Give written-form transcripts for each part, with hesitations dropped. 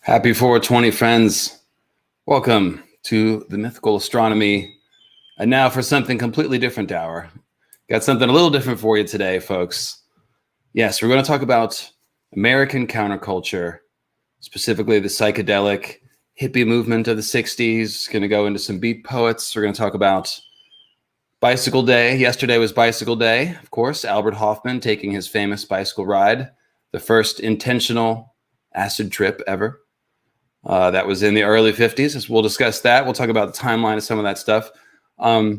Happy 420, friends. Welcome to the Mythical Astronomy. And now for something completely different hour. Got something a little different for you today, folks. Yes, we're going to talk about American counterculture, specifically the psychedelic hippie movement of the 60s. Going to go into some beat poets. We're going to talk about Bicycle Day. Yesterday was Bicycle Day, of course. Albert Hoffman taking his famous bicycle ride, the first intentional acid trip ever. That was in the early 50s. We'll discuss that. We'll talk about the timeline of some of that stuff. We're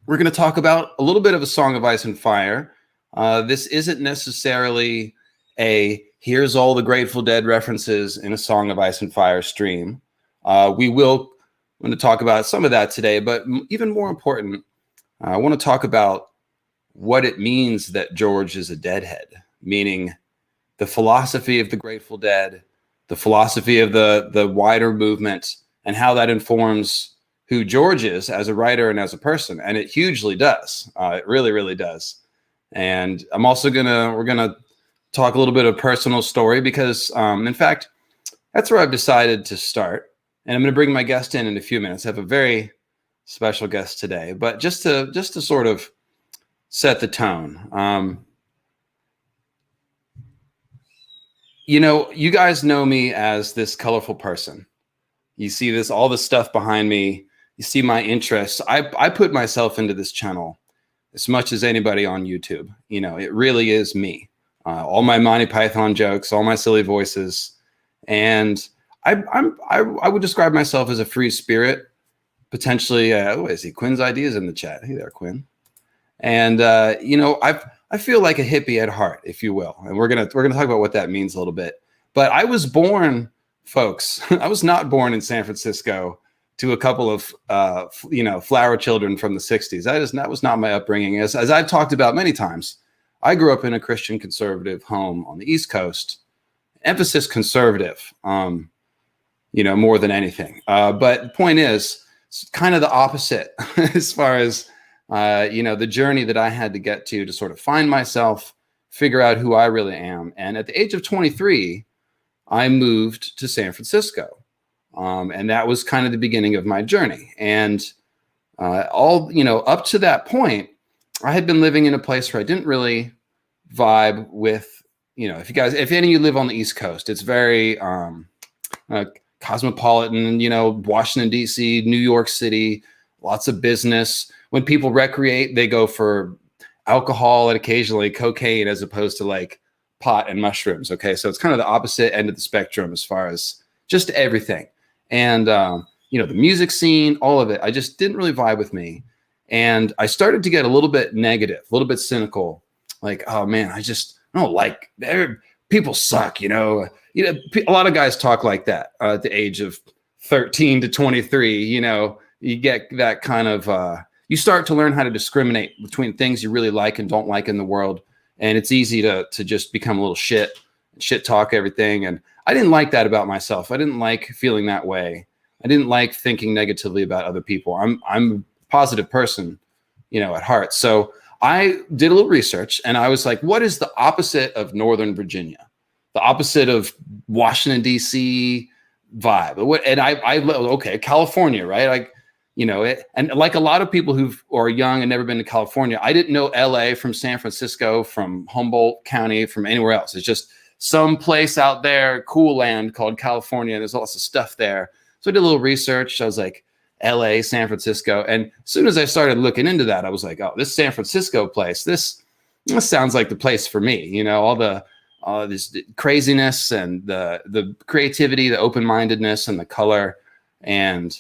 going to talk about a little bit of A Song of Ice and Fire. This isn't necessarily a here's all the Grateful Dead references in A Song of Ice and Fire stream. We will want to talk about some of that today, but even more important, I want to talk about what it means that George is a Deadhead, meaning the philosophy of the Grateful Dead, the philosophy of the wider movement, and how that informs who George is as a writer and as a person. And it hugely does. It really, really does. And I'm also we're gonna talk a little bit of personal story because, in fact, that's where I've decided to start. And I'm gonna bring my guest in a few minutes. I have a very special guest today, but just to sort of set the tone. You know, you guys know me as this colorful person. You see all this stuff behind me. You see my interests. I put myself into this channel as much as anybody on YouTube. You know, it really is me. All my Monty Python jokes, all my silly voices. And I would describe myself as a free spirit, potentially. I see Quinn's ideas in the chat. Hey there, Quinn. And, you know, I feel like a hippie at heart, if you will. And we're gonna talk about what that means a little bit. But I was born, folks, I was not born in San Francisco to a couple of, flower children from the 60s. That was not my upbringing. As I've talked about many times, I grew up in a Christian conservative home on the East Coast. Emphasis conservative, more than anything. But the point is, it's kind of the opposite as far as the journey that I had to get to sort of find myself, figure out who I really am. And at the age of 23, I moved to San Francisco. And that was kind of the beginning of my journey. And up to that point, I had been living in a place where I didn't really vibe with, if any of you live on the East Coast, it's very cosmopolitan, Washington, D.C., New York City, lots of business. When people recreate, they go for alcohol and occasionally cocaine as opposed to like pot and mushrooms. Okay. So it's kind of the opposite end of the spectrum as far as just everything. And, the music scene, all of it, I just didn't really vibe with me. And I started to get a little bit negative, a little bit cynical. Like, oh man, I don't like people suck, a lot of guys talk like that at the age of 13 to 23, you get that kind of, you start to learn how to discriminate between things you really like and don't like in the world. And it's easy to just become a little shit talk everything. And I didn't like that about myself. I didn't like feeling that way. I didn't like thinking negatively about other people. I'm a positive person, at heart. So I did a little research and I was like, what is the opposite of Northern Virginia? The opposite of Washington, D.C. vibe? And California, right? Like, and like a lot of people who are young and never been to California, I didn't know LA from San Francisco, from Humboldt County, from anywhere else. It's just some place out there, cool land called California. There's lots of stuff there. So I did a little research. I was like, LA, San Francisco. And as soon as I started looking into that, I was like, oh, this San Francisco place, this sounds like the place for me. All this craziness and the creativity, the open-mindedness and the color. And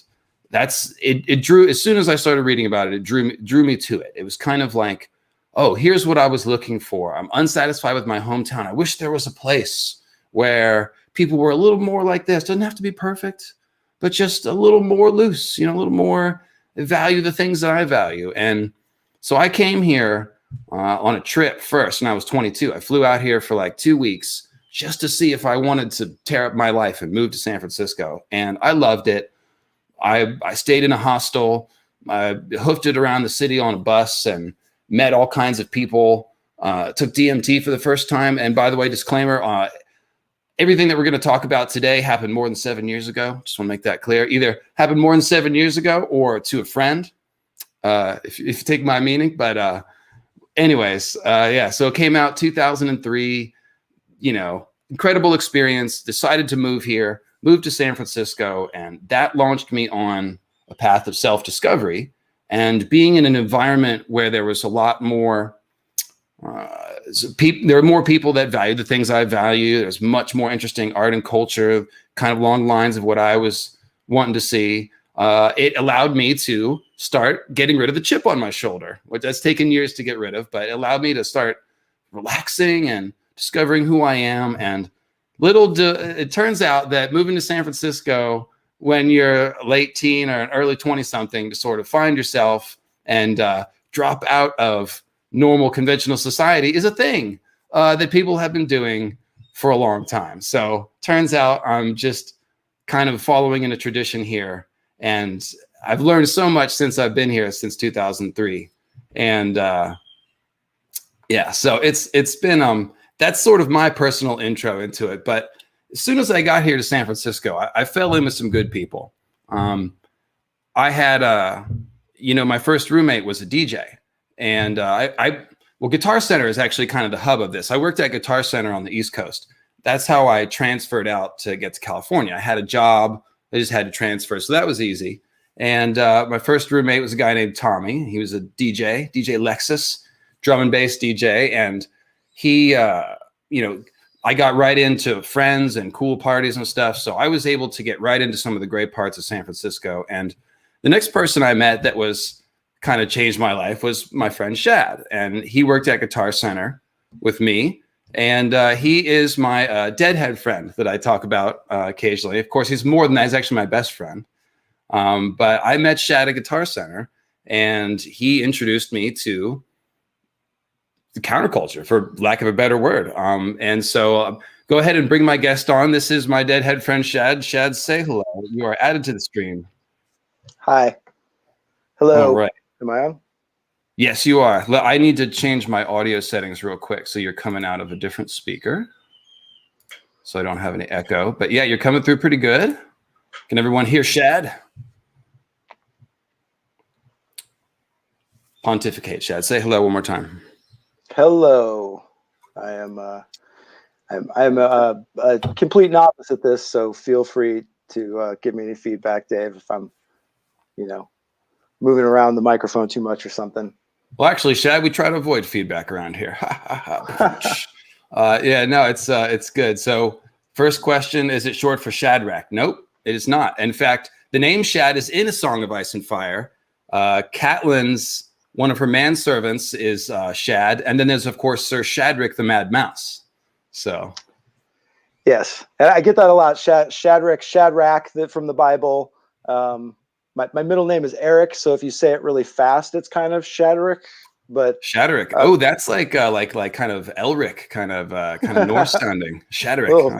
it drew, as soon as I started reading about it, it drew me to it. It was kind of like, oh, here's what I was looking for. I'm unsatisfied with my hometown. I wish there was a place where people were a little more like this. Doesn't have to be perfect, but just a little more loose, a little more value the things that I value. And so I came here on a trip first, and I was 22. I flew out here for like 2 weeks just to see if I wanted to tear up my life and move to San Francisco. And I loved it. I stayed in a hostel. I hoofed it around the city on a bus and met all kinds of people. Took DMT for the first time. And by the way, disclaimer, everything that we're going to talk about today happened more than 7 years ago. Just want to make that clear. Either happened more than 7 years ago or to a friend, if you take my meaning. But anyways, yeah, so it came out 2003, incredible experience, decided to move here, moved to San Francisco, and that launched me on a path of self-discovery. And being in an environment where there was a lot more, there are more people that value the things I value. There's much more interesting art and culture, kind of along the lines of what I was wanting to see. It allowed me to start getting rid of the chip on my shoulder, which has taken years to get rid of, but it allowed me to start relaxing and discovering who I am. And it turns out that moving to San Francisco when you're late teen or an early 20-something to sort of find yourself and drop out of normal conventional society is a thing that people have been doing for a long time. So turns out I'm just kind of following in a tradition here. And I've learned so much since I've been here since 2003. And yeah, so it's been, that's sort of my personal intro into it. But as soon as I got here to San Francisco, I fell in with some good people. I had, my first roommate was a DJ. And well, Guitar Center is actually kind of the hub of this. I worked at Guitar Center on the East Coast. That's how I transferred out to get to California. I had a job. I just had to transfer. So that was easy. And my first roommate was a guy named Tommy. He was a DJ Lexus, drum and bass DJ. And he, I got right into friends and cool parties and stuff. So I was able to get right into some of the great parts of San Francisco. And the next person I met that was kind of changed my life was my friend Shad. And he worked at Guitar Center with me. And he is my Deadhead friend that I talk about occasionally. Of course, he's more than that. He's actually my best friend. But I met Shad at Guitar Center, and he introduced me to the counterculture, for lack of a better word. And so go ahead and bring my guest on. This is my Deadhead friend, Shad. Shad, say hello. You are added to the stream. Hi. Hello. All right. Am I on? Yes, you are. I need to change my audio settings real quick. So you're coming out of a different speaker, so I don't have any echo. But yeah, you're coming through pretty good. Can everyone hear Shad? Pontificate, Shad. Say hello one more time. Hello. I'm a complete novice at this, so feel free to give me any feedback, Dave, if I'm, moving around the microphone too much or something. Well, actually, Shad, we try to avoid feedback around here. Yeah, no, it's good. So first question, is it short for Shadrach? Nope, it is not. In fact, the name Shad is in A Song of Ice and Fire. Catelyn's, one of her manservants is Shad. And then there's, of course, Sir Shadrach the Mad Mouse. So. Yes, and I get that a lot. Shadrach, from the Bible. My middle name is Eric, so if you say it really fast, it's kind of Shadrach. But Shadrach. Oh, that's like kind of Elric, kind of Norse sounding. Shadrach. Oh,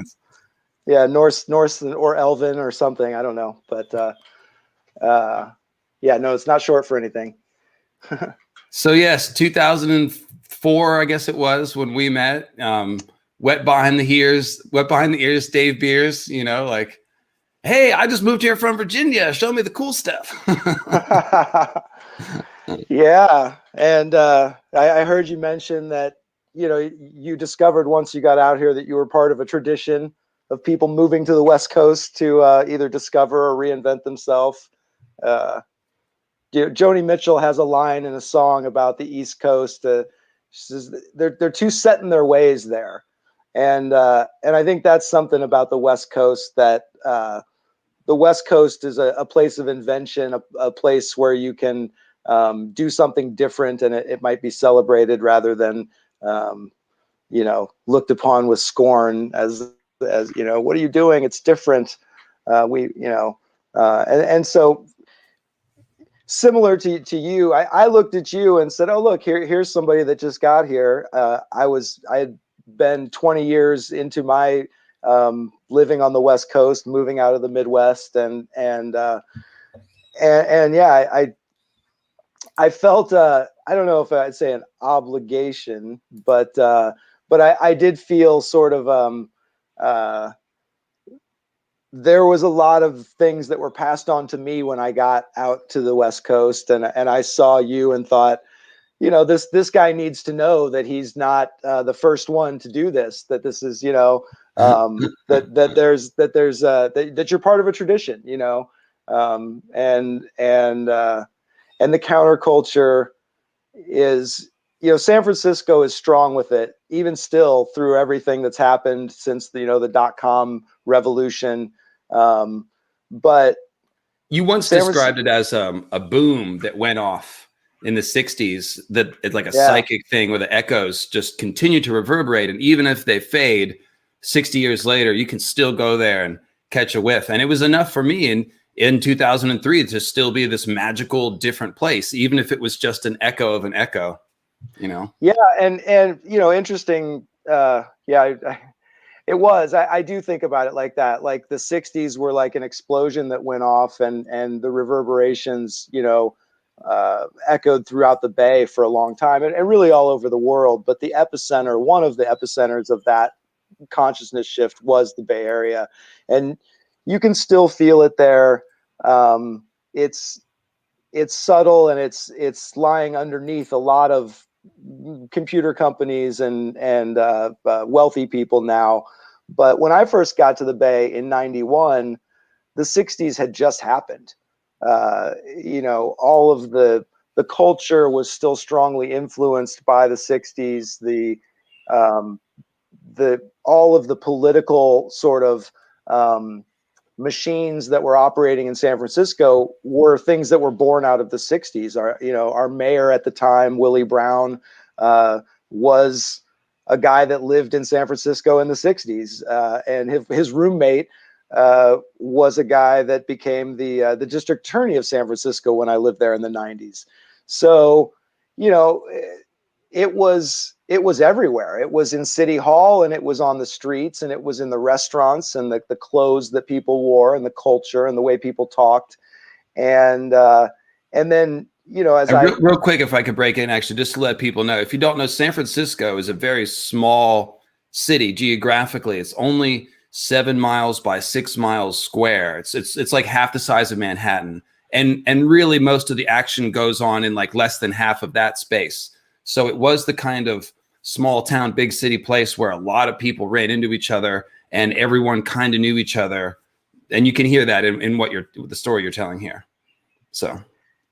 yeah, Norse or Elven or something. I don't know, but yeah, no, it's not short for anything. So yes, 2004, I guess it was when we met. Wet behind the ears, Dave Beers. Hey, I just moved here from Virginia. Show me the cool stuff. Yeah. And I heard you mention that, you discovered once you got out here that you were part of a tradition of people moving to the West Coast to either discover or reinvent themselves. Joni Mitchell has a line in a song about the East Coast. She says they're too set in their ways there. And I think that's something about the West Coast, that the West Coast is a place of invention, a place where you can do something different, and it might be celebrated rather than, looked upon with scorn as what are you doing? It's different. And so similar to you, I looked at you and said, oh, look, here's somebody that just got here. I had been 20 years into my living on the West Coast, moving out of the Midwest, and yeah, I felt I don't know if I'd say an obligation, but I did feel sort of uh, there was a lot of things that were passed on to me when I got out to the West Coast, and I saw you and thought, you know, this guy needs to know that he's not the first one to do this. That this is, you know, that you're part of a tradition, you know, and the counterculture is, you know, San Francisco is strong with it, even still through everything that's happened since the, you know, the .com revolution. But You once San described Francisco, it as a boom that went off in the 60s, that it's like a yeah, psychic thing where the echoes just continue to reverberate. And even if they fade 60 years later, you can still go there and catch a whiff. And it was enough for me in 2003 to still be this magical, different place, even if it was just an echo of an echo, you know? yeah, and you know, interesting. It was. I do think about it like that. Like the '60s were like an explosion that went off, and the reverberations, you know, echoed throughout the Bay for a long time, and really all over the world. But the epicenter, one of the epicenters of that consciousness shift, was the Bay Area, and you can still feel it there. It's subtle, and it's lying underneath a lot of computer companies and wealthy people now. But when I first got to the Bay in '91, the '60s had just happened. You know, all of the culture was still strongly influenced by the '60s. The all of the political sort of machines that were operating in San Francisco were things that were born out of the '60s. Our mayor at the time, Willie Brown, was a guy that lived in San Francisco in the '60s, and his roommate was a guy that became the district attorney of San Francisco when I lived there in the '90s. So, you know, it was everywhere. It was in City Hall, and it was on the streets, and it was in the restaurants, and the clothes that people wore, and the culture, and the way people talked, and then, you know, as Real quick, if I could break in, actually, just to let people know, if you don't know, San Francisco is a very small city geographically. It's only 7 miles by 6 miles square. It's like half the size of Manhattan, and really most of the action goes on in like less than half of that space. So it was the kind of small town, big city place where a lot of people ran into each other, and everyone kind of knew each other. And you can hear that in the story you're telling here. So,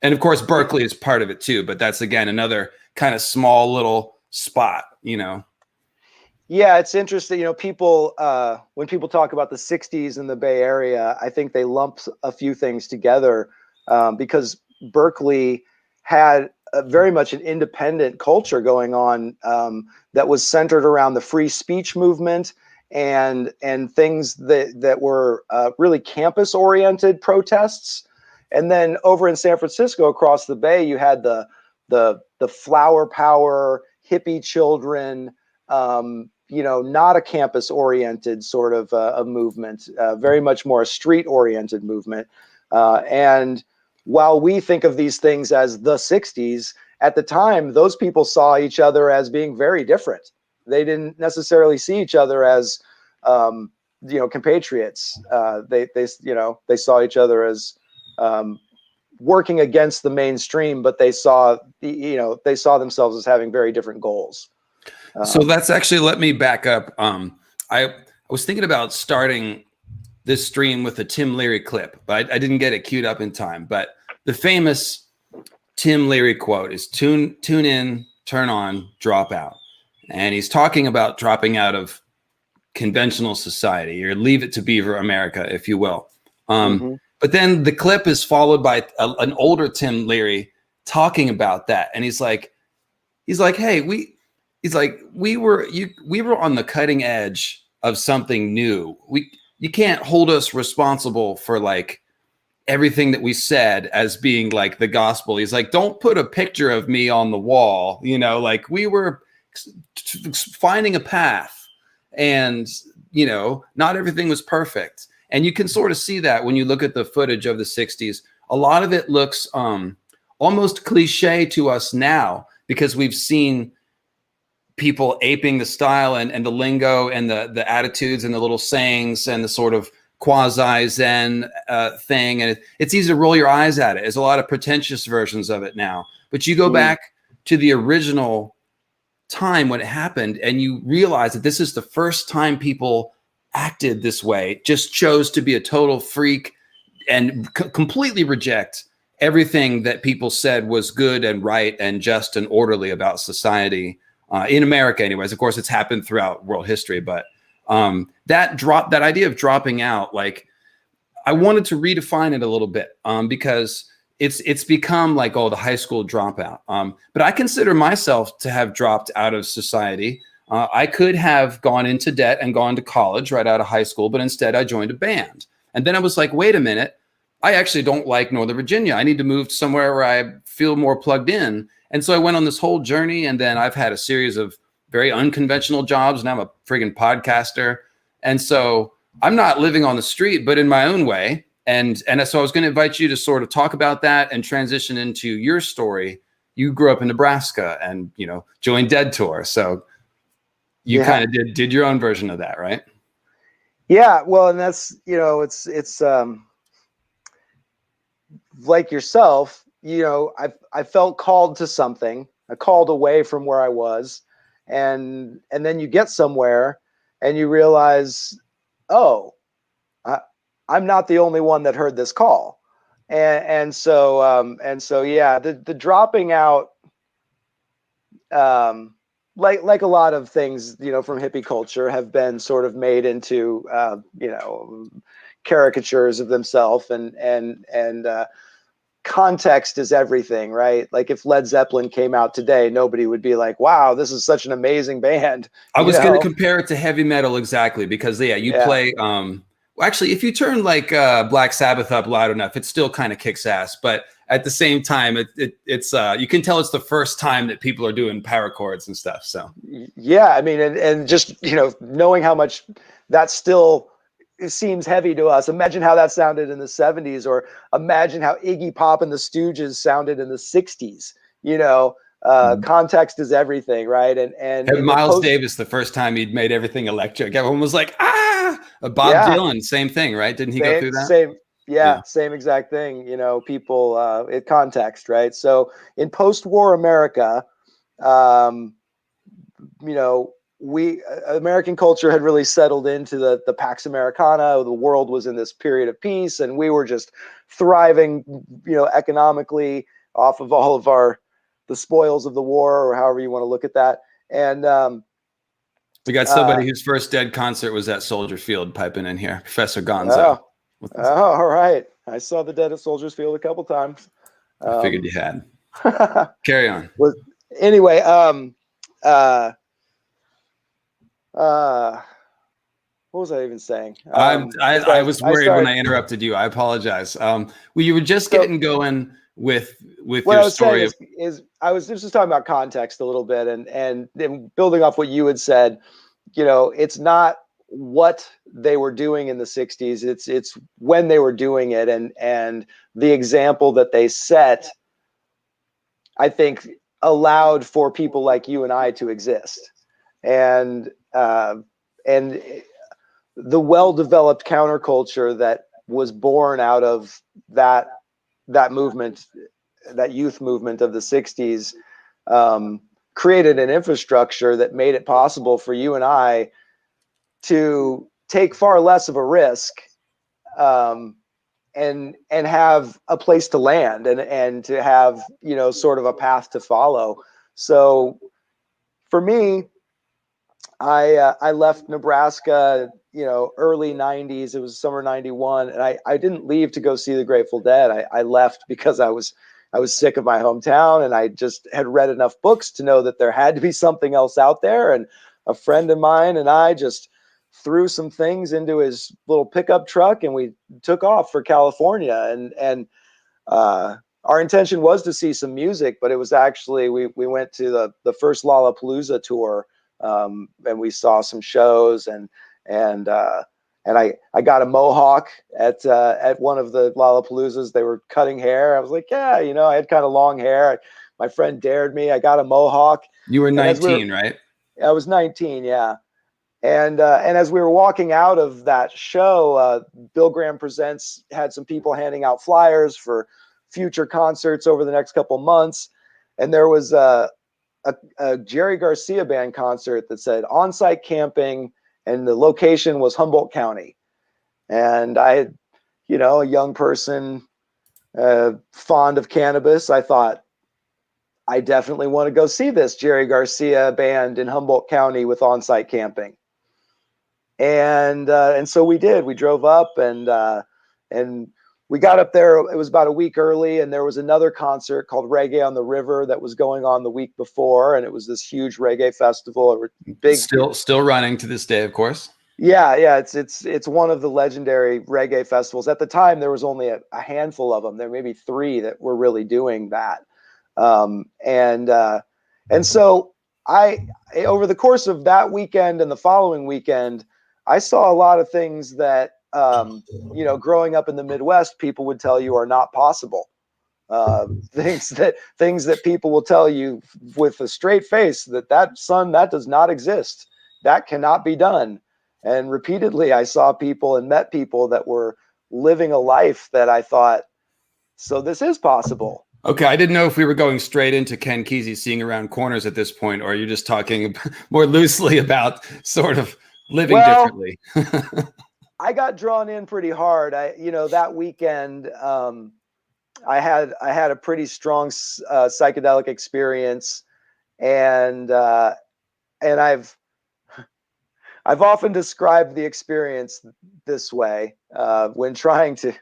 and of course, Berkeley is part of it too, but that's again another kind of small little spot, you know. Yeah, it's interesting. You know, people when people talk about the '60s in the Bay Area, I think they lump a few things together, because Berkeley had very much an independent culture going on, that was centered around the free speech movement and things that were really campus oriented protests. And then over in San Francisco, across the Bay, you had the flower power hippie children. You know, not a campus oriented sort of a movement, very much more a street oriented movement. And while we think of these things as the '60s, at the time, those people saw each other as being very different. They didn't necessarily see each other as, you know, compatriots. They saw each other as working against the mainstream, but they saw themselves as having very different goals. So that's actually, let me back up. I was thinking about starting this stream with a Tim Leary clip, but I didn't get it queued up in time. But the famous Tim Leary quote is tune in, turn on, drop out. And he's talking about dropping out of conventional society, or leave it to Beaver America, if you will. But then the clip is followed by an older Tim Leary talking about that. And he's like, hey, we were on the cutting edge of something new. You can't hold us responsible for like everything that we said as being like the gospel. He's like, don't put a picture of me on the wall. You know, like we were finding a path, and, you know, not everything was perfect. And you can sort of see that when you look at the footage of the '60s. A lot of it looks almost cliche to us now, because we've seen people aping the style and the lingo and the attitudes and the little sayings and the sort of quasi Zen thing. And it's easy to roll your eyes at it. There's a lot of pretentious versions of it now. But you go back to the original time when it happened and you realize that this is the first time people acted this way, just chose to be a total freak and completely reject everything that people said was good and right and just and orderly about society. In America anyways. Of course, it's happened throughout world history, but that idea of dropping out, like I wanted to redefine it a little bit because it's become like, oh, the high school dropout. But I consider myself to have dropped out of society. I could have gone into debt and gone to college right out of high school, but instead I joined a band. And then I was like, wait a minute, I actually don't like Northern Virginia. I need to move somewhere where I feel more plugged in. And so I went on this whole journey, and then I've had a series of very unconventional jobs. Now I'm a friggin' podcaster. And so I'm not living on the street, but in my own way. And so I was going to invite you to sort of talk about that and transition into your story. You grew up in Nebraska and, joined Dead Tour. So you kind of did your own version of that, right? Yeah. Well, and that's, it's like yourself, I felt called to something. I called away from where I was, and then you get somewhere and you realize, oh, I'm not the only one that heard this call, and so yeah, the dropping out, like a lot of things, from hippie culture have been sort of made into caricatures of themselves, and context is everything, right? Like if Led Zeppelin came out today, nobody would be like, wow, this is such an amazing band. I was going to compare it to heavy metal exactly because you play actually if you turn like Black Sabbath up loud enough, it still kind of kicks ass, but at the same time it's you can tell it's the first time that people are doing power chords and stuff. So yeah, I mean, and just knowing how much that still, it seems heavy to us. Imagine how that sounded in the 70s, or imagine how Iggy Pop and the Stooges sounded in the 60s. Context is everything, right? And Miles Davis, the first time he'd made everything electric, everyone was like, ah. Bob Dylan, same thing, right? Didn't he go through that? Same exact thing. People, context, right? So in post-war America, American culture had really settled into the Pax Americana. The world was in this period of peace, and we were just thriving, economically off of all of the spoils of the war, or however you want to look at that. And we got somebody whose first Dead concert was at Soldier Field piping in here, Professor Gonzo. All right. I saw the Dead at Soldier Field a couple times. I figured you had. Carry on. Well, anyway, what was I even saying? I was worried when I interrupted you. I apologize. Well, you were just getting going with your story. I was just talking about context a little bit, and building off what you had said. It's not what they were doing in the 60s. It's when they were doing it, and the example that they set, I think, allowed for people like you and I to exist. And the well-developed counterculture that was born out of that movement, that youth movement of the 60s, created an infrastructure that made it possible for you and I to take far less of a risk, and have a place to land, and to have, sort of a path to follow. So for me, I left Nebraska, early 90s. It was summer 91. And I didn't leave to go see the Grateful Dead. I left because I was sick of my hometown, and I just had read enough books to know that there had to be something else out there. And a friend of mine and I just threw some things into his little pickup truck, and we took off for California. And our intention was to see some music, but it was actually, we went to the first Lollapalooza tour. And we saw some shows, and I got a mohawk at one of the Lollapaloozas. They were cutting hair. I was like, yeah, I had kind of long hair. My friend dared me. I got a mohawk. You were 19, right? I was 19, yeah. And as we were walking out of that show, Bill Graham Presents had some people handing out flyers for future concerts over the next couple months. And there was a Jerry Garcia band concert that said on-site camping, and the location was Humboldt County. And I, a young person, fond of cannabis, I thought, I definitely want to go see this Jerry Garcia band in Humboldt County with on-site camping. And so we did. We drove up and we got up there. It was about a week early, and there was another concert called Reggae on the River that was going on the week before, and it was this huge reggae festival. Big, still running to this day, of course. Yeah, it's one of the legendary reggae festivals. At the time, there was only a handful of them. There may be 3 that were really doing that. And so over the course of that weekend and the following weekend, I saw a lot of things that, growing up in the Midwest, people would tell you are not possible. Things that people will tell you with a straight face that does not exist. That cannot be done. And repeatedly, I saw people and met people that were living a life that I thought, so this is possible. Okay, I didn't know if we were going straight into Ken Kesey seeing around corners at this point, or you're just talking more loosely about sort of living differently. I got drawn in pretty hard. That weekend, I had a pretty strong psychedelic experience, and I've often described the experience this way when trying to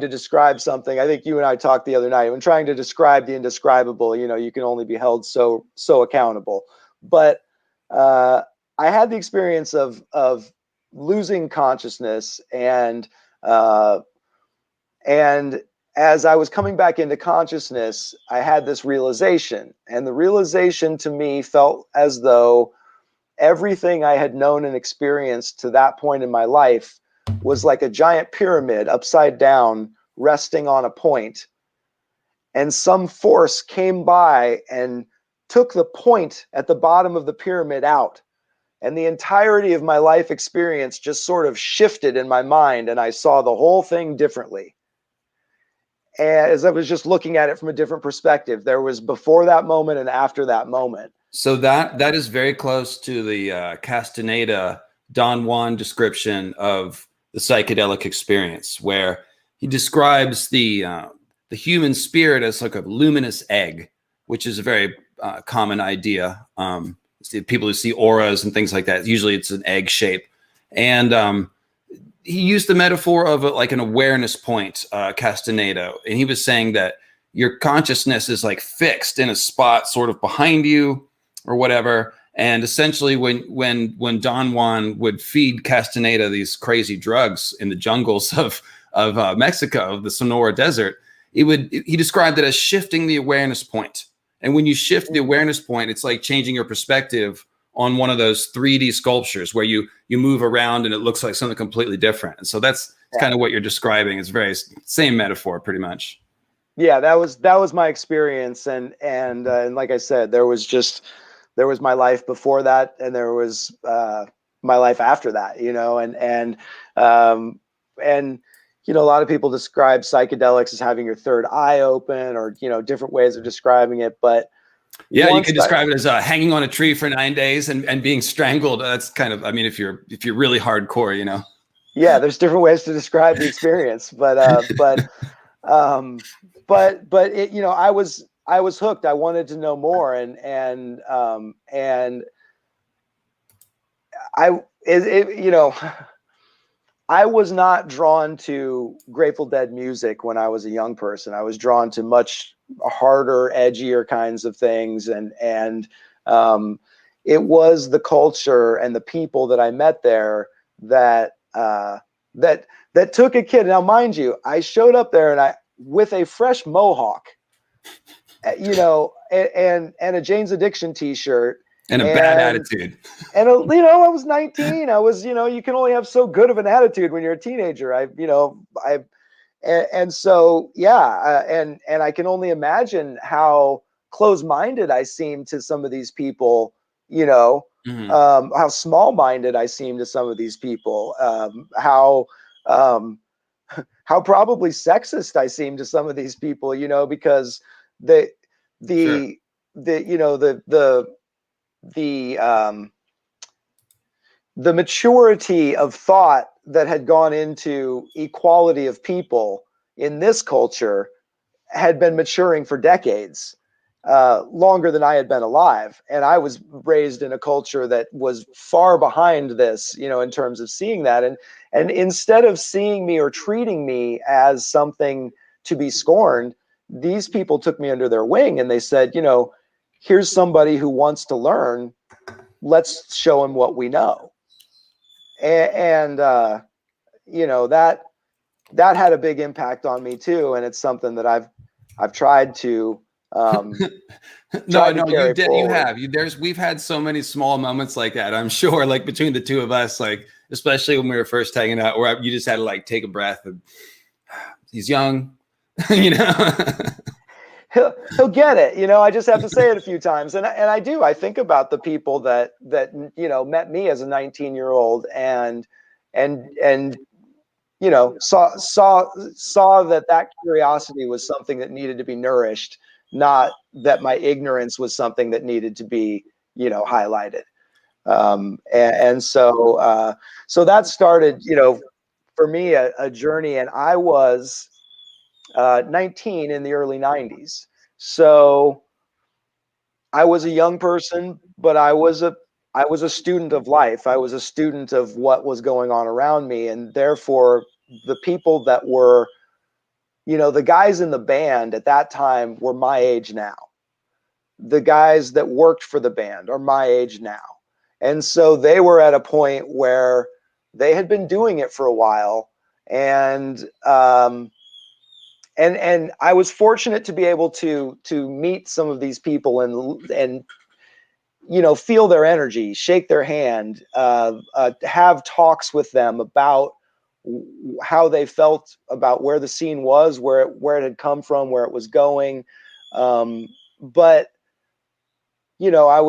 describe something. I think you and I talked the other night. When trying to describe the indescribable, you can only be held so accountable. But I had the experience of losing consciousness, and as I was coming back into consciousness, I had this realization, and the realization to me felt as though everything I had known and experienced to that point in my life was like a giant pyramid upside down, resting on a point. And some force came by and took the point at the bottom of the pyramid out. And the entirety of my life experience just sort of shifted in my mind, and I saw the whole thing differently. As I was just looking at it from a different perspective. There was before that moment and after that moment. So that is very close to the Castaneda Don Juan description of the psychedelic experience, where he describes the human spirit as like a luminous egg, which is a very common idea. People who see auras and things like that, usually it's an egg shape. And he used the metaphor of like an awareness point, Castaneda, and he was saying that your consciousness is like fixed in a spot sort of behind you or whatever. And essentially when Don Juan would feed Castaneda these crazy drugs in the jungles of Mexico, the Sonora Desert, he described it as shifting the awareness point. And when you shift the awareness point, it's like changing your perspective on one of those 3D sculptures where you move around and it looks like something completely different. And so that's kind of what you're describing. It's very same metaphor pretty much. Yeah, that was my experience. And like I said, there was my life before that, and there was my life after that, and a lot of people describe psychedelics as having your third eye open, or different ways of describing it. But yeah, you could describe it as hanging on a tree for 9 days and being strangled. That's kind of, I mean, if you're really hardcore, Yeah, there's different ways to describe the experience, but it, I was hooked. I wanted to know more, and I was not drawn to Grateful Dead music when I was a young person. I was drawn to much harder, edgier kinds of things, and it was the culture and the people that I met there that took a kid. Now, mind you, I showed up there with a fresh mohawk, and a Jane's Addiction T-shirt. And a bad attitude. And, I was 19. I was, you can only have so good of an attitude when you're a teenager. So, yeah. And I can only imagine how close-minded I seemed to some of these people you know, Hmm. how small-minded I seem to some of these people, um, how probably sexist I seem to some of these people, you know, because the Sure. the you know the the maturity of thought that had gone into equality of people in this culture had been maturing for decades, longer than I had been alive. And I was raised in a culture that was far behind this, you know, in terms of seeing that. And instead of seeing me or treating me as something to be scorned, these people took me under their wing and they said, you know, here's somebody who wants to learn. Let's show him what we know. And you know, that had a big impact on me too. And it's something that I've tried to No, no, carry you forward. have. We've had so many small moments like that. I'm sure, like between the two of us, like especially when we were first hanging out, where you just had to like take a breath and he's young, you know. He'll get it, you know. I just have to say it a few times, and I do. I think about the people that you know met me as a 19-year-old and you know saw that curiosity was something that needed to be nourished, not that my ignorance was something that needed to be, you know, highlighted. And so so that started, you know, for me a journey, and I was 19 in the early 90s. So I was a young person, but I was a student of life. I was a student of what was going on around me, and therefore the people that were, you know, the guys in the band at that time were my age now. The guys that worked for the band are my age now. And so they were at a point where they had been doing it for a while, and and I was fortunate to be able to meet some of these people and you know, feel their energy, shake their hand, have talks with them about how they felt about where the scene was, where it had come from, where it was going. But you know, I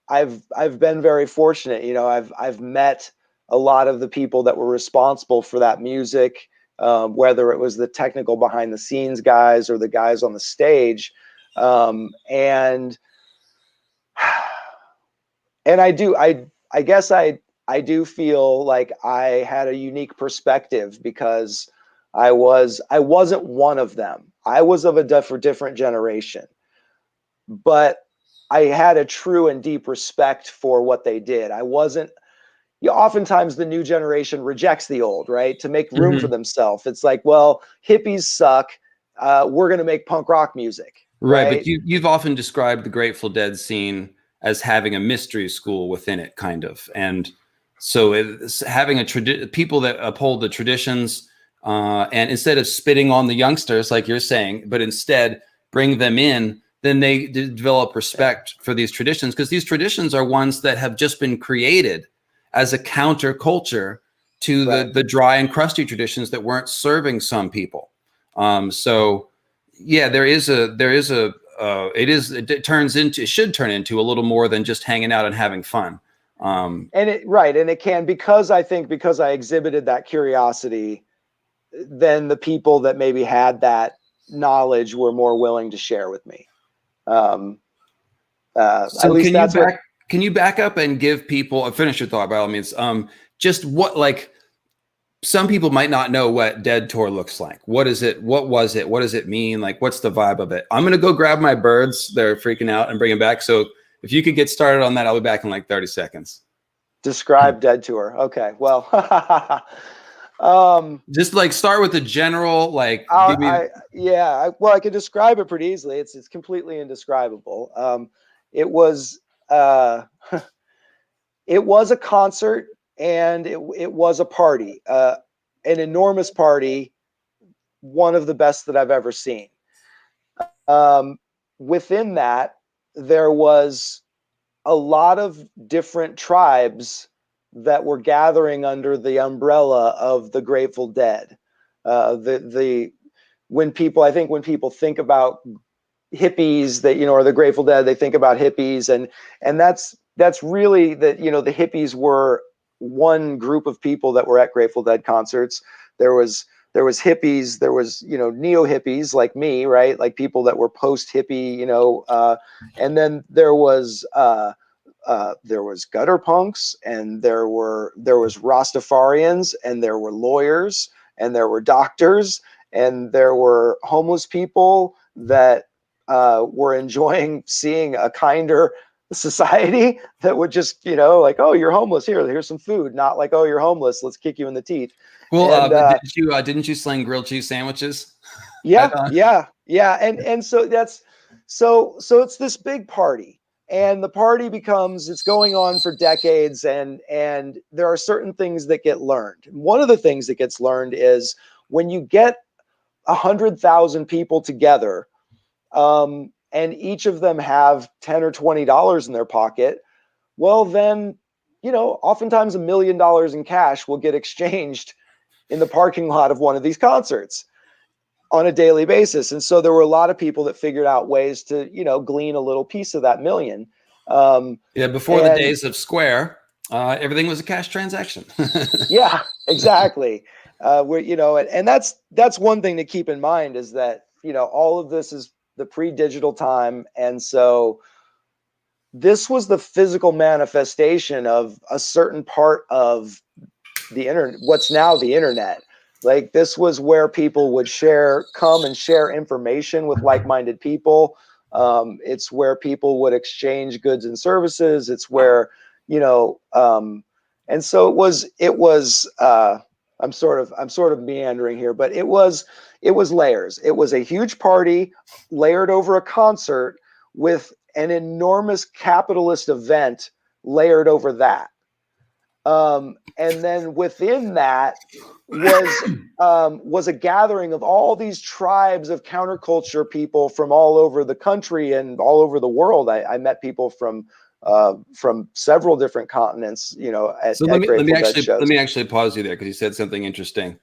I've been very fortunate. You know, I've met a lot of the people that were responsible for that music, whether it was the technical behind the scenes guys or the guys on the stage, and and I guess I do feel like I had a unique perspective because I wasn't one of them. I was of a different generation, but I had a true and deep respect for what they did. I wasn't, you know, oftentimes the new generation rejects the old, right? To make room for Hmm. themselves. It's like, well, hippies suck. We're going to make punk rock music, Right, but right? you've often described the Grateful Dead scene as having a mystery school within it, kind of, and so it's having people that uphold the traditions, and instead of spitting on the youngsters like you're saying, but instead bring them in, then they develop respect for these traditions because these traditions are ones that have just been created as a counterculture to Right. the dry and crusty traditions that weren't serving some people. So yeah, it turns into, it should turn into a little more than just hanging out and having fun. And it, right. And it can, because I think because I exhibited that curiosity, then the people that maybe had that knowledge were more willing to share with me. Um, at So least that's what. can you back up and give people finish your thought by all means? Just what, like, some people might not know what Dead Tour looks like. What is it? What was it? What does it mean? Like, what's the vibe of it? I'm gonna go grab my birds. They're freaking out and bring them back. So if you could get started on that, I'll be back in like 30 seconds. Describe Dead Tour. Okay, well, um, Just like start with the general, like give me. yeah, well, I can describe it pretty easily. It's completely indescribable. It was uh, it was a concert, and it was a party, an enormous party, one of the best that I've ever seen. Um, Within that, there was a lot of different tribes that were gathering under the umbrella of the Grateful Dead. The when people, I think when people think about hippies that, or the Grateful Dead, they think about hippies, and that's really that, the hippies were one group of people that were at Grateful Dead concerts. There was hippies, there was, neo hippies like me, right? Like people that were post hippie, and then there was gutter punks, and there was Rastafarians, and there were lawyers, and there were doctors, and there were homeless people that were enjoying seeing a kinder society that would just, like, oh, you're homeless, here's some food, not like, oh, you're homeless, let's kick you in the teeth. Well, And didn't you sling grilled cheese sandwiches? yeah. And so it's this big party, and the party it's going on for decades, and there are certain things that get learned. One of the things that gets learned is when you get 100,000 people together, and each of them have $10 or $20 in their pocket, well, then, oftentimes $1 million in cash will get exchanged in the parking lot of one of these concerts on a daily basis. And so there were a lot of people that figured out ways to, glean a little piece of that million. Before the days of Square, everything was a cash transaction. Yeah, exactly. And that's one thing to keep in mind, is that, all of this is the pre-digital time. And so this was the physical manifestation of a certain part of the internet, what's now the internet. Like, this was where people would come and share information with like-minded people. It's where people would exchange goods and services. It's where, and so it was I'm sort of meandering here, but it was layers. It was a huge party layered over a concert with an enormous capitalist event layered over that. And then within that was a gathering of all these tribes of counterculture people from all over the country and all over the world. I met people from several different continents, So let me actually pause you there, because you said something interesting.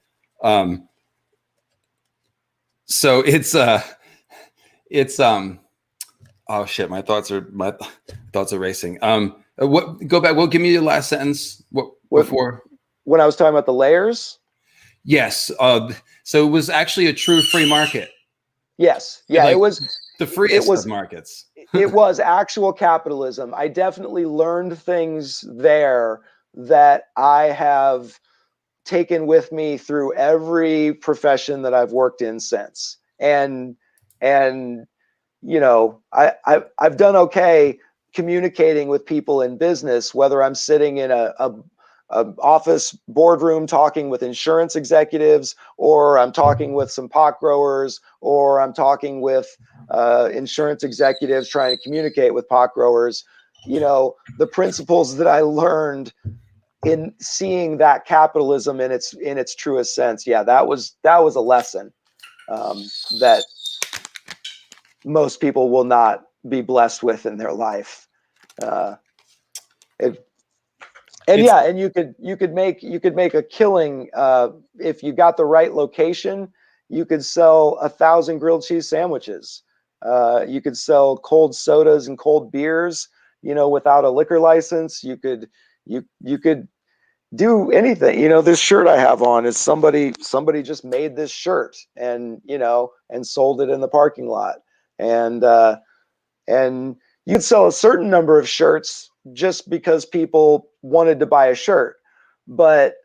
So it's oh shit, my thoughts are racing. Go back. Well, give me your last sentence. Before? When I was talking about the layers? Yes. So it was actually a true free market. Yes. Yeah, like, it was the freest of markets. It was actual capitalism. I definitely learned things there that I have taken with me through every profession that I've worked in since. And I've done okay communicating with people in business, whether I'm sitting in a office boardroom talking with insurance executives, or I'm talking with some pot growers, or I'm talking with insurance executives trying to communicate with pot growers. The principles that I learned in seeing that capitalism in its truest sense. Yeah, that was a lesson that most people will not be blessed with in their life. And you could make a killing if you got the right location. You could sell 1,000 grilled cheese sandwiches. You could sell cold sodas and cold beers, without a liquor license. You could do anything. This shirt I have on is somebody just made this shirt and sold it in the parking lot. And you could sell a certain number of shirts just because people wanted to buy a shirt, but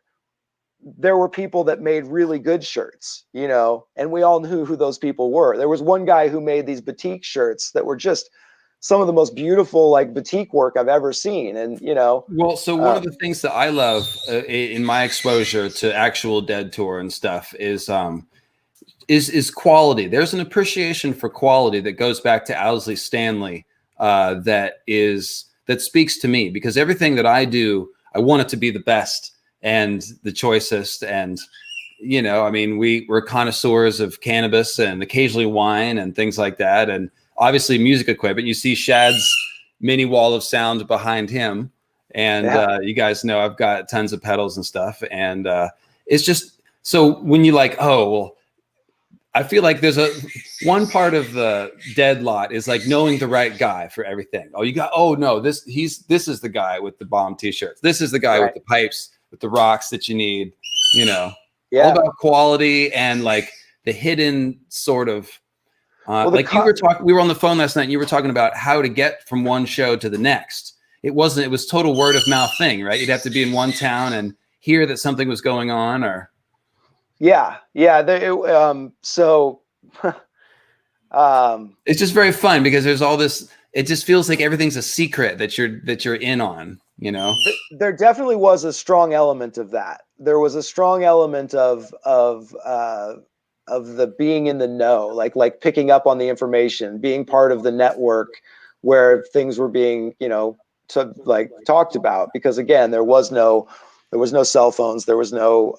there were people that made really good shirts, and we all knew who those people were. There was one guy who made these batik shirts that were just some of the most beautiful, like, batik work I've ever seen. And well, so one of the things that I love in my exposure to actual Dead tour and stuff is quality. There's an appreciation for quality that goes back to Owsley Stanley that speaks to me, because everything that I do, I want it to be the best and the choicest. And, we're connoisseurs of cannabis and occasionally wine and things like that. And obviously music equipment. You see Shad's mini wall of sound behind him. And you guys know I've got tons of pedals and stuff. And it's just, so when you like, oh, well, I feel like there's one part of the dead lot is like knowing the right guy for everything. This is the guy with the bomb t-shirts. This is the guy with the pipes, with the rocks that you need, all about quality and like the hidden sort of, we were on the phone last night and you were talking about how to get from one show to the next. It was total word of mouth thing, right? You'd have to be in one town and hear that something was going on Yeah. It's just very fun because there's all this. It just feels like everything's a secret that you're in on. There definitely was a strong element of that. There was a strong element of the being in the know, like picking up on the information, being part of the network where things were being talked about. Because again, there was no cell phones, there was no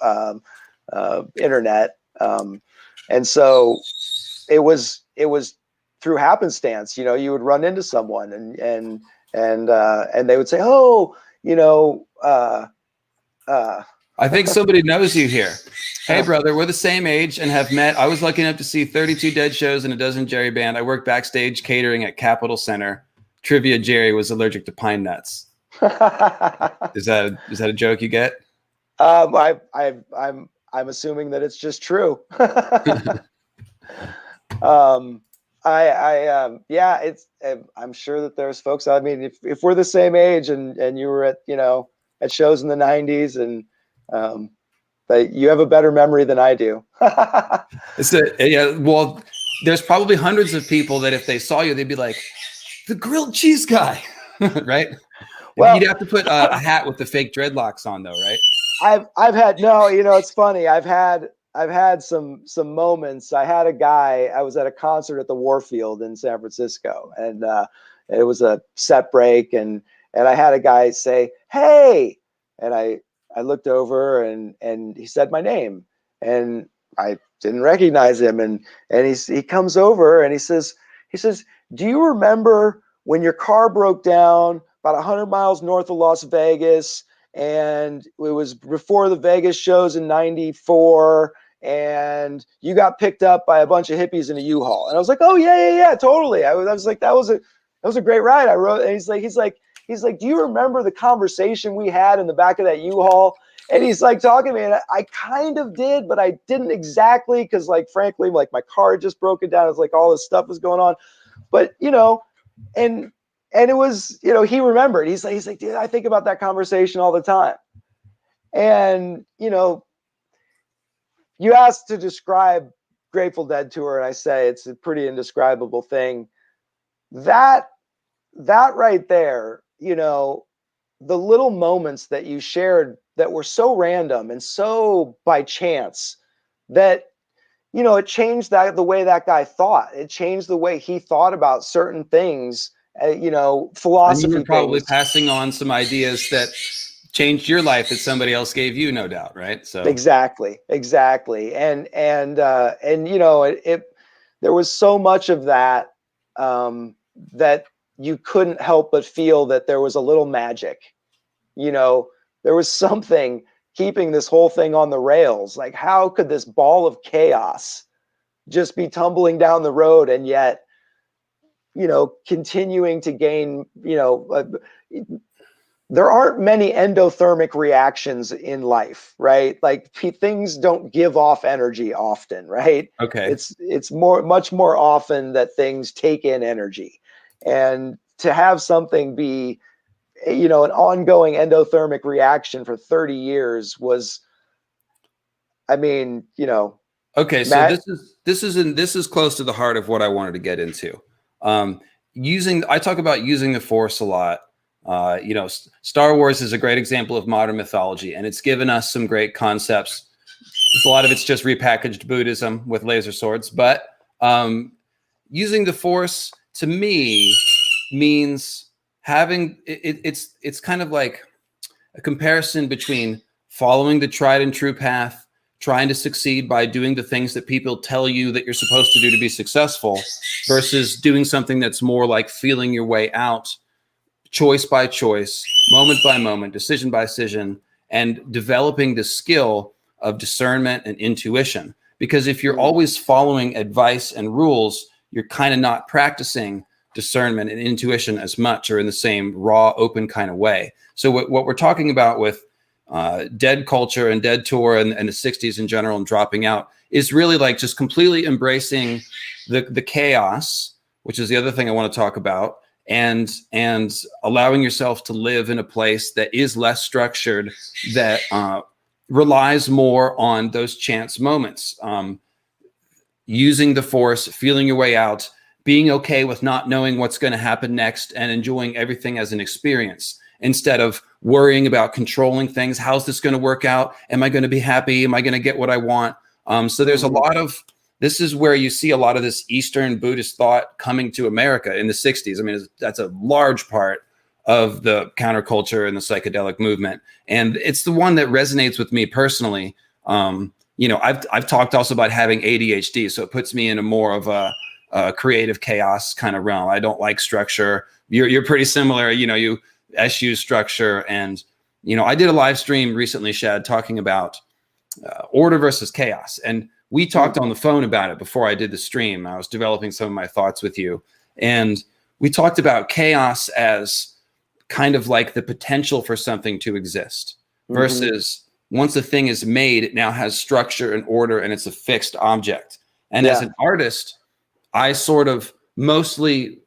internet, and so it was through happenstance. You would run into someone and they would say, I think somebody knows you here. Hey brother, we're the same age and have met. I was lucky enough to see 32 Dead shows and a dozen Jerry band. I worked backstage catering at Capitol Center. Trivia: Jerry was allergic to pine nuts. Is that a joke you get? I'm assuming that it's just true. I'm sure that there's folks. I mean, if we're the same age and you were at shows in the 90s and but you have a better memory than I do. Well, there's probably hundreds of people that if they saw you, they'd be like, the grilled cheese guy, right? Well, you'd have to put a hat with the fake dreadlocks on, though, right? I've had it's funny. I've had some moments. I had a guy. I was at a concert at the Warfield in San Francisco, and it was a set break, and I had a guy say, "Hey," and I looked over and he said my name, and I didn't recognize him, and he comes over and he says, "Do you remember when your car broke down about 100 miles north of Las Vegas? And it was before the Vegas shows in '94, and you got picked up by a bunch of hippies in a U-Haul." And I was like, "Oh yeah, totally." I was like, that was a great ride. I wrote, and he's like, "Do you remember the conversation we had in the back of that U-Haul?" And he's like talking to me, and I kind of did, but I didn't exactly, because frankly, my car had just broken down. It's like all this stuff was going on, but and it was, he remembered. He's like, "Dude, I think about that conversation all the time." And, you asked to describe Grateful Dead tour, and I say it's a pretty indescribable thing. That right there, the little moments that you shared that were so random and so by chance that, it changed the way that guy thought. It changed the way he thought about certain things. Philosophy. And you were probably things. passing on some ideas that changed your life that somebody else gave you, no doubt, right? So exactly, and there was so much of that that you couldn't help but feel that there was a little magic. There was something keeping this whole thing on the rails. Like, how could this ball of chaos just be tumbling down the road and yet continuing to gain, there aren't many endothermic reactions in life, right? Like things don't give off energy often, right? Okay. It's much more often that things take in energy. And to have something be, an ongoing endothermic reaction for 30 years was, Okay, so this is close to the heart of what I wanted to get into. I talk about using the Force a lot. Star Wars is a great example of modern mythology, and it's given us some great concepts. A lot of it's just repackaged Buddhism with laser swords, but using the Force to me means having it's kind of like a comparison between following the tried and true path, trying to succeed by doing the things that people tell you that you're supposed to do to be successful, versus doing something that's more like feeling your way out, choice by choice, moment by moment, decision by decision, and developing the skill of discernment and intuition. because if you're always following advice and rules, you're kind of not practicing discernment and intuition as much, or in the same raw, open kind of way. So what we're talking about with Dead culture and Dead tour and the 60s in general and dropping out is really like just completely embracing the chaos, which is the other thing I want to talk about, and allowing yourself to live in a place that is less structured, that relies more on those chance moments, using the force, feeling your way out, being okay with not knowing what's going to happen next, and enjoying everything as an experience instead of worrying about controlling things. How's this going to work out? Am I going to be happy? Am I going to get what I want? So there's a lot of, this is where you see a lot of this Eastern Buddhist thought coming to America in the 60s. I mean, that's a large part of the counterculture and the psychedelic movement. And it's the one that resonates with me personally. You know, I've talked also about having ADHD, so it puts me in a more of a creative chaos kind of realm. I don't like structure. You're pretty similar. You know, you eschew structure. And, you know, I did a live stream recently, Shad, talking about order versus chaos. And we talked on the phone about it before I did the stream. I was developing some of my thoughts with you. And we talked about chaos as kind of like the potential for something to exist versus once a thing is made, it now has structure and order and it's a fixed object. And as an artist, I sort of mostly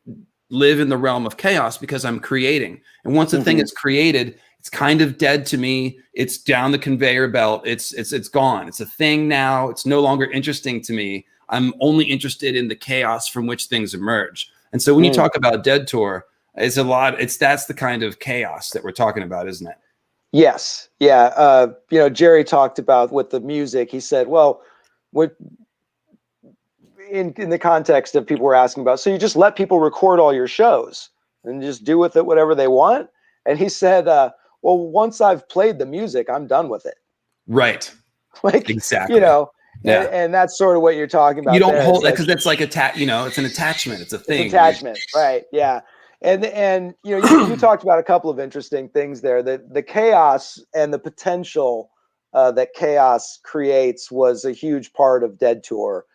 live in the realm of chaos because I'm creating. And once a thing is created, it's kind of dead to me. It's down the conveyor belt. It's gone. It's a thing now. It's no longer interesting to me. I'm only interested in the chaos from which things emerge. And so when you talk about Dead Tour, it's that's the kind of chaos that we're talking about, isn't it? Yes. Yeah. You know, Jerry talked about with the music. He said, well, what in the context of people were asking about, so you just let people record all your shows and just do with it whatever they want. And he said, well, once I've played the music, I'm done with it. Right. Like, exactly. You know, yeah. and that's sort of what you're talking about. You don't there. hold that because that's like you know, it's an attachment. It's a thing. It's attachment. Right. Yeah. And you know, you talked about a couple of interesting things there. That the chaos and the potential that chaos creates was a huge part of Dead Tour.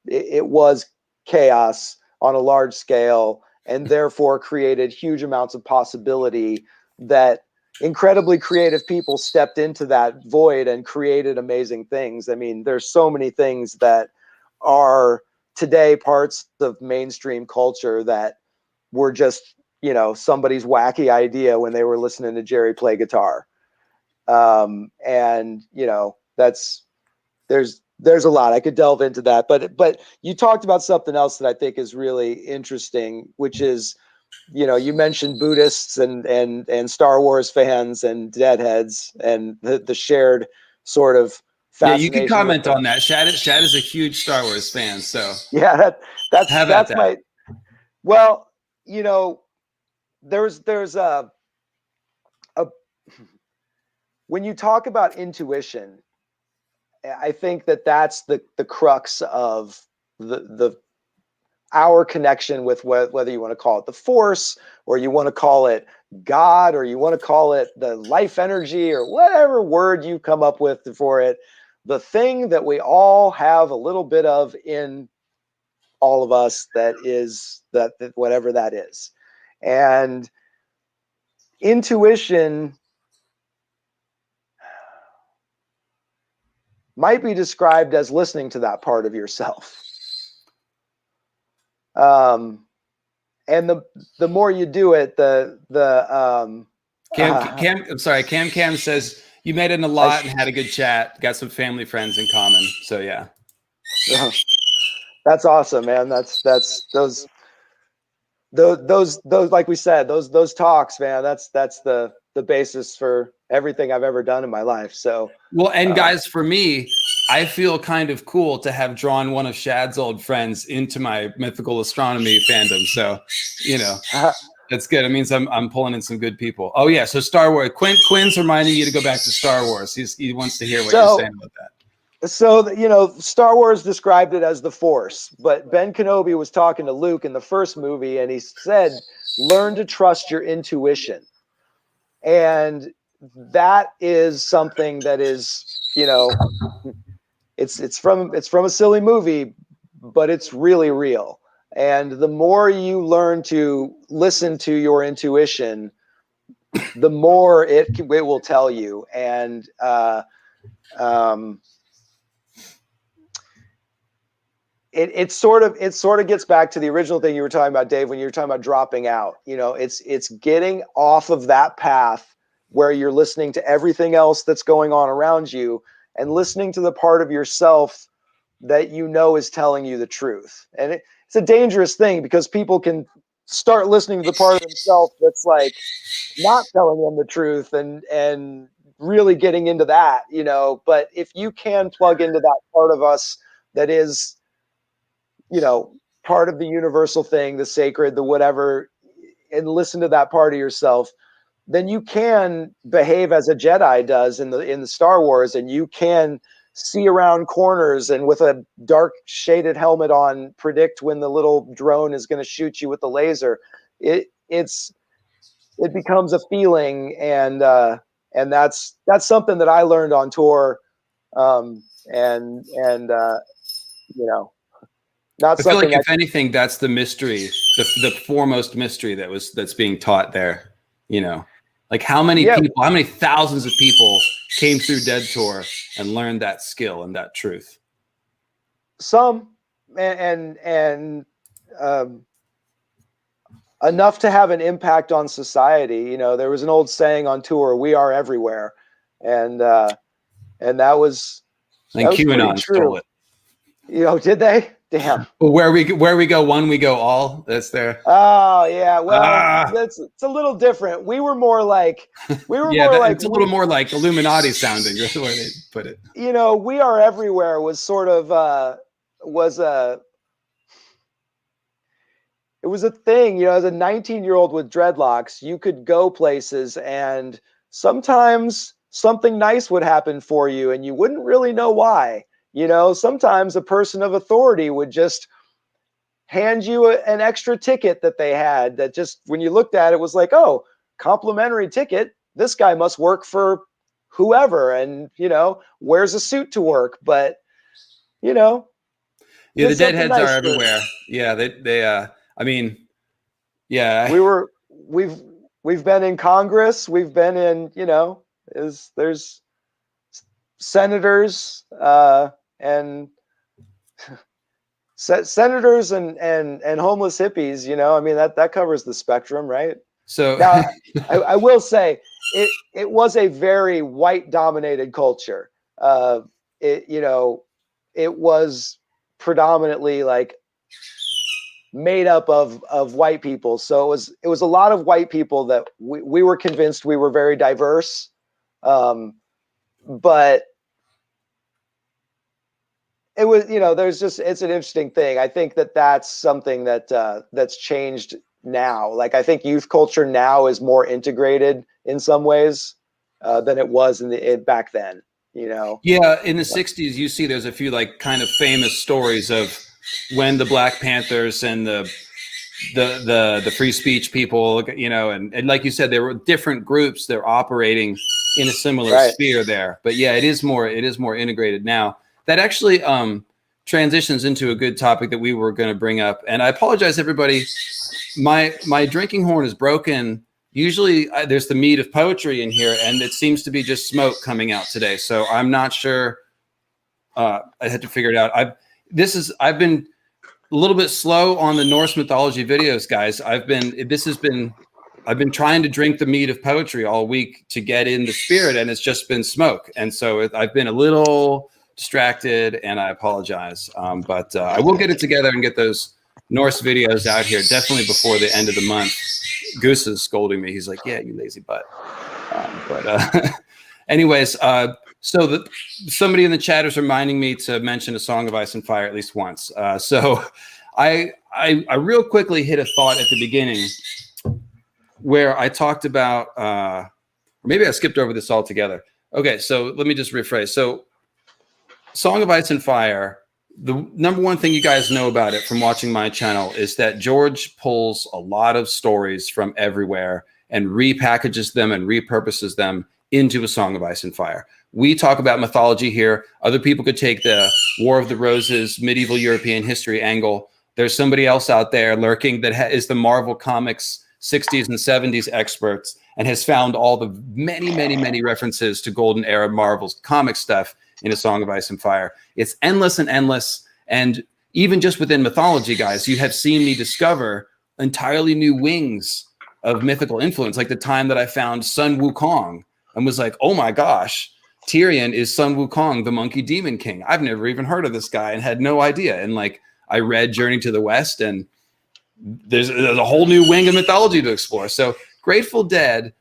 It was chaos on a large scale, and therefore created huge amounts of possibility that incredibly creative people stepped into that void and created amazing things. I mean, there's so many things that are today parts of mainstream culture that were just, you know, somebody's wacky idea when they were listening to Jerry play guitar. And you know, there's a lot. I could delve into that, but you talked about something else that I think is really interesting, which is, you know, you mentioned Buddhists and Star Wars fans and Deadheads and the shared sort of fascination. Yeah, you can comment on that. Shad is a huge Star Wars fan, so yeah, that's my. Well, you know, there's a when you talk about intuition, I think that's the crux of the our connection with whether you want to call it the force, or you want to call it God, or you want to call it the life energy, or whatever word you come up with for it. The thing that we all have a little bit of in all of us, that is that whatever that is. And intuition might be described as listening to that part of yourself. And the more you do it, Cam says you made it a lot and had a good chat, got some family friends in common. So yeah. That's awesome, man. That's those like we said, those talks, man, that's the basis for everything I've ever done in my life. So well, and guys, for me, I feel kind of cool to have drawn one of Shad's old friends into my mythical astronomy fandom. So, you know, that's good. It means I'm pulling in some good people. Oh yeah, so Star Wars. Quinn's reminding you to go back to Star Wars. He wants to hear what you're saying about that. So, you know, Star Wars described it as the Force, but Ben Kenobi was talking to Luke in the first movie, and he said, learn to trust your intuition. And that is something that is, you know, it's from a silly movie, but it's really real. And the more you learn to listen to your intuition, the more it will tell you. And it sort of gets back to the original thing you were talking about, Dave, when you were talking about dropping out. You know, it's getting off of that path where you're listening to everything else that's going on around you and listening to the part of yourself that you know is telling you the truth. And it's a dangerous thing, because people can start listening to the part of themselves that's like not telling them the truth and really getting into that, you know. But if you can plug into that part of us that is, you know, part of the universal thing, the sacred, the whatever, and listen to that part of yourself, then you can behave as a Jedi does in the Star Wars, and you can see around corners and with a dark shaded helmet on predict when the little drone is going to shoot you with the laser. It becomes a feeling, and that's something that I learned on tour, and you know, not I feel something like if anything, that's the mystery, the foremost mystery that's being taught there. You know, like how many people, how many thousands of people came through Dead Tour and learned that skill and that truth. Some, and enough to have an impact on society. You know, there was an old saying on tour, "We are everywhere," and that was QAnon stole it. You know, did they? Damn. Well, where we go one, we go all. That's there. Oh yeah. Well, it's a little different. We were more like it's a little more like Illuminati sounding. That's the way they put it. You know, "We are everywhere" was sort of it was a thing. You know, as a 19-year-old with dreadlocks, you could go places and sometimes something nice would happen for you and you wouldn't really know why. You know, sometimes a person of authority would just hand you an extra ticket that they had, that just when you looked at it was like, oh, complimentary ticket. This guy must work for whoever, and, you know, wears a suit to work. But, you know, yeah, the Deadheads nice are everywhere. Yeah, they I mean, yeah. We've been in Congress. We've been in, you know, there's senators and senators and homeless hippies. You know, I mean, that covers the spectrum, right? So now, I will say it was a very white dominated culture. You know, it was predominantly like made up of white people. So it was a lot of white people that we were convinced we were very diverse. But it was, you know, it's an interesting thing. I think that's something that's changed now. Like, I think youth culture now is more integrated in some ways than it was back then, you know? Yeah. In the 60s, you see there's a few like kind of famous stories of when the Black Panthers and the free speech people, you know, and like you said, there were different groups that were operating in a similar sphere there. But yeah, it is more integrated now. That actually transitions into a good topic that we were going to bring up. And I apologize, everybody. My drinking horn is broken. Usually there's the meat of poetry in here, and it seems to be just smoke coming out today. So I'm not sure. I had to figure it out. I've been a little bit slow on the Norse mythology videos, guys. I've been trying to drink the meat of poetry all week to get in the spirit, and it's just been smoke. And so I've been a little distracted, and I apologize. But I will get it together and get those Norse videos out here definitely before the end of the month. Goose is scolding me. He's like, "Yeah, you lazy butt." Anyways, so somebody in the chat is reminding me to mention A Song of Ice and Fire at least once. So I real quickly hit a thought at the beginning where I talked about, or maybe I skipped over this altogether. Okay, so let me just rephrase. So Song of Ice and Fire, the number one thing you guys know about it from watching my channel is that George pulls a lot of stories from everywhere and repackages them and repurposes them into A Song of Ice and Fire. we talk about mythology here. Other people could take the War of the Roses, medieval European history angle. There's somebody else out there lurking that is the Marvel Comics 60s and 70s experts and has found all the many references to golden era Marvel's comic stuff in A Song of Ice and Fire. It's endless and endless. And even just within mythology, guys, you have seen me discover entirely new wings of mythical influence. Like the time that I found Sun Wukong and was like, oh my gosh, Tyrion is Sun Wukong, the monkey demon king. I've never even heard of this guy and had no idea. And like, I read Journey to the West, and there's a whole new wing of mythology to explore. So Grateful Dead,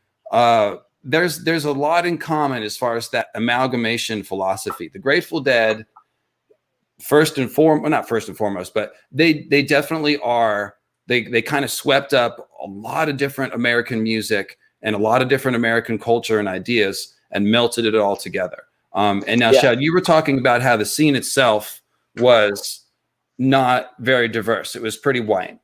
there's a lot in common as far as that amalgamation philosophy. The Grateful Dead, not first and foremost, but they definitely are. They kind of swept up a lot of different American music and a lot of different American culture and ideas and melted it all together. And now, Shad, you were talking about how the scene itself was not very diverse. It was pretty white.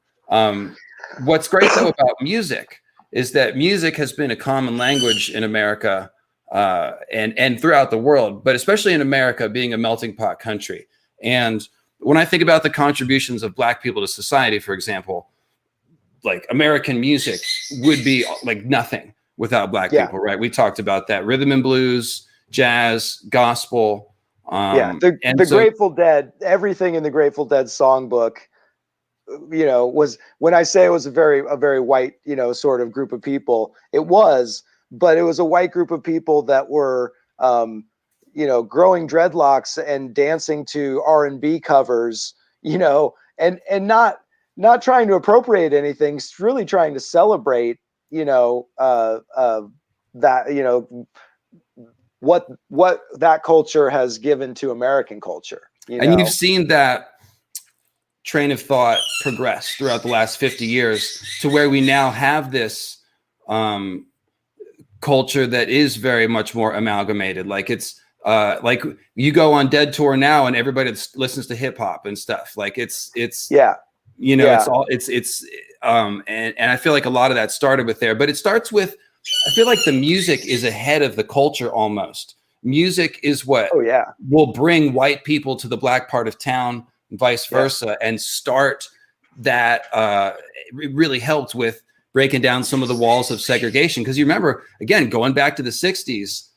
What's great though about music is that music has been a common language in America and throughout the world, but especially in America being a melting pot country. And when I think about the contributions of Black people to society, for example, like American music would be like nothing without Black people, right? We talked about that. Rhythm and blues, jazz, gospel. The Grateful Dead, everything in the Grateful Dead songbook, you know, was, when I say it was a very white, you know, sort of group of people, it was, but it was a white group of people that were, you know, growing dreadlocks and dancing to R&B covers, you know, and not trying to appropriate anything, really trying to celebrate, you know, that, you know, what that culture has given to American culture. And you've seen that train of thought progress throughout the last 50 years to where we now have this culture that is very much more amalgamated. Like it's like you go on Dead Tour now and everybody listens to hip hop and stuff. Like it's you know, and I feel like a lot of that started with there, but it starts with, I feel like the music is ahead of the culture almost. Music is what will bring white people to the Black part of town and vice versa, and start that. It really helped with breaking down some of the walls of segregation. Because you remember, again, going back to the 60s,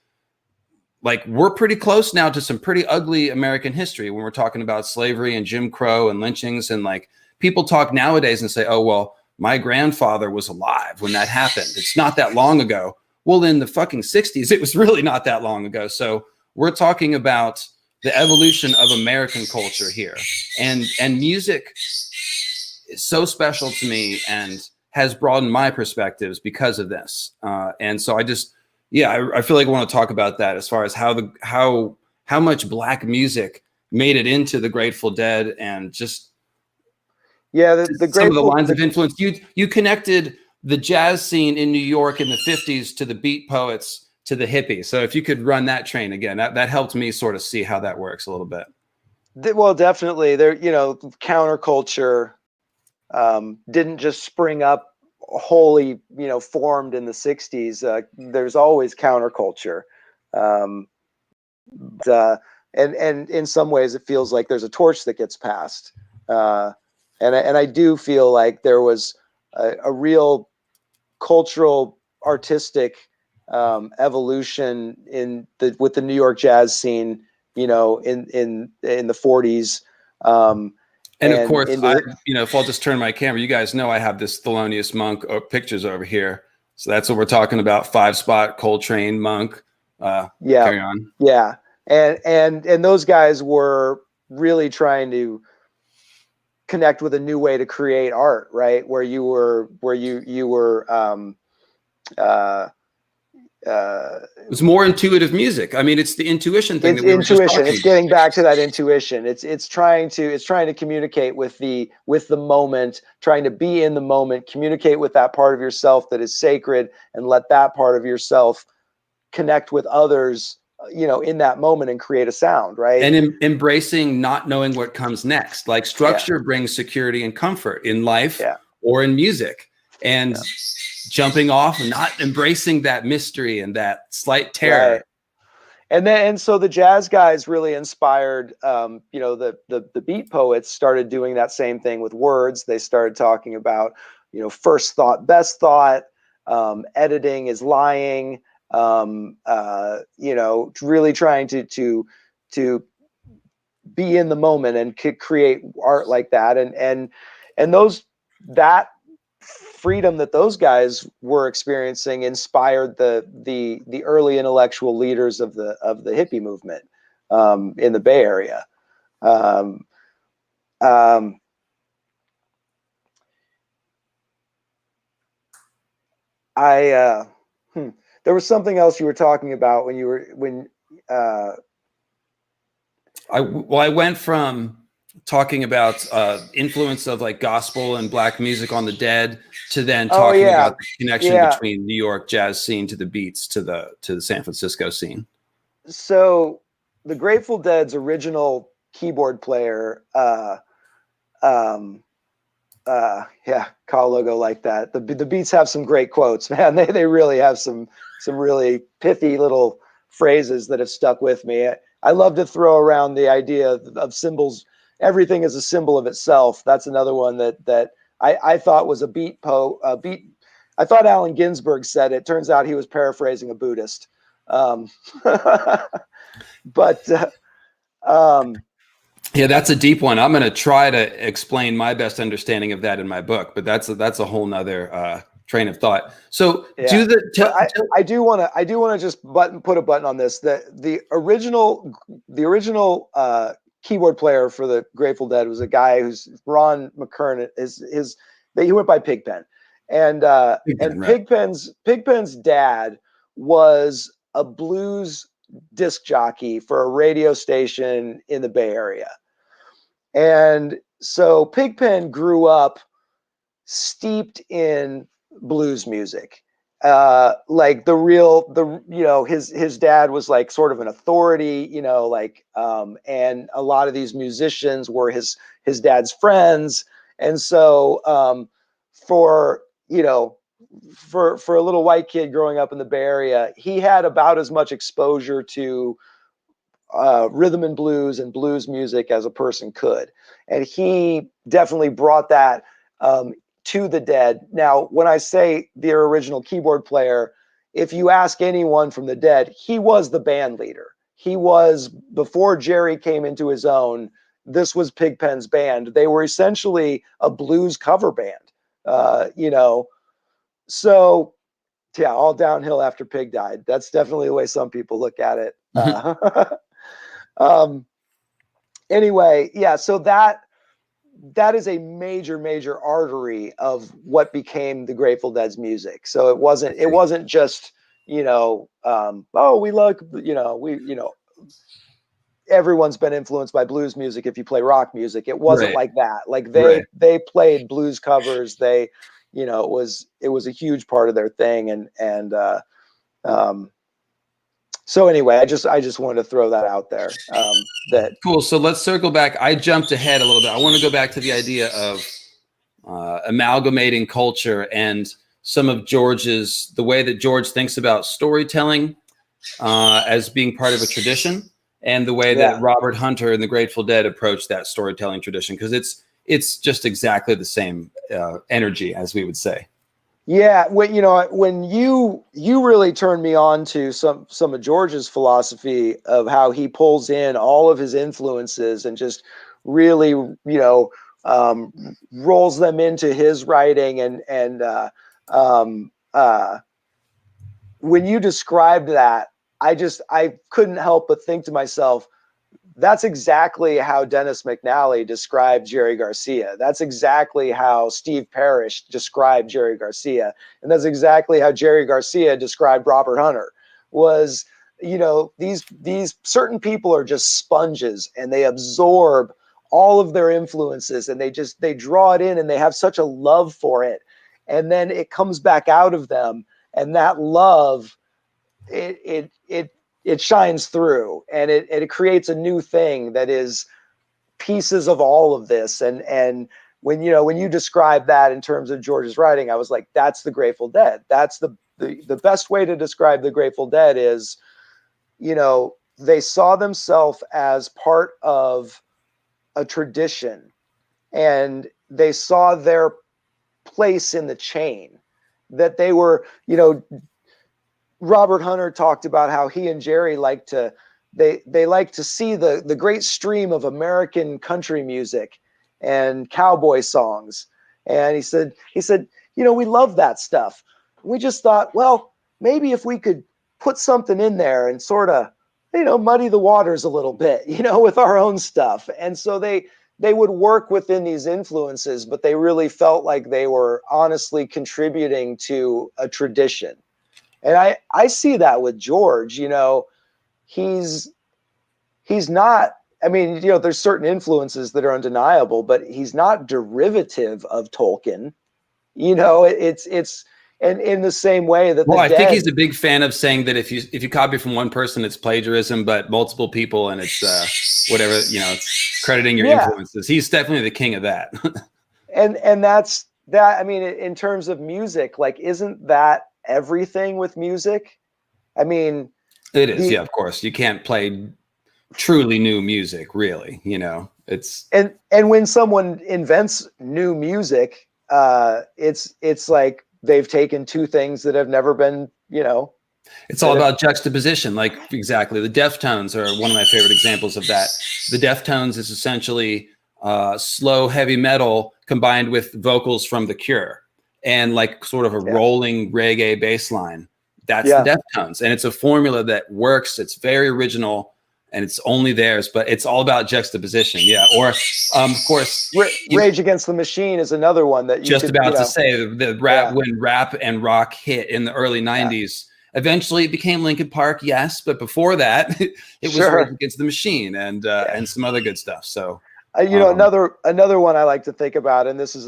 like we're pretty close now to some pretty ugly American history when we're talking about slavery and Jim Crow and lynchings. And like people talk nowadays and say, oh, well, my grandfather was alive when that happened. It's not that long ago. Well, in the fucking 60s, it was really not that long ago. So we're talking about the evolution of American culture here. And music is so special to me and has broadened my perspectives because of this. And so I just, I feel like I want to talk about that as far as how much Black music made it into the Grateful Dead, and just some of the lines of influence. You connected the jazz scene in New York in the 50s to the beat poets to the hippies. So if you could run that train again, that helped me sort of see how that works a little bit. Well, definitely. There, you know, counterculture didn't just spring up wholly, you know, formed in the 60s. There's always counterculture. And in some ways it feels like there's a torch that gets passed. And I do feel like there was a real cultural, artistic evolution with the New York jazz scene, you know, in the 40s. And of course, if I'll just turn my camera, you guys know I have this Thelonious Monk pictures over here. So that's what we're talking about. 5-spot Coltrane Monk. Carry on. Yeah. And those guys were really trying to connect with a new way to create art, right? Where you were it's more intuitive music. I mean, it's the intuition thing. It's intuition. It's getting back to that intuition. It's trying to communicate with the moment, trying to be in the moment, communicate with that part of yourself that is sacred, and let that part of yourself connect with others, you know, in that moment and create a sound, right? And embracing not knowing what comes next. Like structure brings security and comfort in life or in music. And jumping off and not embracing that mystery and that slight terror. and so the jazz guys really inspired, the beat poets started doing that same thing with words. They started talking about, first thought, best thought, editing is lying, really trying to be in the moment and create art like that. And that freedom that those guys were experiencing inspired the early intellectual leaders of the hippie movement in the Bay Area. Um, um, I there was something else you were talking about I went from talking about influence of like gospel and black music on the Dead to then oh talking yeah, about the connection yeah. between New York jazz scene to the beats to the San Francisco scene. So the Grateful Dead's original keyboard player, yeah, call logo like that. The beats have some great quotes, man. They really have some really pithy little phrases that have stuck with me. I love to throw around the idea of symbols. Everything is a symbol of itself. That's another one that I thought was a beat. I thought Allen Ginsberg said it. Turns out he was paraphrasing a Buddhist. But yeah, that's a deep one. I'm going to try to explain my best understanding of that in my book, but that's a whole nother train of thought. So yeah, I do want to just put a button on this. The original keyboard player for the Grateful Dead was a guy who's Ron McKern. He went by Pigpen, and right. Pigpen's dad was a blues disc jockey for a radio station in the Bay Area. And so Pigpen grew up steeped in blues music. Like his dad was like sort of an authority, and a lot of these musicians were his dad's friends. And so for a little white kid growing up in the Bay Area, he had about as much exposure to rhythm and blues music as a person could. And he definitely brought that to the Dead. Now, when I say their original keyboard player, if you ask anyone from the Dead, he was the band leader. He was, before Jerry came into his own, this was Pigpen's band. They were essentially a blues cover band, So, yeah, all downhill after Pig died. That's definitely the way some people look at it. Anyway, yeah, so that is a major artery of what became the Grateful Dead's music. So it wasn't just, oh, we like, everyone's been influenced by blues music if you play rock music. It wasn't like that. Like they played blues covers. It was a huge part of their thing. So anyway, I just wanted to throw that out there. Cool. So let's circle back. I jumped ahead a little bit. I want to go back to the idea of amalgamating culture and some of the way that George thinks about storytelling as being part of a tradition, and the way that Robert Hunter and the Grateful Dead approach that storytelling tradition, because it's just exactly the same energy, as we would say. Yeah, when you really turned me on to some of George's philosophy of how he pulls in all of his influences and just really rolls them into his writing, and when you described that, I couldn't help but think to myself, that's exactly how Dennis McNally described Jerry Garcia. That's exactly how Steve Parrish described Jerry Garcia. And that's exactly how Jerry Garcia described Robert Hunter. Was, these certain people are just sponges, and they absorb all of their influences, and they draw it in, and they have such a love for it. And then it comes back out of them. And that love, it shines through, and it creates a new thing that is pieces of all of this. And when you describe that in terms of George's writing, I was like, that's the Grateful Dead. That's the best way to describe the Grateful Dead is, they saw themselves as part of a tradition, and they saw their place in the chain, that they were, you know, Robert Hunter talked about how he and Jerry like to, they like to see the great stream of American country music and cowboy songs. And he said, you know, we love that stuff. We just thought, well, maybe if we could put something in there and sort of, you know, muddy the waters a little bit, you know, with our own stuff. And so they would work within these influences, but they really felt like they were honestly contributing to a tradition. And I see that with George. You know, he's not, I mean, you know, there's certain influences that are undeniable, but he's not derivative of Tolkien. You know, and in the same way that well, I Dead, think he's a big fan of saying that if you copy from one person, it's plagiarism, but multiple people and it's whatever, you know, it's crediting your influences. He's definitely the king of that. and that's that. I mean, in terms of music, like, isn't that everything with music? I mean, it is, yeah, of course. You can't play truly new music, really. You know, it's and when someone invents new music, it's like they've taken two things that have never been, you know. It's all about juxtaposition. Like, exactly. The Deftones are one of my favorite examples of that. The Deftones is essentially slow, heavy metal combined with vocals from The Cure and like sort of a rolling reggae bass line. That's the Deftones. And it's a formula that works. It's very original and it's only theirs, but it's all about juxtaposition. Yeah. Or, of course, Rage Against the Machine is another one that you just could, about you know, to say the rap, when rap and rock hit in the early 90s. Eventually it became Linkin Park, yes, but before that, it was Rage Against the Machine and some other good stuff. So, you know, another one I like to think about, and this is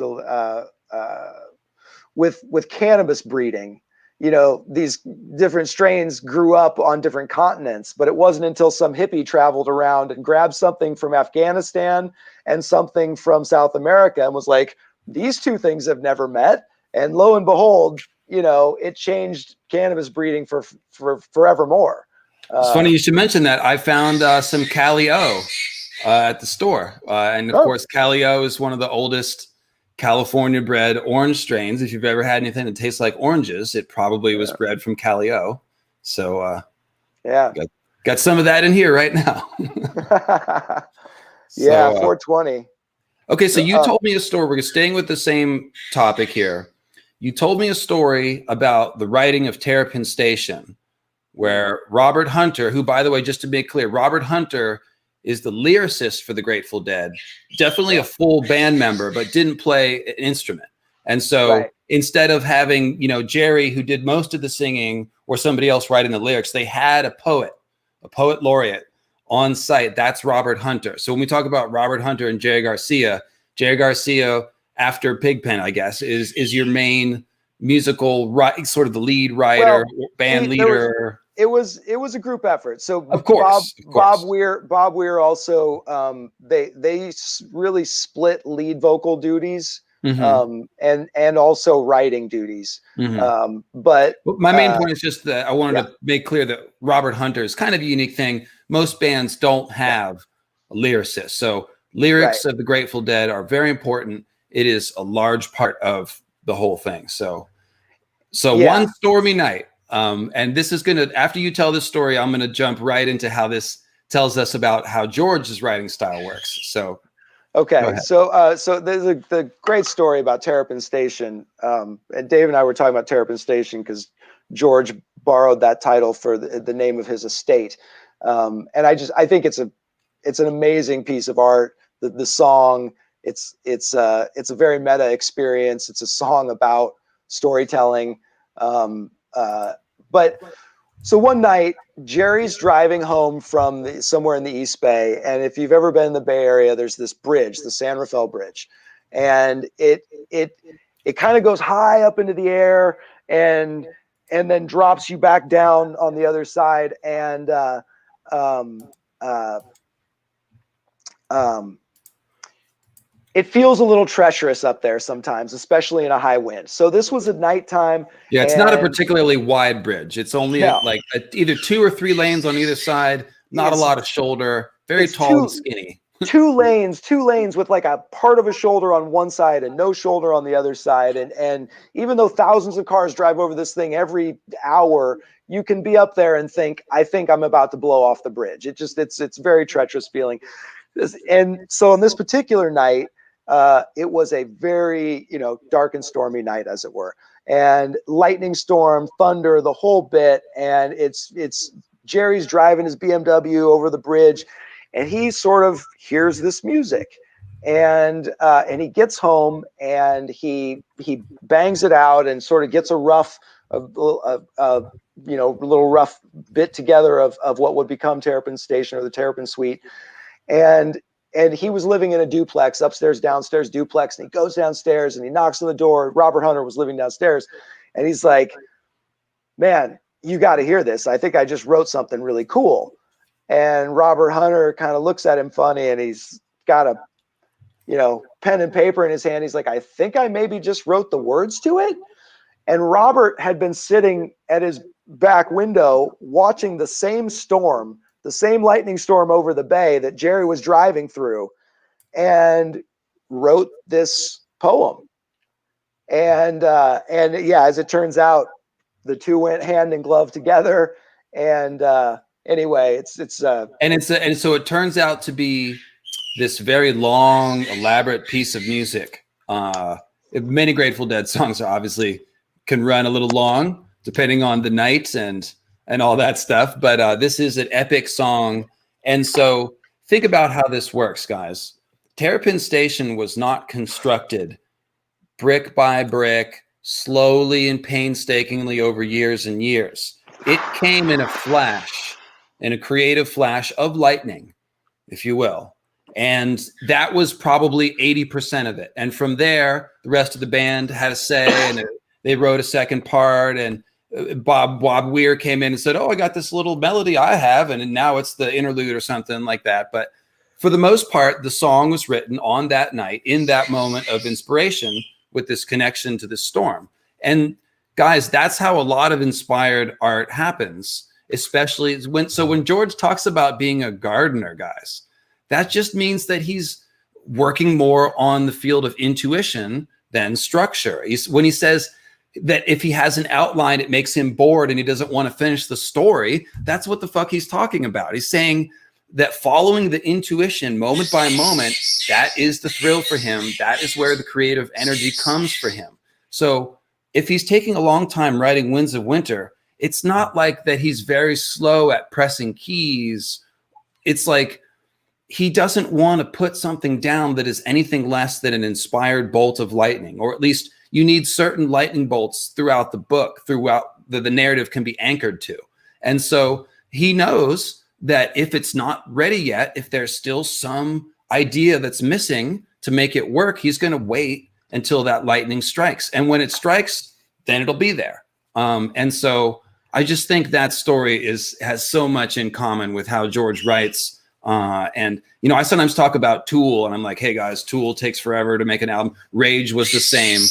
with cannabis breeding. You know, these different strains grew up on different continents, but it wasn't until some hippie traveled around and grabbed something from Afghanistan and something from South America and was like, these two things have never met. And lo and behold, you know, it changed cannabis breeding for forevermore. It's funny you should mention that. I found some Cali-O at the store. And of course, Cali-O is one of the oldest California bred orange strains. If you've ever had anything that tastes like oranges, it probably was bred from Cali-O. So got some of that in here right now. 420. Okay, so you told me a story. We're staying with the same topic here. You told me a story about the writing of Terrapin Station, where Robert Hunter, who, by the way, just to make clear, Robert Hunter is the lyricist for the Grateful Dead, definitely a full band member, but didn't play an instrument. And so instead of having, you know, Jerry, who did most of the singing, or somebody else writing the lyrics, they had a poet laureate on site. That's Robert Hunter. So when we talk about Robert Hunter and Jerry Garcia, after Pigpen, I guess, is your main musical, sort of the lead writer, band leader. It was a group effort. So of course, Bob Weir also, they really split lead vocal duties, and also writing duties. But my main point is just that I wanted to make clear that Robert Hunter is kind of a unique thing. Most bands don't have a lyricist. So lyrics of the Grateful Dead are very important. It is a large part of the whole thing. So one stormy night. And this is going to, after you tell this story, I'm going to jump right into how this tells us about how George's writing style works. So, okay. So there's the great story about Terrapin Station. And Dave and I were talking about Terrapin Station because George borrowed that title for the name of his estate. And I think it's an amazing piece of art. The song, it's a very meta experience. It's a song about storytelling. But so one night, Jerry's driving home from somewhere in the East Bay, and if you've ever been in the Bay Area, there's this bridge, the San Rafael Bridge, and it kind of goes high up into the air and then drops you back down on the other side, and it feels a little treacherous up there sometimes, especially in a high wind. So this was at nighttime. Yeah, it's not a particularly wide bridge. It's only like either 2 or 3 lanes on either side, not a lot of shoulder, very tall and skinny. two lanes with like a part of a shoulder on one side and no shoulder on the other side. And even though thousands of cars drive over this thing every hour, you can be up there and think, I think I'm about to blow off the bridge. It's very treacherous feeling. And so on this particular night, it was a very, dark and stormy night, as it were, and lightning storm, thunder, the whole bit. And it's Jerry's driving his BMW over the bridge, and he sort of hears this music, and he gets home and he bangs it out and sort of gets a little rough bit together of what would become Terrapin Station or the Terrapin Suite. And he was living in a duplex, upstairs, downstairs duplex. And he goes downstairs and he knocks on the door. Robert Hunter was living downstairs. And he's like, man, you got to hear this. I think I just wrote something really cool. And Robert Hunter kind of looks at him funny, and he's got a, pen and paper in his hand. He's like, I think I maybe just wrote the words to it. And Robert had been sitting at his back window watching the same storm, the same lightning storm over the bay that Jerry was driving through, and wrote this poem. And yeah, as it turns out, the two went hand in glove together. And anyway, and so it turns out to be this very long, elaborate piece of music. Many Grateful Dead songs are obviously can run a little long, depending on the night and all that stuff. But this is an epic song. And so think about how this works, guys. Terrapin Station was not constructed brick by brick, slowly and painstakingly over years and years. It came in a flash, in a creative flash of lightning, if you will. And that was probably 80% of it. And from there, the rest of the band had a say, and they wrote a second part. And Bob Weir came in and said, oh, I got this little melody I have, and now it's the interlude or something like that. But for the most part, the song was written on that night, in that moment of inspiration, with this connection to the storm. And guys, that's how a lot of inspired art happens, especially when George talks about being a gardener, guys, that just means that he's working more on the field of intuition than structure. When he says that if he has an outline, it makes him bored and he doesn't want to finish the story, that's what the fuck he's talking about. He's saying that following the intuition moment by moment, that is the thrill for him. That is where the creative energy comes for him. So if he's taking a long time writing Winds of Winter, it's not like that he's very slow at pressing keys. It's like he doesn't want to put something down that is anything less than an inspired bolt of lightning, or at least you need certain lightning bolts throughout the book, throughout the narrative can be anchored to. And so he knows that if it's not ready yet, if there's still some idea that's missing to make it work, he's going to wait until that lightning strikes. And when it strikes, then it'll be there. And so I just think that story has so much in common with how George writes. And, I sometimes talk about Tool, and I'm like, hey guys, Tool takes forever to make an album. Rage was the same.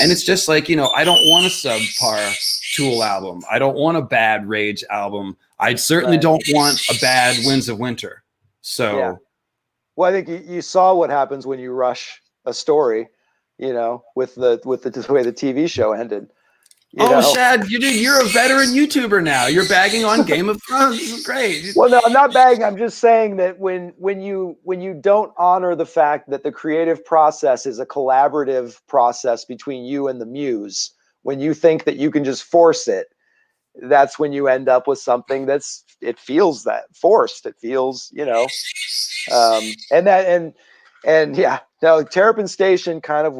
And it's just like, I don't want a subpar Tool album. I don't want a bad Rage album. I certainly don't want a bad Winds of Winter. So, yeah. Well, I think you saw what happens when you rush a story, with the way the TV show ended. Shad, you're a veteran YouTuber now. You're bagging on Game of Thrones. This is great. Well, no, I'm not bagging. I'm just saying that when you don't honor the fact that the creative process is a collaborative process between you and the muse, when you think that you can just force it, that's when you end up with something it feels that forced. It feels, Terrapin Station kind of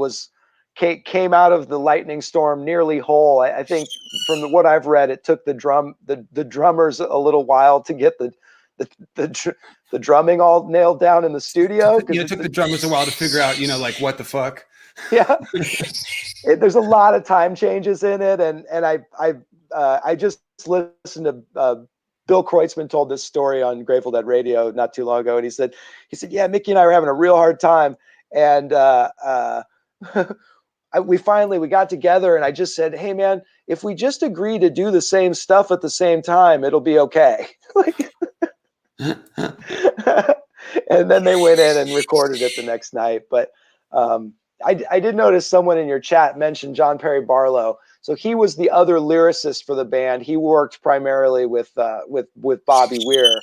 came out of the lightning storm nearly whole. I think from what I've read, it took the drummers a little while to get the drumming all nailed down in the studio. It took the drummers a while to figure out, what the fuck. Yeah, there's a lot of time changes in it, and I just listened to Bill Kreutzmann told this story on Grateful Dead Radio not too long ago, and he said, yeah, Mickey and I were having a real hard time, and we got together, and I just said, hey man, if we just agree to do the same stuff at the same time, it'll be okay. And then they went in and recorded it the next night. But I did notice someone in your chat mentioned John Perry Barlow. So he was the other lyricist for the band. He worked primarily with Bobby Weir.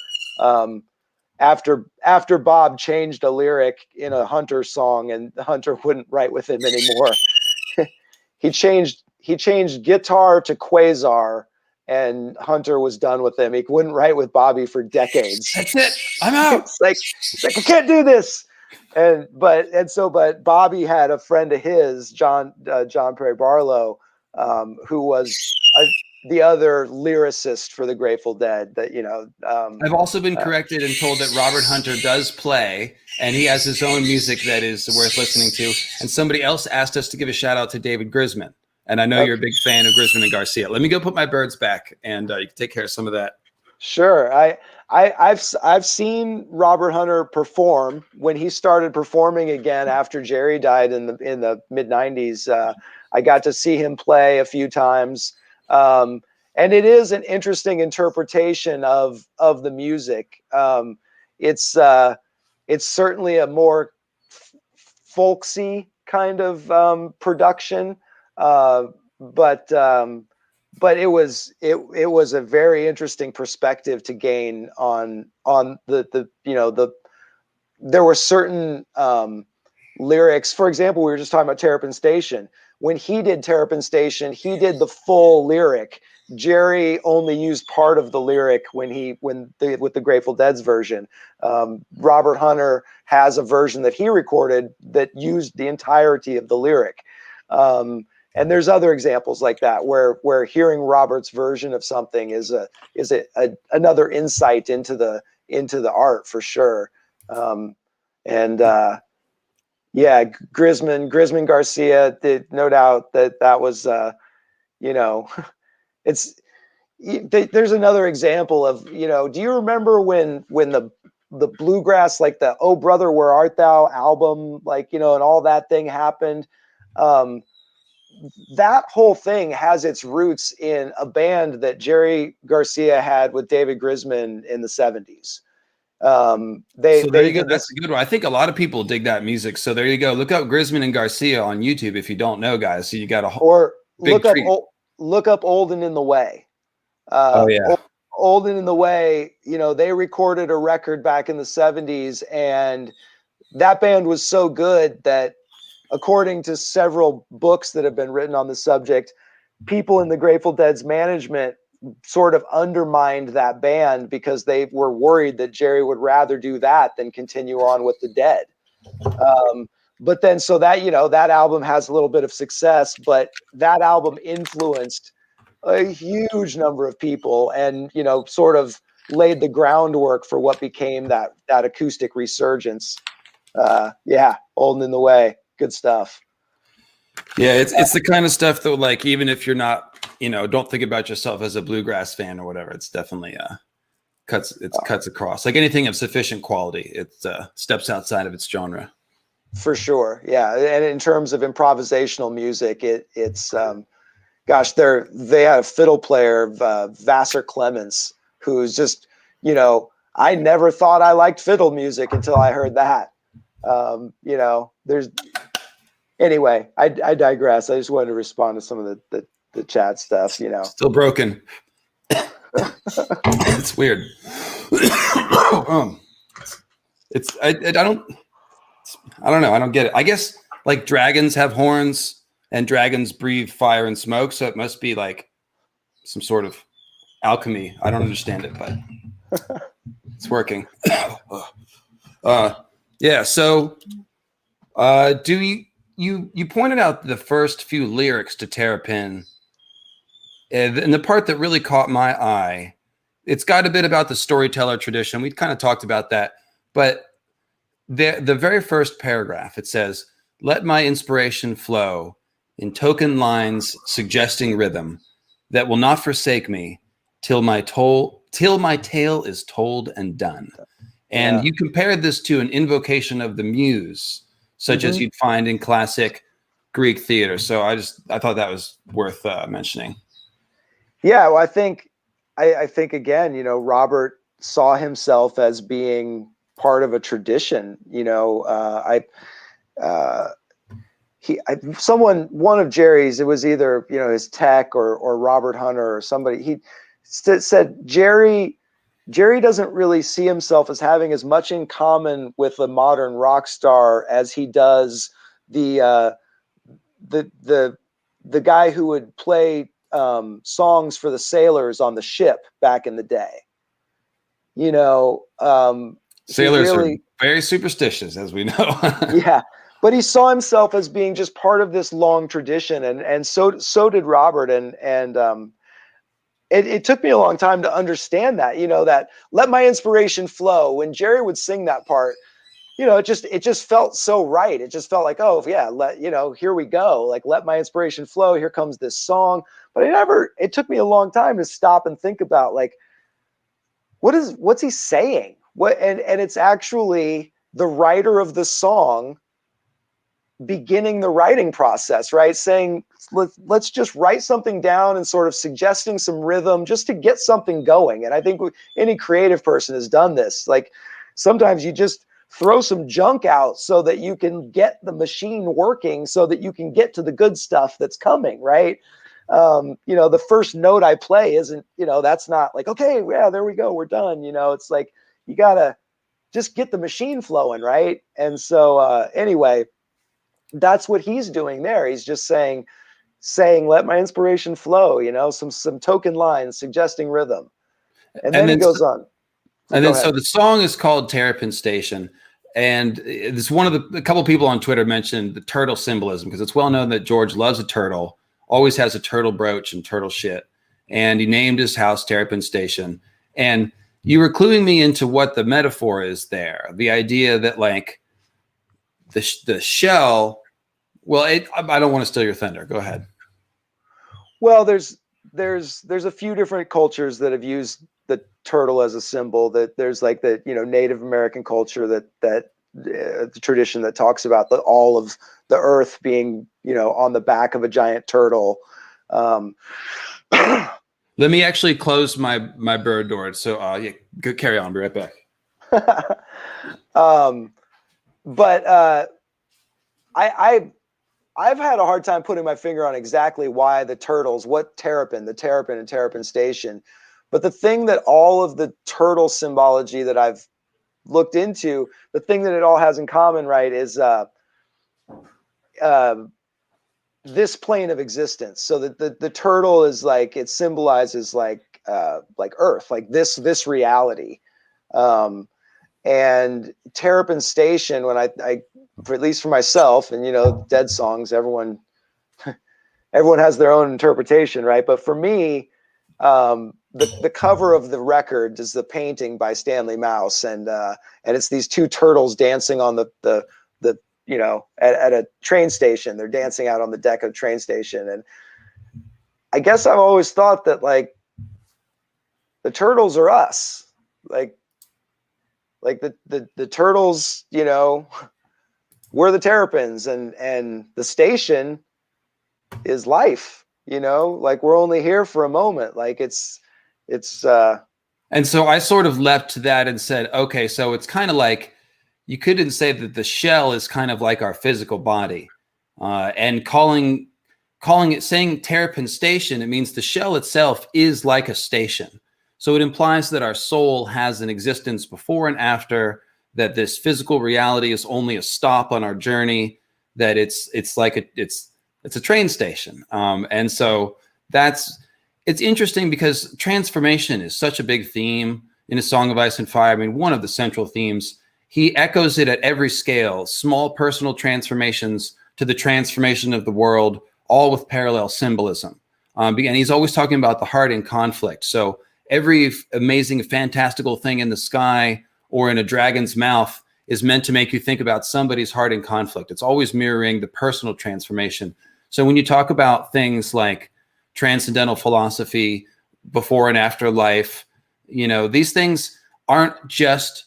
After Bob changed a lyric in a Hunter song and Hunter wouldn't write with him anymore, he changed guitar to Quasar, and Hunter was done with him. He wouldn't write with Bobby for decades. That's it. I'm out. It's like I can't do this. But Bobby had a friend of his, John Perry Barlow, who was the other lyricist for the Grateful Dead. I've also been corrected and told that Robert Hunter does play, and he has his own music that is worth listening to. And somebody else asked us to give a shout out to David Grisman. And I know you're a big fan of Grisman and Garcia. Let me go put my birds back, and you can take care of some of that. Sure. I've seen Robert Hunter perform when he started performing again after Jerry died in the mid 90s. I got to see him play a few times. And it is an interesting interpretation of the music. It's certainly a more folksy kind of production. But it was a very interesting perspective to gain on there were certain lyrics. For example, we were just talking about Terrapin Station. When he did Terrapin Station, he did the full lyric. Jerry only used part of the lyric with the Grateful Dead's version. Robert Hunter has a version that he recorded that used the entirety of the lyric. And there's other examples like that where hearing Robert's version of something is another insight into the art for sure. Grisman Garcia, no doubt that was there's another example of, do you remember when the bluegrass, like the Oh Brother Where Art Thou album, and all that thing happened? That whole thing has its roots in a band that Jerry Garcia had with David Grisman in the 70s. That's a good one. I think a lot of people dig that music. So there you go. Look up Grisman and Garcia on YouTube if you don't know, guys. So you got look up Old and in the Way. Old and in the Way. They recorded a record back in the 70s, and that band was so good that, according to several books that have been written on the subject, people in the Grateful Dead's management sort of undermined that band because they were worried that Jerry would rather do that than continue on with the Dead. But then, so that, that album has a little bit of success, but that album influenced a huge number of people and, sort of laid the groundwork for what became that acoustic resurgence. Old and in the Way. Good stuff. Yeah, it's the kind of stuff that, like, even if you're not, don't think about yourself as a bluegrass fan or whatever, it's definitely cuts across. Like anything of sufficient quality, it steps outside of its genre. For sure, yeah. And in terms of improvisational music, it's they had a fiddle player, Vassar Clements, who's just, I never thought I liked fiddle music until I heard that. Anyway, I digress. I just wanted to respond to some of the chat stuff, Still broken. It's weird. I don't know. I don't get it. I guess like dragons have horns and dragons breathe fire and smoke. So it must be like some sort of alchemy. I don't understand it, but it's working. Yeah. So, you pointed out the first few lyrics to Terrapin, and the part that really caught my eye, it's got a bit about the storyteller tradition. We kind of talked about that, but the very first paragraph, it says, "Let my inspiration flow in token lines suggesting rhythm that will not forsake me till my tale is told and done." And you compared this to an invocation of the muse, such as you'd find in classic Greek theater. So I thought that was worth mentioning. Yeah, well, I think again, Robert saw himself as being part of a tradition. One of Jerry's, it was either, his tech or Robert Hunter or somebody, he said Jerry doesn't really see himself as having as much in common with a modern rock star as he does the guy who would play songs for the sailors on the ship back in the day. Sailors are very superstitious, as we know. Yeah. But he saw himself as being just part of this long tradition, and so did Robert, and it took me a long time to understand that, that let my inspiration flow. When Jerry would sing that part, it just felt so right. It just felt like, oh yeah, here we go. Like, let my inspiration flow. Here comes this song. But it took me a long time to stop and think about, like, what's he saying? And it's actually the writer of the song beginning the writing process, right? Saying, let's just write something down and sort of suggesting some rhythm just to get something going. And I think any creative person has done this. Like, sometimes you just throw some junk out so that you can get the machine working, so that you can get to the good stuff that's coming, right? The first note I play isn't, that's not like, okay, yeah, there we go, we're done. It's like, you gotta just get the machine flowing, right? And so anyway, that's what he's doing there. He's just saying, let my inspiration flow, some token lines suggesting rhythm. And then he goes on. So the song is called Terrapin Station. And it's a couple of people on Twitter mentioned the turtle symbolism, because it's well known that George loves a turtle, always has a turtle brooch and turtle shit. And he named his house Terrapin Station. And you were cluing me into what the metaphor is there. The idea that, like, the shell, well, I don't want to steal your thunder. Go ahead. Well, there's a few different cultures that have used the turtle as a symbol. That there's like the Native American culture that the tradition that talks about all of the earth being on the back of a giant turtle. Let me actually close my bird door. So yeah, go carry on. Be right back. But I've had a hard time putting my finger on exactly why the turtles, the Terrapin and Terrapin Station. But the thing that all of the turtle symbology that I've looked into, the thing that it all has in common, right, is this plane of existence. So that the turtle is like, it symbolizes like Earth, like this reality. And Terrapin Station, when I for at least for myself, and Dead songs, everyone has their own interpretation, right? But for me, the cover of the record is the painting by Stanley Mouse, and it's these two turtles dancing on the at a train station. They're dancing out on the deck of a train station, and I guess I've always thought that, like, the turtles are us, like the turtles, we're the Terrapins, and the station is life, like we're only here for a moment. Like it's and so I sort of leapt to that and said, okay, so it's kind of like, you couldn't say that the shell is kind of like our physical body, and saying Terrapin Station, it means the shell itself is like a station. So it implies that our soul has an existence before and after, that this physical reality is only a stop on our journey, that it's a train station. And so it's interesting because transformation is such a big theme in A Song of Ice and Fire. I mean, one of the central themes, he echoes it at every scale, small personal transformations to the transformation of the world, all with parallel symbolism. And he's always talking about the heart in conflict. So every amazing, fantastical thing in the sky or in a dragon's mouth is meant to make you think about somebody's heart in conflict. It's always mirroring the personal transformation. So when you talk about things like transcendental philosophy, before and after life, these things aren't just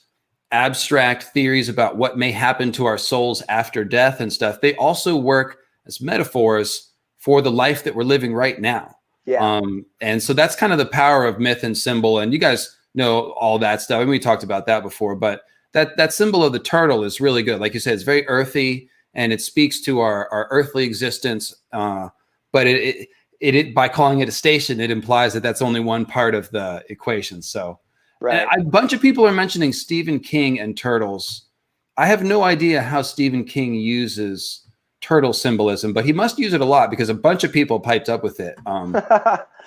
abstract theories about what may happen to our souls after death and stuff. They also work as metaphors for the life that we're living right now. Yeah. And so that's kind of the power of myth and symbol. And you guys know all that stuff. And we talked about that before, but that symbol of the turtle is really good. Like you said, it's very earthy and it speaks to our earthly existence. But it by calling it a station, it implies that that's only one part of the equation. So Right. a bunch of people are mentioning Stephen King and turtles. I have no idea how Stephen King uses turtle symbolism, but he must use it a lot because a bunch of people piped up with it.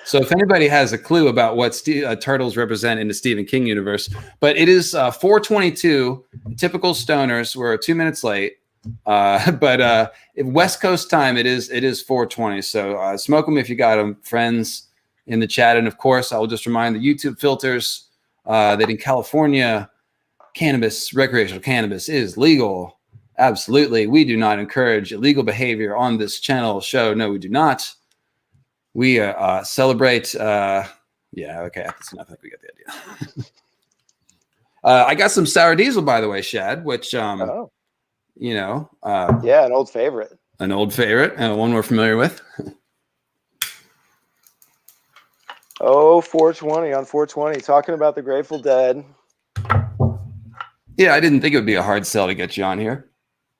So if anybody has a clue about what turtles represent in the Stephen King universe, but it is 4:22, typical stoners. We're 2 minutes late, but West Coast time, it is 4:20. So smoke them if you got them, friends in the chat. And of course, I'll just remind the YouTube filters that in California, recreational cannabis is legal. Absolutely. We do not encourage illegal behavior on this channel show. No, we do not. We celebrate. Yeah, okay. That's enough. I think we get the idea. I got some sour diesel, by the way, Shad, which, yeah, an old favorite. An old favorite, one we're familiar with. Oh, 420 on 420, talking about the Grateful Dead. Yeah, I didn't think it would be a hard sell to get you on here.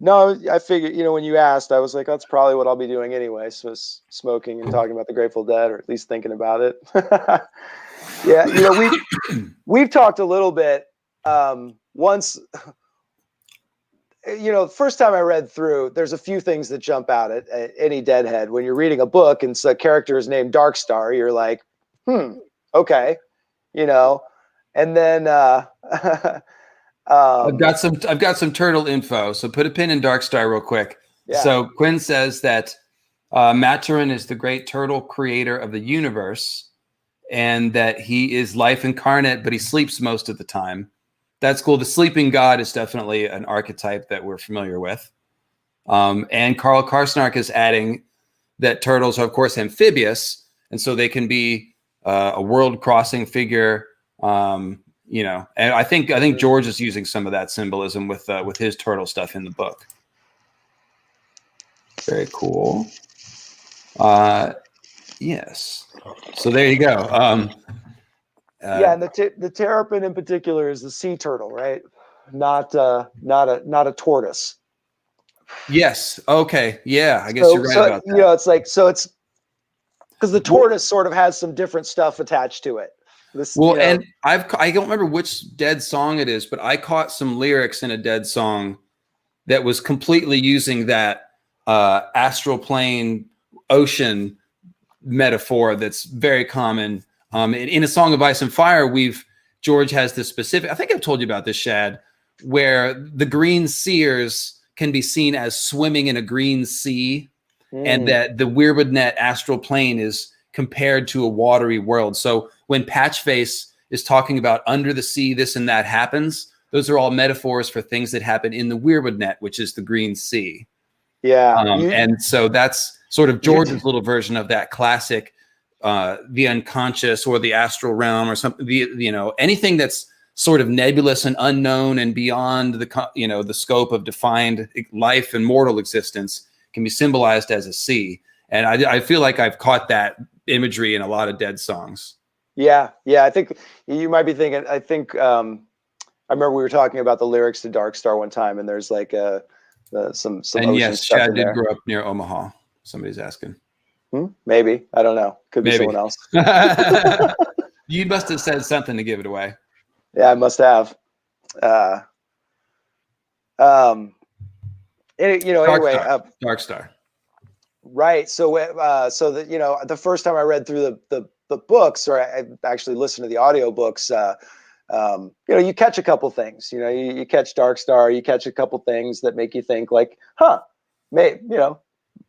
No, I figured, when you asked, I was like, that's probably what I'll be doing anyway. So smoking and talking about the Grateful Dead, or at least thinking about it. Yeah, we've talked a little bit once. First time I read through, there's a few things that jump out at any Deadhead. When you're reading a book and a character is named Darkstar, you're like, okay, and then I've got some turtle info. So put a pin in Darkstar real quick. Yeah. So Quinn says that Maturin is the great turtle creator of the universe, and that he is life incarnate, but he sleeps most of the time. That's cool. The sleeping god is definitely an archetype that we're familiar with. And Carl Karsnark is adding that turtles are, of course, amphibious, and so they can be a world-crossing figure. And I think George is using some of that symbolism with his turtle stuff in the book. Very cool. Yes. So there you go. And the Terrapin in particular is the sea turtle, right? Not a tortoise. Yes. Okay. Yeah. I guess you're right about that. It's because the tortoise sort of has some different stuff attached to it. And I don't remember which Dead song it is, but I caught some lyrics in a Dead song that was completely using that astral plane ocean metaphor that's very common. In A Song of Ice and Fire, George has this specific, I think I've told you about this, Shad, where the green seers can be seen as swimming in a green sea, and that the Weirwood net astral plane is compared to a watery world. So when Patchface is talking about under the sea, this and that happens, those are all metaphors for things that happen in the Weirwood net, which is the green sea. Yeah. And so that's sort of George's little version of that classic, the unconscious or the astral realm or something, anything that's sort of nebulous and unknown and beyond the scope of defined life and mortal existence can be symbolized as a sea. And I feel like I've caught that imagery in a lot of Dead songs. Yeah. I think you might be thinking. I think I remember we were talking about the lyrics to Darkstar one time, and there's like some. And yes, Shad did grow up near Omaha. Somebody's asking. Maybe, I don't know. Could be someone else. You must have said something to give it away. Yeah, I must have. Anyway, Darkstar. Right. So that the first time I read through the books, or I actually listened to the audiobooks, you catch a couple things. You catch Darkstar, you catch a couple things that make you think like,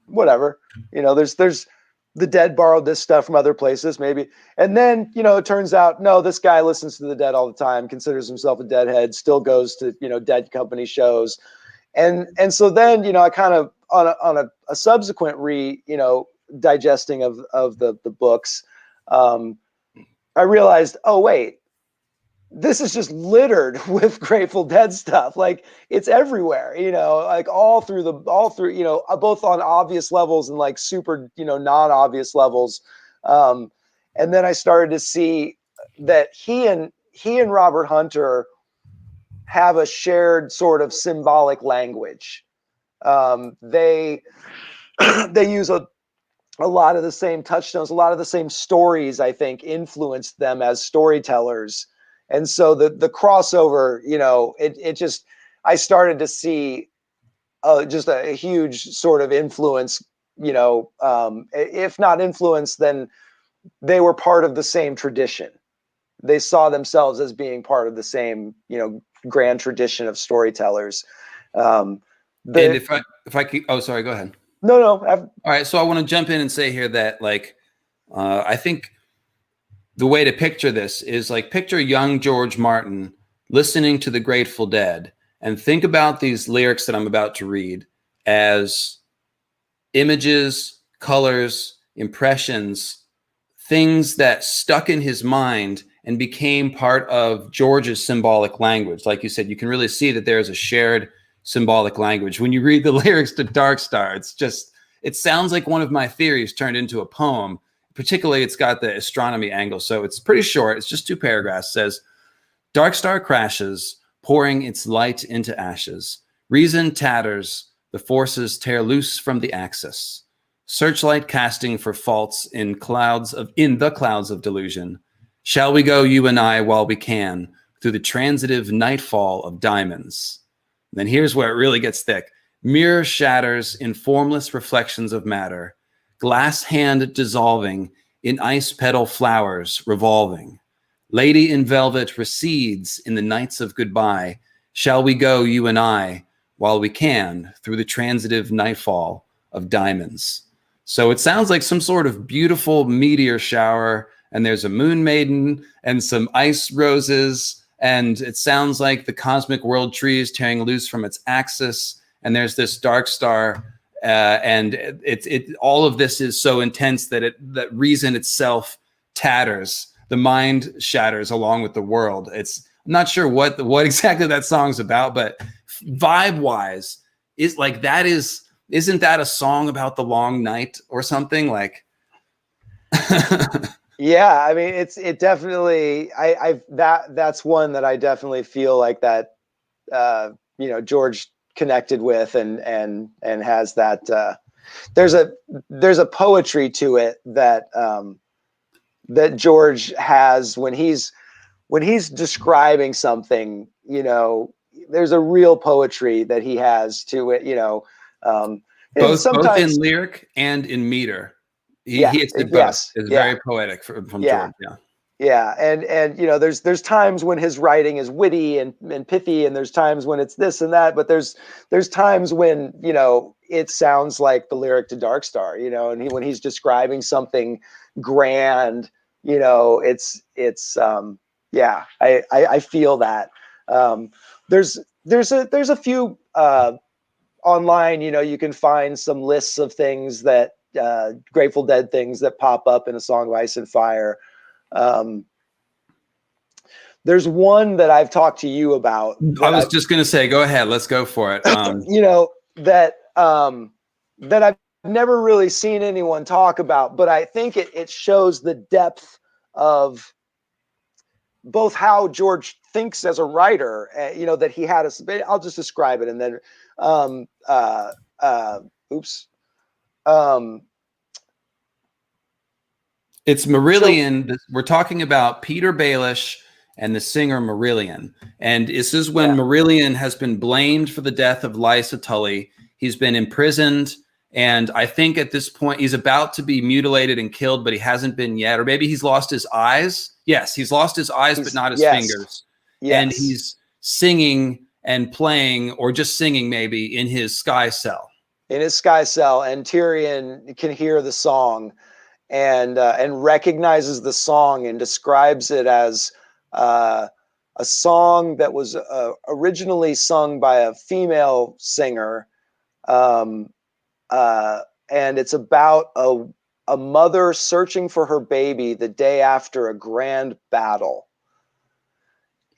whatever. There's the Dead borrowed this stuff from other places, maybe. And then, it turns out, no, this guy listens to the Dead all the time, considers himself a Deadhead, still goes to, Dead company shows. And so then, I kind of on a subsequent digesting of the books, I realized, oh wait, this is just littered with Grateful Dead stuff. Like it's everywhere, like all through, both on obvious levels and like super, non-obvious levels. And then I started to see that he and he and Robert Hunter have a shared sort of symbolic language. They they use a lot of the same touchstones, a lot of the same stories, I think, influenced them as storytellers. And so the crossover, you know, it just, I started to see just a huge sort of influence, you know, if not influence, then they were part of the same tradition. They saw themselves as being part of the same, you know, grand tradition of storytellers. And if I keep, oh, sorry, go ahead. No, all right. So I want to jump in and say here that, like, I think the way to picture this is like, picture young George Martin listening to the Grateful Dead, and think about these lyrics that I'm about to read as images, colors, impressions, things that stuck in his mind and became part of George's symbolic language. Like you said, you can really see that there's a shared symbolic language. When you read the lyrics to Dark Star, it's just, it sounds like one of my theories turned into a poem. Particularly, it's got the astronomy angle. So it's pretty short. It's just 2 paragraphs. It says, dark star crashes, pouring its light into ashes. Reason tatters, the forces tear loose from the axis. Searchlight casting for faults in the clouds of delusion. Shall we go, you and I, while we can, through the transitive nightfall of diamonds? And then here's where it really gets thick. Mirror shatters in formless reflections of matter. Glass hand dissolving in ice petal flowers revolving. Lady in velvet recedes in the nights of goodbye. Shall we go, you and I, while we can, through the transitive nightfall of diamonds? So it sounds like some sort of beautiful meteor shower, and there's a moon maiden and some ice roses, and it sounds like the cosmic world tree is tearing loose from its axis, and there's this dark star. And all of this is so intense that that reason itself tatters, the mind shatters along with the world. I'm not sure what exactly that song's about, but vibe wise, isn't that a song about the long night or something like? Yeah, I mean, it definitely, that's one that I definitely feel like that, you know, George connected with and has that, there's a poetry to it that, that George has when he's describing something, you know, there's a real poetry that he has to it, you know, both in lyric and in meter. He hits it both. Yes, it's very poetic from George. Yeah, and you know, there's times when his writing is witty and pithy, and there's times when it's this and that, but there's times when, you know, it sounds like the lyric to Dark Star, you know, and when he's describing something grand, you know, it's yeah, I feel that. There's a few online, you know, you can find some lists of things that Grateful Dead things that pop up in A Song of Ice and Fire. There's one that I've talked to you about. I was just going to say, go ahead, let's go for it. You know, that I've never really seen anyone talk about, but I think it shows the depth of both how George thinks as a writer, you know, that he had I'll just describe it and then, it's Marillion. So, we're talking about Peter Baelish and the singer Marillion. And this is when Marillion has been blamed for the death of Liza Tully. He's been imprisoned. And I think at this point, he's about to be mutilated and killed, but he hasn't been yet. Or maybe he's lost his eyes. Yes, he's lost his eyes, but not his fingers. Yes. And he's singing and playing, or just singing maybe, in his sky cell. In his sky cell. And Tyrion can hear the song and recognizes the song and describes it as a song that was originally sung by a female singer. And it's about a mother searching for her baby the day after a grand battle.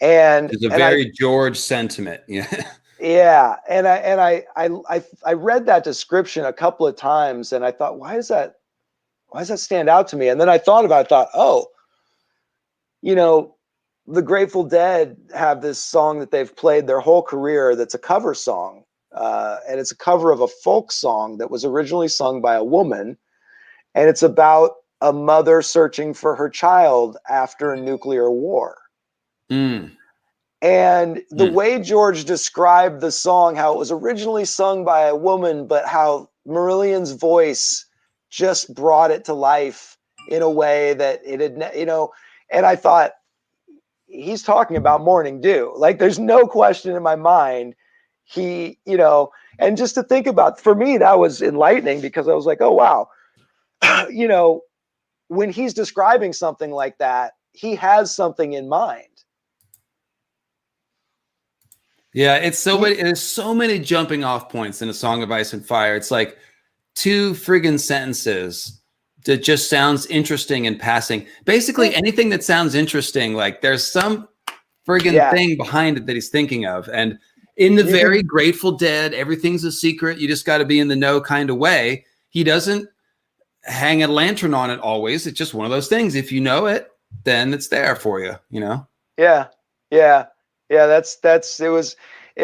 And it's a very George sentiment. Yeah. Yeah. And I read that description a couple of times and I thought, why does that stand out to me? And then I thought about it, oh, you know, the Grateful Dead have this song that they've played their whole career that's a cover song. And it's a cover of a folk song that was originally sung by a woman. And it's about a mother searching for her child after a nuclear war. Mm. And the way George described the song, how it was originally sung by a woman, but how Marillion's voice just brought it to life in a way that it had, you know, and I thought, he's talking about Morning Dew. Like, there's no question in my mind. He, you know, and just to think about, for me, that was enlightening, because I was like, oh, wow. You know, when he's describing something like that, he has something in mind. Yeah, it's so many. There's so many jumping off points in A Song of Ice and Fire. It's like 2 friggin' sentences that just sounds interesting in passing. Basically, anything that sounds interesting, like there's some friggin' thing behind it that he's thinking of. And in the very Grateful Dead, everything's a secret, you just got to be in the know kind of way, he doesn't hang a lantern on it always. It's just one of those things. If you know it, then it's there for you, you know? Yeah. Yeah. Yeah. It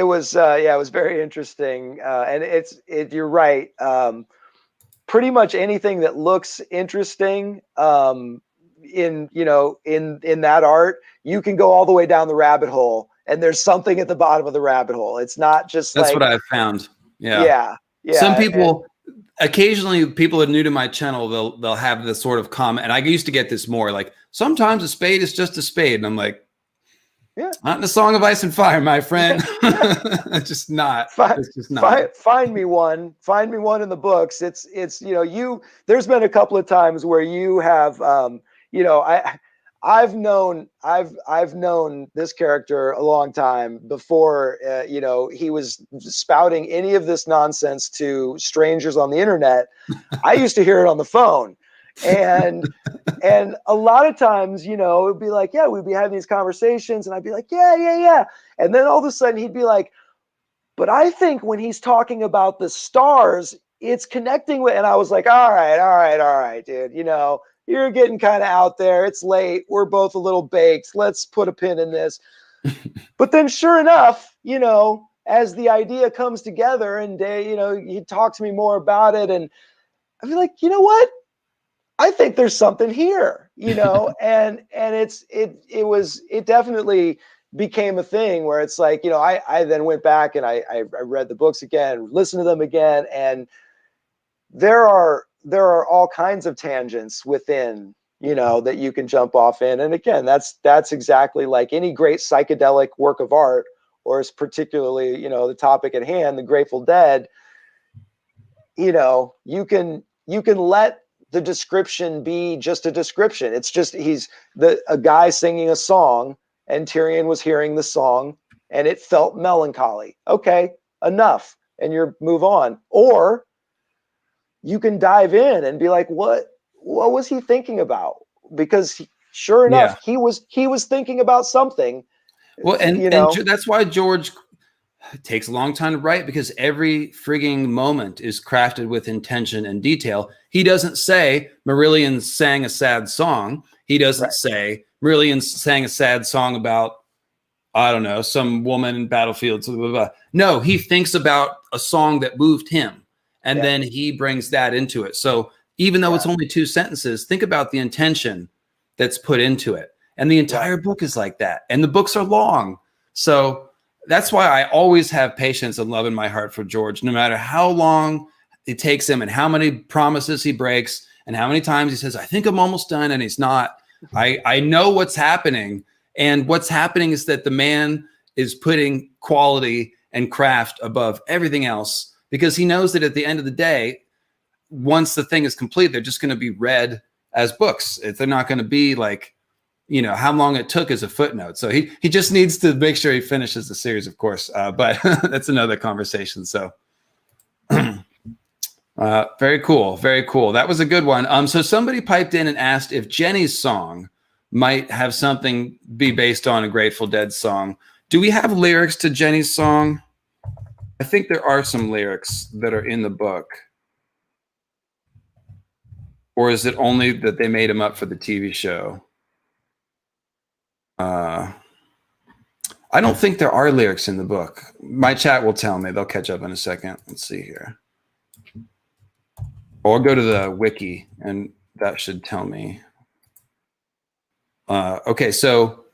was very interesting. And you're right. Pretty much anything that looks interesting, in that art, you can go all the way down the rabbit hole, and there's something at the bottom of the rabbit hole. It's not just that's like, what I've found. Yeah. Some people, occasionally people that are new to my channel, they'll have this sort of comment, and I used to get this more, like, sometimes a spade is just a spade, and I'm like, not in A Song of Ice and Fire, my friend. It's just not. It's just not. Find me one in the books. It's there's been a couple of times where you have I've known this character a long time before he was spouting any of this nonsense to strangers on the internet. I used to hear it on the phone. And a lot of times, it'd be like, we'd be having these conversations, and I'd be like, yeah. And then all of a sudden he'd be like, but I think when he's talking about the stars, it's connecting with, and I was like, all right, dude, you're getting kind of out there. It's late. We're both a little baked. Let's put a pin in this. But then sure enough, as the idea comes together and he talks to me more about it, and I'd be like, you know what? I think there's something here, and it definitely became a thing where it's like, I then went back and I read the books again, listened to them again, and there are all kinds of tangents within, that you can jump off in. And again, that's exactly like any great psychedelic work of art, or is particularly, the topic at hand, the Grateful Dead. You can let the description be just a description. It's just a guy singing a song, and Tyrion was hearing the song, and it felt melancholy. Okay, enough, and you move on. Or you can dive in and be like, what was he thinking about? Because sure enough, he was thinking about something. Well, and that's why George takes a long time to write, because every frigging moment is crafted with intention and detail. He doesn't say Marillion sang a sad song. He doesn't say Marillion sang a sad song about, I don't know, some woman in battlefields. Blah, blah, blah. No, he thinks about a song that moved him, and then he brings that into it. So even though it's only 2 sentences, think about the intention that's put into it. And the entire book is like that. And the books are long. So that's why I always have patience and love in my heart for George, no matter how long it takes him and how many promises he breaks and how many times he says, I think I'm almost done, and he's not. I know what's happening. And what's happening is that the man is putting quality and craft above everything else, because he knows that at the end of the day, once the thing is complete, they're just going to be read as books. They're not going to be like, how long it took is a footnote. So he just needs to make sure he finishes the series, of course. But that's another conversation. So very cool. Very cool. That was a good one. So somebody piped in and asked if Jenny's song might have something be based on a Grateful Dead song. Do we have lyrics to Jenny's song? I think there are some lyrics that are in the book. Or is it only that they made them up for the TV show? I don't think there are lyrics in the book. My chat will tell me. They'll catch up in a second. Let's see here. Or I'll go to the wiki, and that should tell me. Okay, so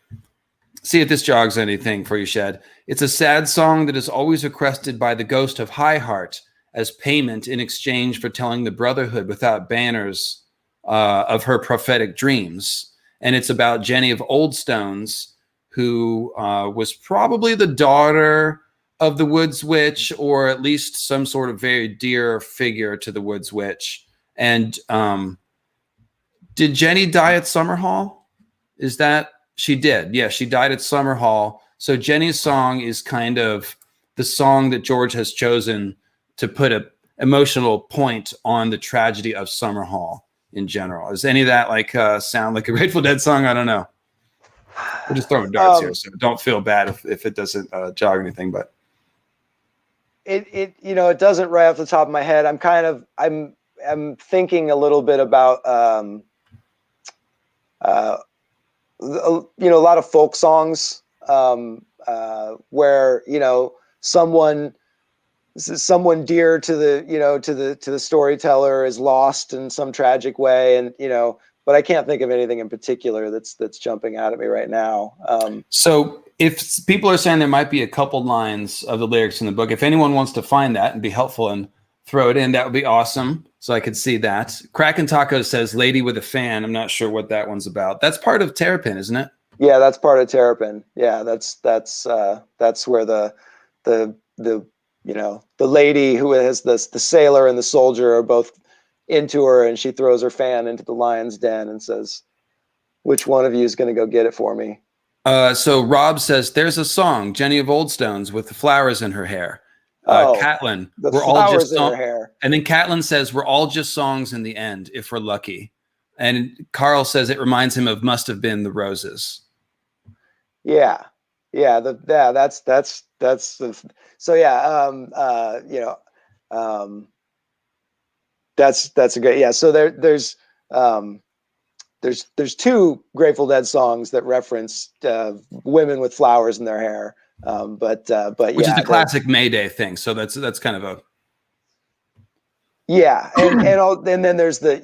see if this jogs anything for you, Shad. It's a sad song that is always requested by the ghost of High Heart as payment in exchange for telling the Brotherhood without banners of her prophetic dreams. And it's about Jenny of Old Stones, who was probably the daughter of the Woods Witch, or at least some sort of very dear figure to the Woods Witch. And did Jenny die at Summer Hall? Is that she did? Yeah, she died at Summer Hall. So Jenny's song is kind of the song that George has chosen to put an emotional point on the tragedy of Summer Hall in general. Is any of that like sound like a Grateful Dead song? I don't know. We're just throwing darts here, so don't feel bad if it doesn't jog anything. But it doesn't right off the top of my head. I'm thinking a little bit about a lot of folk songs where someone dear to the storyteller is lost in some tragic way, and but I can't think of anything in particular that's jumping out at me right now. So if people are saying there might be a couple lines of the lyrics in the book, if anyone wants to find that and be helpful and throw it in, that would be awesome. So I could see that. Kraken Taco says "Lady with a Fan." I'm not sure what that one's about. That's part of Terrapin, isn't it? Yeah, that's part of Terrapin. Yeah, that's where the lady who has the sailor and the soldier are both into her, and she throws her fan into the lion's den and says, "Which one of you is going to go get it for me?" So Rob says there's a song, Jenny of Old Stones, with the flowers in her hair. Catlin, we're all just in her hair. And then Catlin says we're all just songs in the end if we're lucky. And Carl says it reminds him of Must Have Been the Roses. Yeah. That's so yeah. That's a great, yeah. So there's two Grateful Dead songs that reference women with flowers in their hair. But which is the classic Mayday thing. So that's kind of a yeah. And then there's the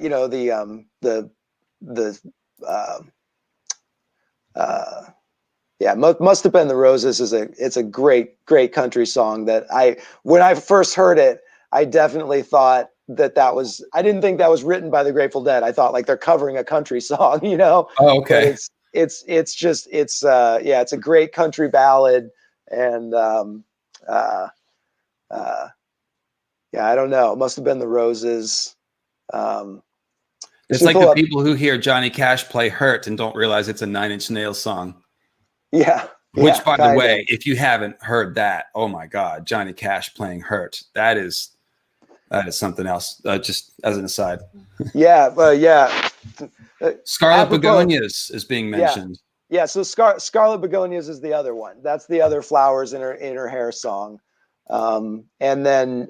Must Have Been the Roses it's a great country song that when I first heard it, I definitely thought I didn't think that was written by the Grateful Dead. I thought like they're covering a country song, Oh, okay. But it's a great country ballad. And I don't know. It Must Have Been the Roses. It's like the people who hear Johnny Cash play "Hurt" and don't realize it's a Nine Inch Nails song. Yeah. Which, by the way, if you haven't heard that, oh my God, Johnny Cash playing "Hurt." That is something else. Just as an aside. Yeah. Yeah. Scarlet Begonias is being mentioned. Yeah, so Scarlet Begonias is the other one. That's the other flowers in her hair song. And then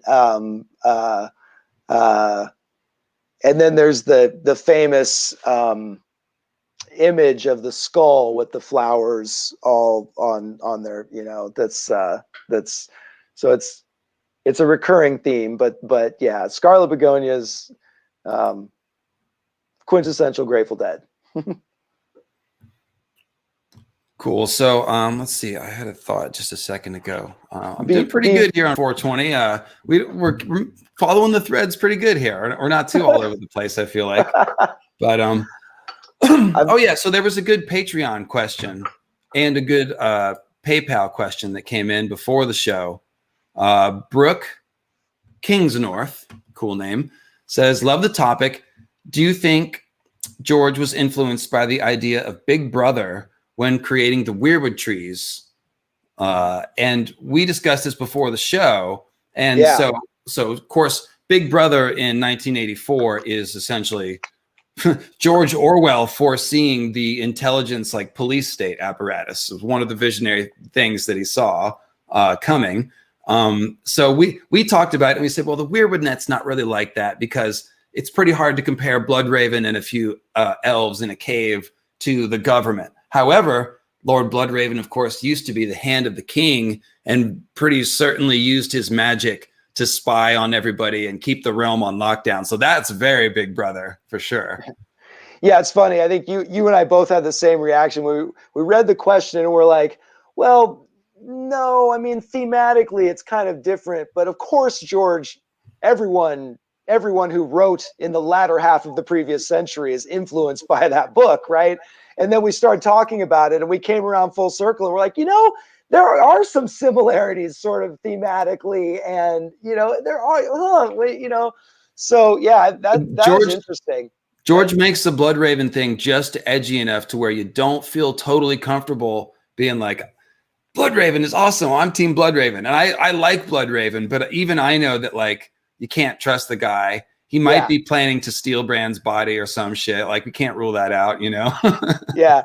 there's the famous image of the skull with the flowers all on there. That's so it's a recurring theme. But yeah, Scarlet Begonias, quintessential Grateful Dead. Cool. So let's see. I had a thought just a second ago. I'm doing pretty good here on 420. We're following the threads pretty good here. We're not too all over the place, I feel like. But oh yeah. So there was a good Patreon question and a good PayPal question that came in before the show. Brooke Kingsnorth, cool name, says, "Love the topic. Do you think George was influenced by the idea of Big Brother when creating the Weirwood trees?" And we discussed this before the show. And so of course, Big Brother in 1984 is essentially George Orwell foreseeing the intelligence, like police state apparatus. It was one of the visionary things that he saw coming. So we talked about it and we said, well, the Weirwood net's not really like that because it's pretty hard to compare Bloodraven and a few elves in a cave to the government. However, Lord Bloodraven, of course, used to be the hand of the king and pretty certainly used his magic to spy on everybody and keep the realm on lockdown. So that's very Big Brother for sure. Yeah, it's funny. I think you and I both had the same reaction. We read the question and we're like, well, no, I mean, thematically it's kind of different. But of course, George, everyone who wrote in the latter half of the previous century is influenced by that book, right? And then we started talking about it and we came around full circle and we're like, there are some similarities sort of thematically, and there are, so yeah, that George, was interesting. George makes the Bloodraven thing just edgy enough to where you don't feel totally comfortable being like, Bloodraven is awesome. I'm Team Bloodraven. And I like Bloodraven, but even I know that like you can't trust the guy. He might be planning to steal Brand's body or some shit. Like we can't rule that out, Yeah.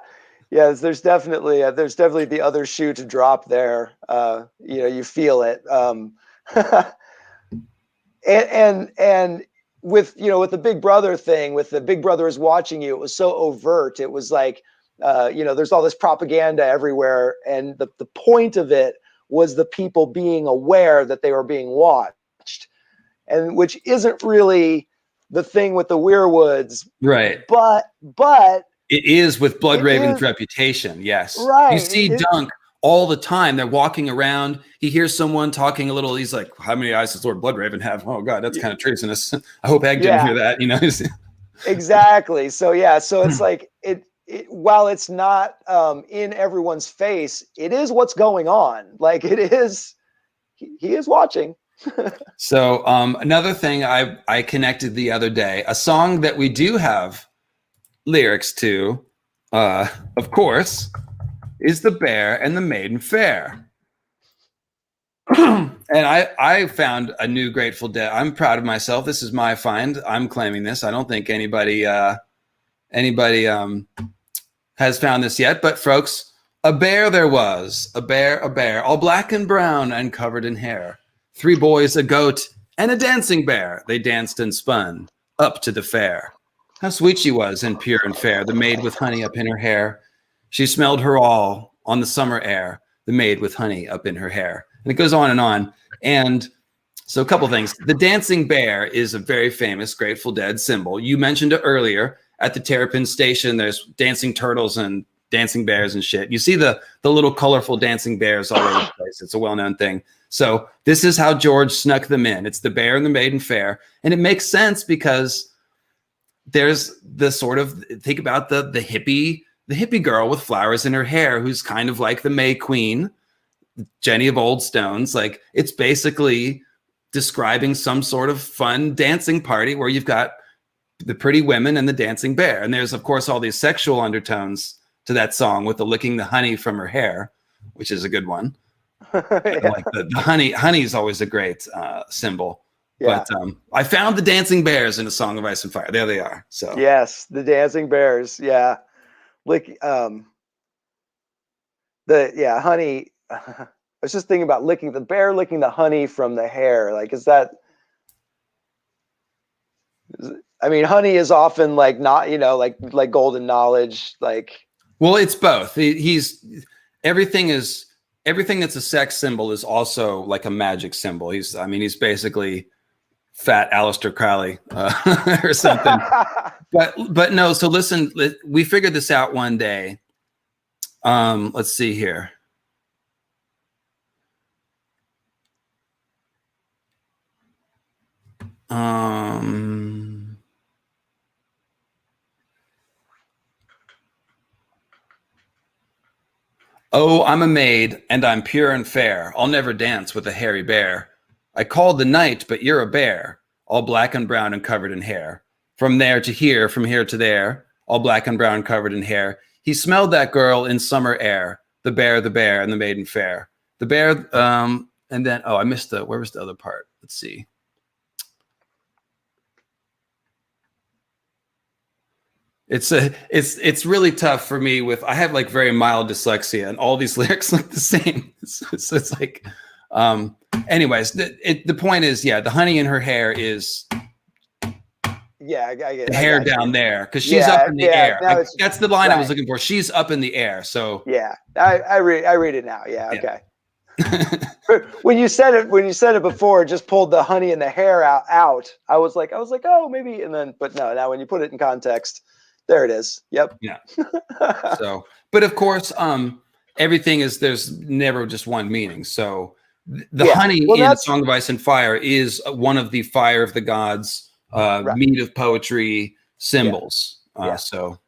Yes, there's definitely the other shoe to drop there. You feel it. And with the Big Brother thing, with the Big Brother is watching you, it was so overt. It was like there's all this propaganda everywhere, and the point of it was the people being aware that they were being watched, and which isn't really the thing with the Weirwoods, right? But it is with Bloodraven's reputation. Yes, right. You see Dunk all the time. They're walking around. He hears someone talking a little. He's like, "How many eyes does Lord Bloodraven have?" Oh God, that's kind of treasonous. I hope Egg didn't hear that. Exactly. So it's like it while it's not in everyone's face, it is what's going on. Like it is, he is watching. So another thing I connected the other day, a song that we do have lyrics to, of course, is The Bear and the Maiden Fair. And I found a new Grateful Dead. I'm proud of myself. This is my find. I'm claiming this. I don't think anybody has found this yet. But folks, a bear there was, a bear, all black and brown and covered in hair. 3 boys, a goat, and a dancing bear. They danced and spun up to the fair. How sweet she was and pure and fair, the maid with honey up in her hair. She smelled her all on the summer air, the maid with honey up in her hair. And it goes on and on. And so a couple things. The dancing bear is a very famous Grateful Dead symbol. You mentioned it earlier. At the Terrapin station, there's dancing turtles and dancing bears and shit. You see the little colorful dancing bears all over the place. It's a well-known thing. So this is how George snuck them in. It's the bear and the maiden fair. And it makes sense because there's the sort of, think about the hippie girl with flowers in her hair who's kind of like the May Queen, Jenny of Old Stones. Like it's basically describing some sort of fun dancing party where you've got the pretty women and the dancing bear. And there's, of course, all these sexual undertones to that song with the licking the honey from her hair, which is a good one. Like the honey is always a great symbol. Yeah. But I found the dancing bears in A Song of Ice and Fire. There they are. So yes, the dancing bears. Yeah. Honey. I was just thinking about licking the honey from the hair. Like, honey is often like not, like golden knowledge. Like, well, it's both. He's everything that's a sex symbol is also like a magic symbol. He's basically fat Aleister Crowley or something. but no. So listen, we figured this out one day. Let's see here. Oh, I'm a maid, and I'm pure and fair. I'll never dance with a hairy bear. I called the night, but you're a bear, all black and brown and covered in hair. From there to here, from here to there, all black and brown covered in hair. He smelled that girl in summer air, the bear, and the maiden fair. The bear, and then, I missed where was the other part? Let's see. It's really tough for me I have like very mild dyslexia and all these lyrics look the same. So it's like, anyways, the point is, the honey in her hair is I get the hair got you. down there, because she's up in the air. now Like, that's the line I was right. looking for. She's up in the air. So Yeah, I read it now. Yeah, Yeah. okay. When you said it before, just pulled the honey and the hair out. I was like, oh, maybe, and then, but no. Now when you put it in context, there it is. Yep. Yeah. So, but of course, everything is, there's never just one meaning. So the honey in Song of Ice and Fire is one of the fire of the gods, right. mead of poetry symbols. So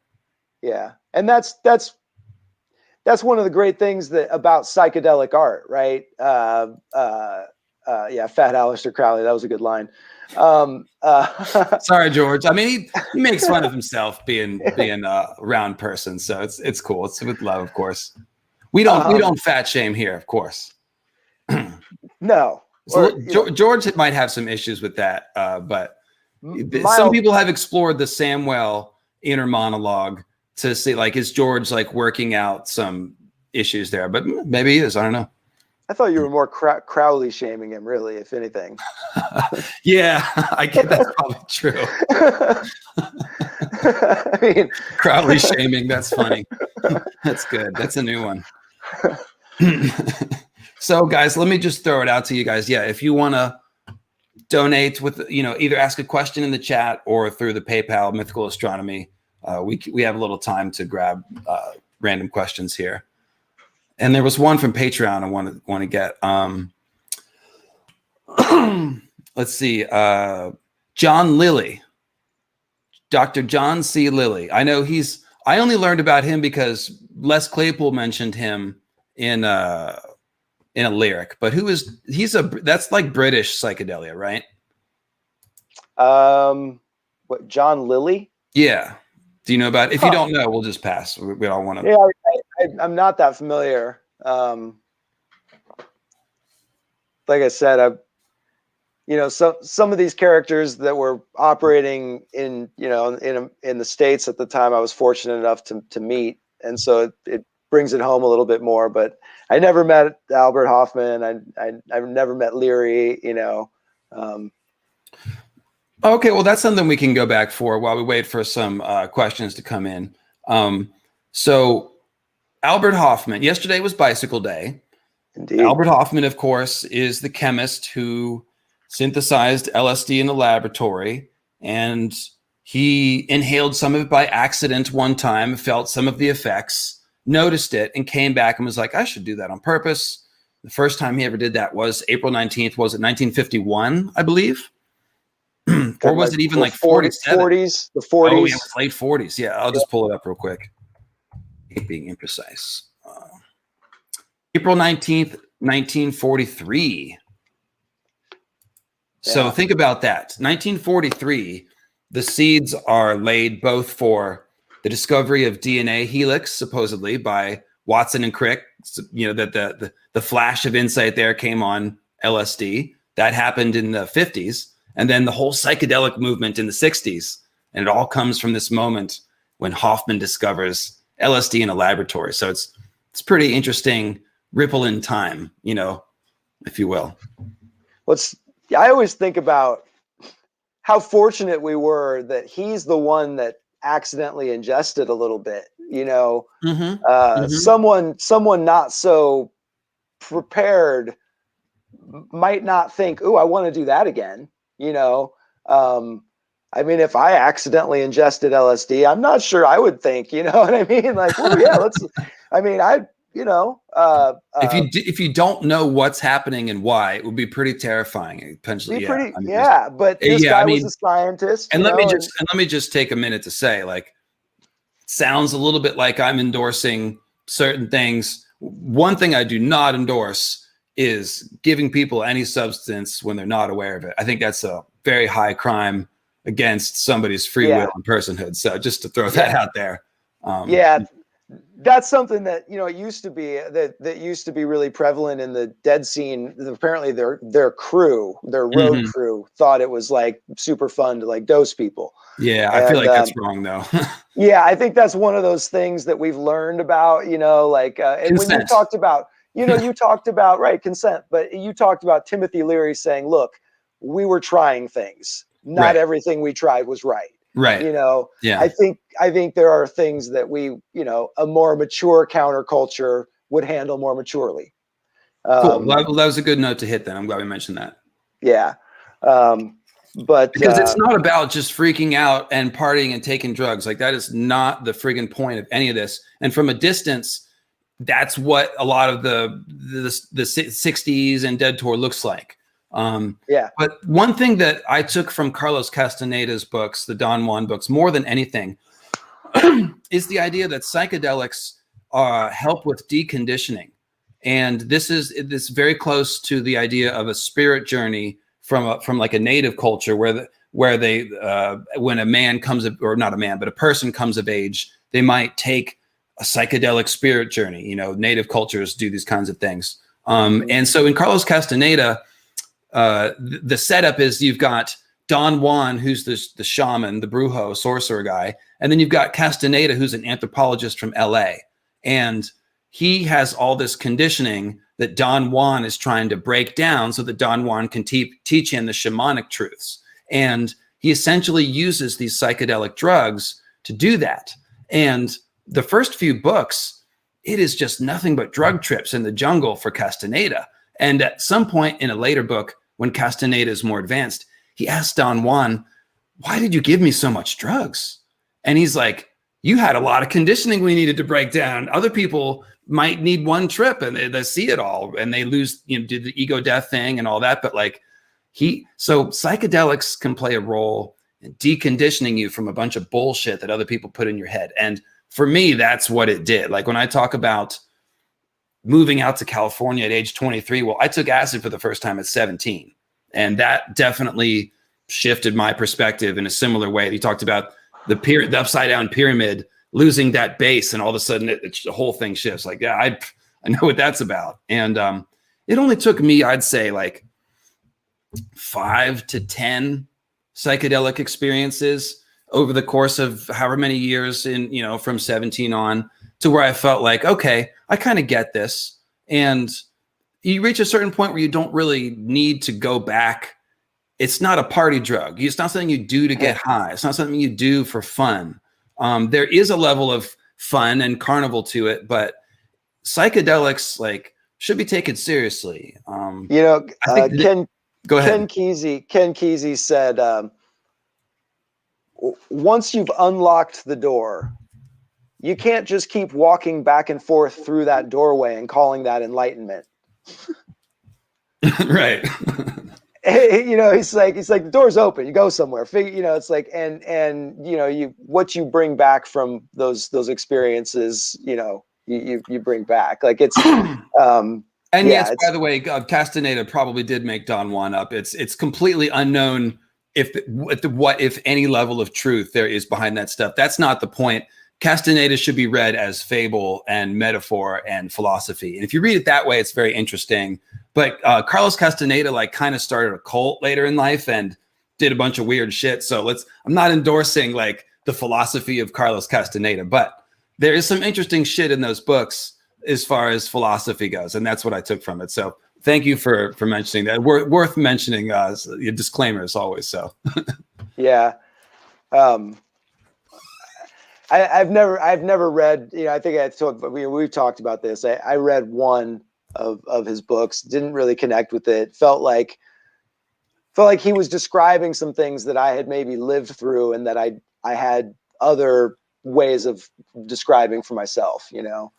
yeah, and that's one of the great things about psychedelic art, right? Yeah, Fat Aleister Crowley, that was a good line. Sorry, George. I mean, he makes fun of himself being a round person, so it's cool. It's with love, of course. We don't fat shame here, of course. No. So George might have some issues with that, but some people have explored the Samwell inner monologue to see, like, is George like working out some issues there? But maybe he is. I don't know. I thought you were more Crowley shaming him, really, if anything. Yeah, I get that's probably true. I mean, Crowley shaming. That's funny. That's good. That's a new one. So, guys, let me just throw it out to you guys. Yeah, if you want to donate with, either ask a question in the chat or through the PayPal Mythical Astronomy, we have a little time to grab random questions here. And there was one from Patreon I want to get. Let's see. John Lilly, Dr. John C. Lilly. I know I only learned about him because Les Claypool mentioned him in a lyric. But that's like British psychedelia, right? What, John Lilly? Yeah. Do you know about it? If you don't know, we'll just pass. We don't want to. Yeah, I'm not that familiar. Like I said, some of these characters that were operating in the States at the time, I was fortunate enough to meet, and so it brings it home a little bit more. But I never met Albert Hoffman. I've never met Leary. Okay, well, that's something we can go back for while we wait for some questions to come in. So Albert Hoffman, yesterday was Bicycle Day. Indeed. Albert Hoffman, of course, is the chemist who synthesized LSD in the laboratory, and he inhaled some of it by accident one time, felt some of the effects, noticed it, and came back and was like, I should do that on purpose. The first time he ever did that was April 19th, was it 1951, I believe? Or was it even like 47? 40s, the 40s. Oh, yeah, it was late 40s. Yeah, I'll just pull it up real quick. Being imprecise. April 19th, 1943. So think about that. 1943, the seeds are laid both for the discovery of DNA helix, supposedly by Watson and Crick. That the flash of insight there came on LSD. That happened in the 50s. And then the whole psychedelic movement in the 60s. And it all comes from this moment when Hoffman discovers LSD in a laboratory. So it's pretty interesting ripple in time, if you will. I always think about how fortunate we were that he's the one that accidentally ingested a little bit, someone not so prepared might not think, oh, I want to do that again. I mean, if I accidentally ingested LSD, I'm not sure I would think, you know what I mean? Like, well, yeah, if you don't know what's happening and why, it would be pretty terrifying. Potentially, but this guy was a scientist. And let me just take a minute to say, like, it sounds a little bit like I'm endorsing certain things. One thing I do not endorse is giving people any substance when they're not aware of it. I think that's a very high crime against somebody's free will and personhood. So just to throw that out there. That's something that, it used to be that used to be really prevalent in the Dead scene. Apparently their crew, their road crew, thought it was like super fun to like dose people. Yeah, I feel like that's wrong though. Yeah, I think that's one of those things that we've learned about, and when you talked about, you talked about, right, consent, but you talked about Timothy Leary saying, look, we were trying things. not everything we tried was right. Right. You know, Yeah. I think there are things that we, you know, a more mature counterculture would handle more maturely. Cool. Well, that was a good note to hit then. I'm glad we mentioned that. Yeah. But because it's not about just freaking out and partying and taking drugs. Like, that is not the friggin' point of any of this. And from a distance, that's what a lot of the 60s and Dead Tour looks like. But one thing that I took from Carlos Castaneda's books, the Don Juan books, more than anything, is the idea that psychedelics help with deconditioning. And this is very close to the idea of a spirit journey from like a native culture where they when a man comes of, or not a man, but a person comes of age, they might take a psychedelic spirit journey. You know, native cultures do these kinds of things. And so in Carlos Castaneda, the setup is you've got Don Juan, who's the shaman, the brujo, sorcerer guy. And then you've got Castaneda, who's an anthropologist from LA. And he has all this conditioning that Don Juan is trying to break down so that Don Juan can teach him the shamanic truths. And he essentially uses these psychedelic drugs to do that. And the first few books, it is just nothing but drug trips in the jungle for Castaneda. And at some point in a later book, when Castaneda is more advanced, he asks Don Juan, "Why did you give me so much drugs?" And he's like, "You had a lot of conditioning we needed to break down. Other people might need one trip and they see it all and they lose, you know, do the ego death thing and all that." But like so psychedelics can play a role in deconditioning you from a bunch of bullshit that other people put in your head. And for me, that's what it did. Like when I talk about moving out to California at age 23, well, I took acid for the first time at 17. And that definitely shifted my perspective in a similar way. He talked about the upside down pyramid, losing that base, and all of a sudden the whole thing shifts. Like, yeah, I know what that's about. And it only took me, I'd say, like 5 to 10 psychedelic experiences over the course of however many years in, you know, from 17 on, to where I felt like, okay, I kind of get this. And you reach a certain point where you don't really need to go back. It's not a party drug. It's not something you do to get high. It's not something you do for fun. There is a level of fun and carnival to it, but psychedelics like should be taken seriously. You know, go ahead. Ken Kesey said, once you've unlocked the door, you can't just keep walking back and forth through that doorway and calling that enlightenment. Right. You know, he's like, the door's open, you go somewhere, you know, it's like, and, you know, what you bring back from those experiences, you know, you bring back, like it's, and yes, by the way, Castaneda probably did make Don Juan up. It's completely unknown what, if any level of truth there is behind that stuff. That's not the point. Castaneda should be read as fable and metaphor and philosophy. And if you read it that way, it's very interesting. But Carlos Castaneda like kind of started a cult later in life and did a bunch of weird shit. So I'm not endorsing like the philosophy of Carlos Castaneda, but there is some interesting shit in those books as far as philosophy goes. And that's what I took from it. So thank you for mentioning that. Worth mentioning your disclaimer as always. So yeah. I've never read, you know, I think we've talked about this. I read one of his books, didn't really connect with it. Felt like he was describing some things that I had maybe lived through and that I had other ways of describing for myself, you know.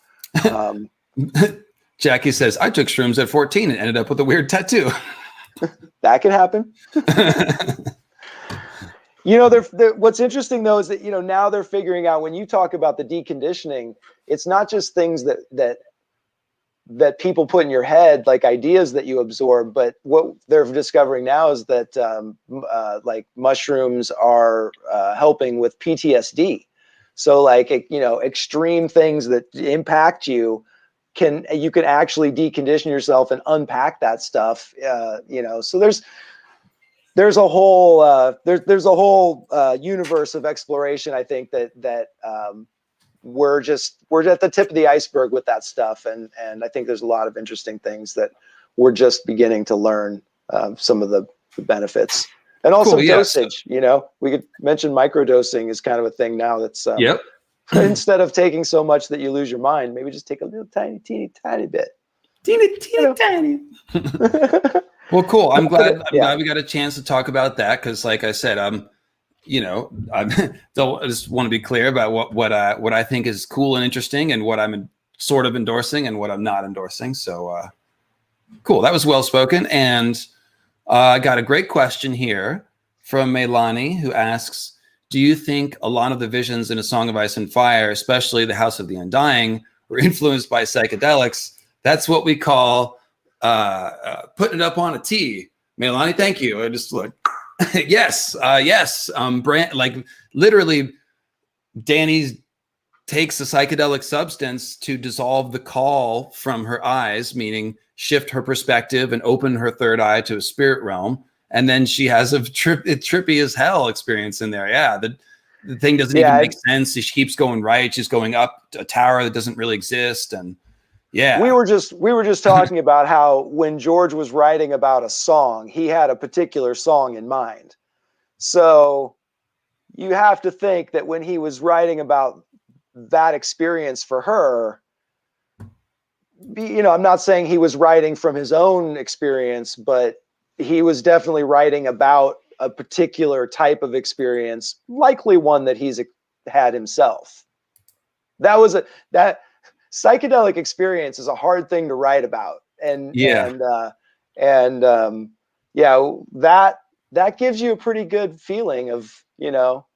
Jackie says, I took shrooms at 14 and ended up with a weird tattoo. That can happen. You know, what's interesting though is that, you know, now they're figuring out, when you talk about the deconditioning, it's not just things that people put in your head, like ideas that you absorb, but what they're discovering now is that like mushrooms are helping with PTSD. So like, you know, extreme things that impact you can actually decondition yourself and unpack that stuff. You know, so there's a whole universe of exploration. I think that we're at the tip of the iceberg with that stuff, and I think there's a lot of interesting things that we're just beginning to learn some of the benefits. And also Cool, yes. dosage, you know, we could mention microdosing is kind of a thing now that's Yep. instead of taking so much that you lose your mind, maybe just take a little teeny bit. Teeny You know. tiny. Well, cool. I'm glad Yeah. we got a chance to talk about that because, like I said, you know, I just want to be clear about what I think is cool and interesting, and what I'm sort of endorsing and what I'm not endorsing. So cool. That was well spoken, and I got a great question here from Meilani, who asks, "Do you think a lot of the visions in A Song of Ice and Fire, especially The House of the Undying, were influenced by psychedelics? That's what we call putting it up on a tee." Meilani, thank you. I just look. Yes. Brand, like literally, Danny takes a psychedelic substance to dissolve the call from her eyes, meaning shift her perspective and open her third eye to a spirit realm. And then she has a trippy as hell experience in there. Yeah. The thing doesn't even make sense. She keeps going right. She's going up a tower that doesn't really exist. And yeah. We were just talking about how when George was writing about a song, he had a particular song in mind. So you have to think that when he was writing about that experience for her, you know, I'm not saying he was writing from his own experience, but he was definitely writing about a particular type of experience, likely one that he's had himself. That psychedelic experience is a hard thing to write about, and that gives you a pretty good feeling of, you know,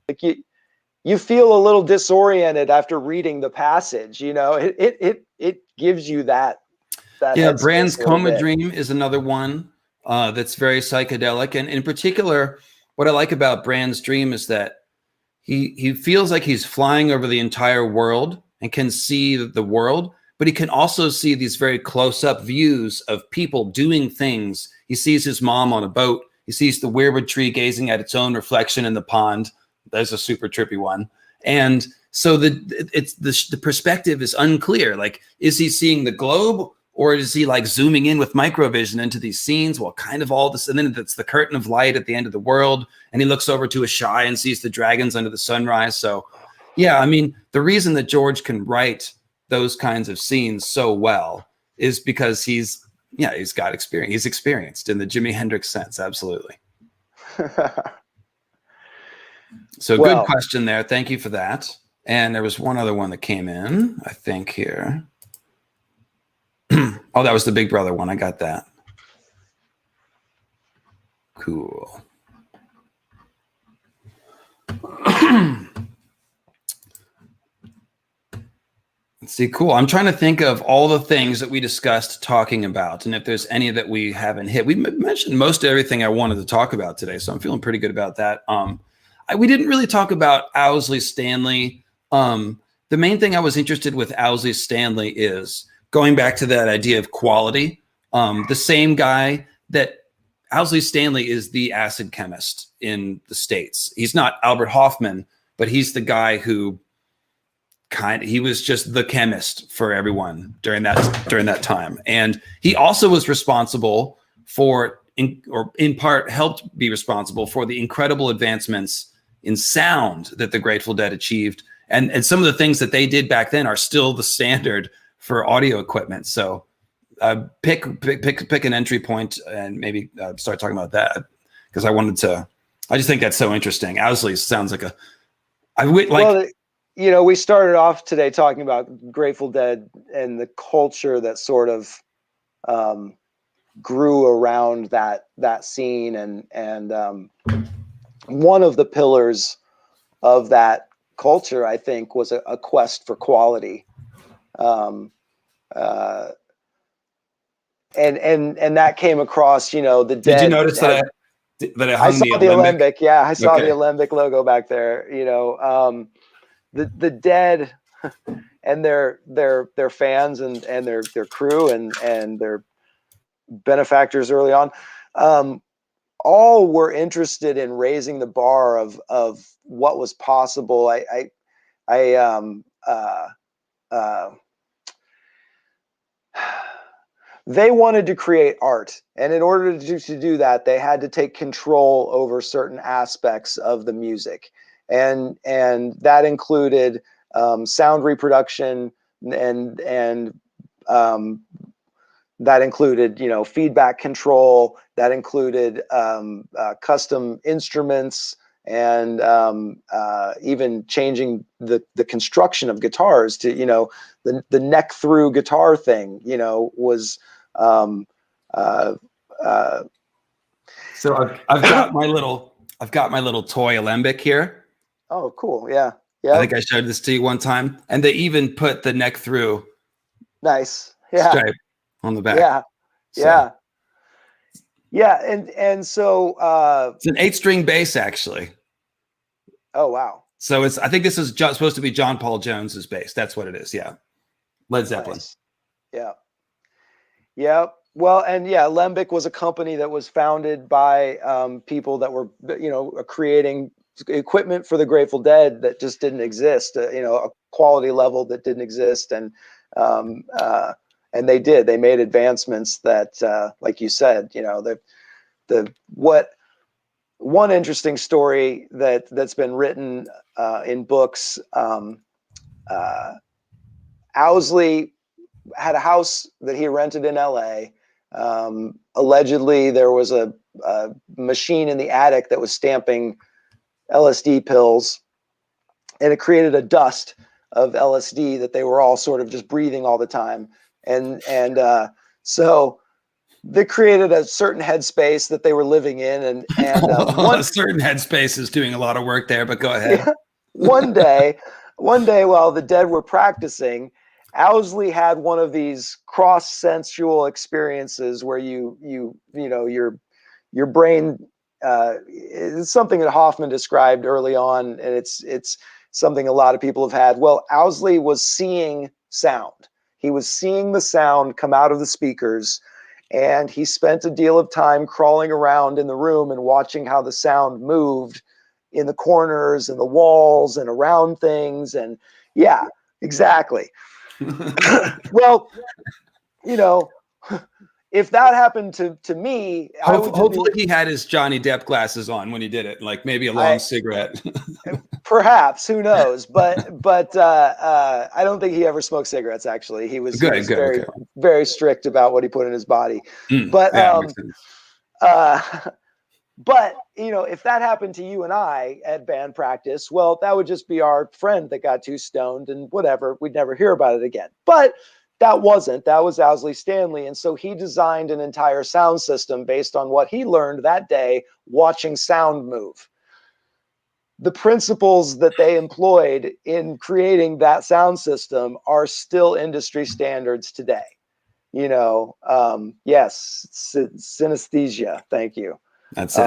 like you feel a little disoriented after reading the passage. You know, it gives you that. Yeah, Brand's Coma Dream is another one that's very psychedelic, and in particular, what I like about Brand's Dream is that he feels like he's flying over the entire world and can see the world, but he can also see these very close-up views of people doing things. He sees his mom on a boat. He sees the weirwood tree gazing at its own reflection in the pond. There's a super trippy one. And so the perspective is unclear. Like, is he seeing the globe, or is he like zooming in with microvision into these scenes? Well, kind of all this. And then it's the curtain of light at the end of the world. And he looks over to a shy and sees the dragons under the sunrise. So yeah, I mean, the reason that George can write those kinds of scenes so well is because he's got experience. He's experienced in the Jimi Hendrix sense. Absolutely. So good question there. Thank you for that. And there was one other one that came in, I think, here. Oh, that was the Big Brother one. I got that. Cool. Let's see. Cool. I'm trying to think of all the things that we discussed talking about, and if there's any that we haven't hit. We mentioned most of everything I wanted to talk about today, so I'm feeling pretty good about that. We didn't really talk about Owsley Stanley. The main thing I was interested with Owsley Stanley is going back to that idea of quality. The same guy that Owsley Stanley is the acid chemist in the States. He's not Albert Hoffman, but he's the guy who he was just the chemist for everyone during that time. And he also was responsible for, in part helped be responsible for the incredible advancements in sound that the Grateful Dead achieved. And some of the things that they did back then are still the standard for audio equipment. So pick an entry point and maybe start talking about that, because I just think that's so interesting. Owsley sounds like you know, we started off today talking about Grateful Dead and the culture that sort of grew around that scene, and one of the pillars of that culture, I think, was a quest for quality, and that came across. You know, the Dead. Did you notice that I saw the Alembic? Yeah, I saw the Alembic logo back there. You know. The Dead and their fans and their crew and their benefactors early on, all were interested in raising the bar of what was possible. they wanted to create art, and in order to do that, they had to take control over certain aspects of the music, and that included sound reproduction, and that included, you know, feedback control. That included custom instruments, and even changing the construction of guitars to, you know, the neck through guitar thing, you know, was So I've got my little toy alembic here. oh, cool. Yeah. I Yeah. think I showed this to you one time, and they even put the neck through Nice. Yeah. stripe on the back. Yeah. So, Yeah. Yeah. And so it's an 8-string bass, actually. oh, wow. So I think this is supposed to be John Paul Jones's bass. That's what it is. Yeah. Led Zeppelin. Nice. Yeah. Yeah. Well, and yeah, Lembic was a company that was founded by people that were, you know, creating equipment for the Grateful Dead that just didn't exist, you know, a quality level that didn't exist. And they made advancements that, like you said, you know, one interesting story that's been written in books, Owsley had a house that he rented in LA. Allegedly, there was a machine in the attic that was stamping LSD pills, and it created a dust of LSD that they were all sort of just breathing all the time. And so they created a certain headspace that they were living in. And a certain headspace is doing a lot of work there, but go ahead. Yeah, one day while the Dead were practicing, Owsley had one of these cross-sensual experiences where you know, your brain, it's something that Hoffman described early on, and it's something a lot of people have had. Well, Owsley was seeing sound. He was seeing the sound come out of the speakers, and he spent a deal of time crawling around in the room and watching how the sound moved in the corners and the walls and around things. And yeah, exactly. Well, you know, if that happened to me, hopefully he had his Johnny Depp glasses on when he did it, like maybe a long cigarette. Perhaps, who knows? But I don't think he ever smoked cigarettes. Actually, he was very strict about what he put in his body. But but you know, if that happened to you and I at band practice, well, that would just be our friend that got too stoned and whatever. We'd never hear about it again. But that was Owsley Stanley. And so he designed an entire sound system based on what he learned that day watching sound move. The principles that they employed in creating that sound system are still industry standards today. You know, yes, synesthesia. Thank you. That's it.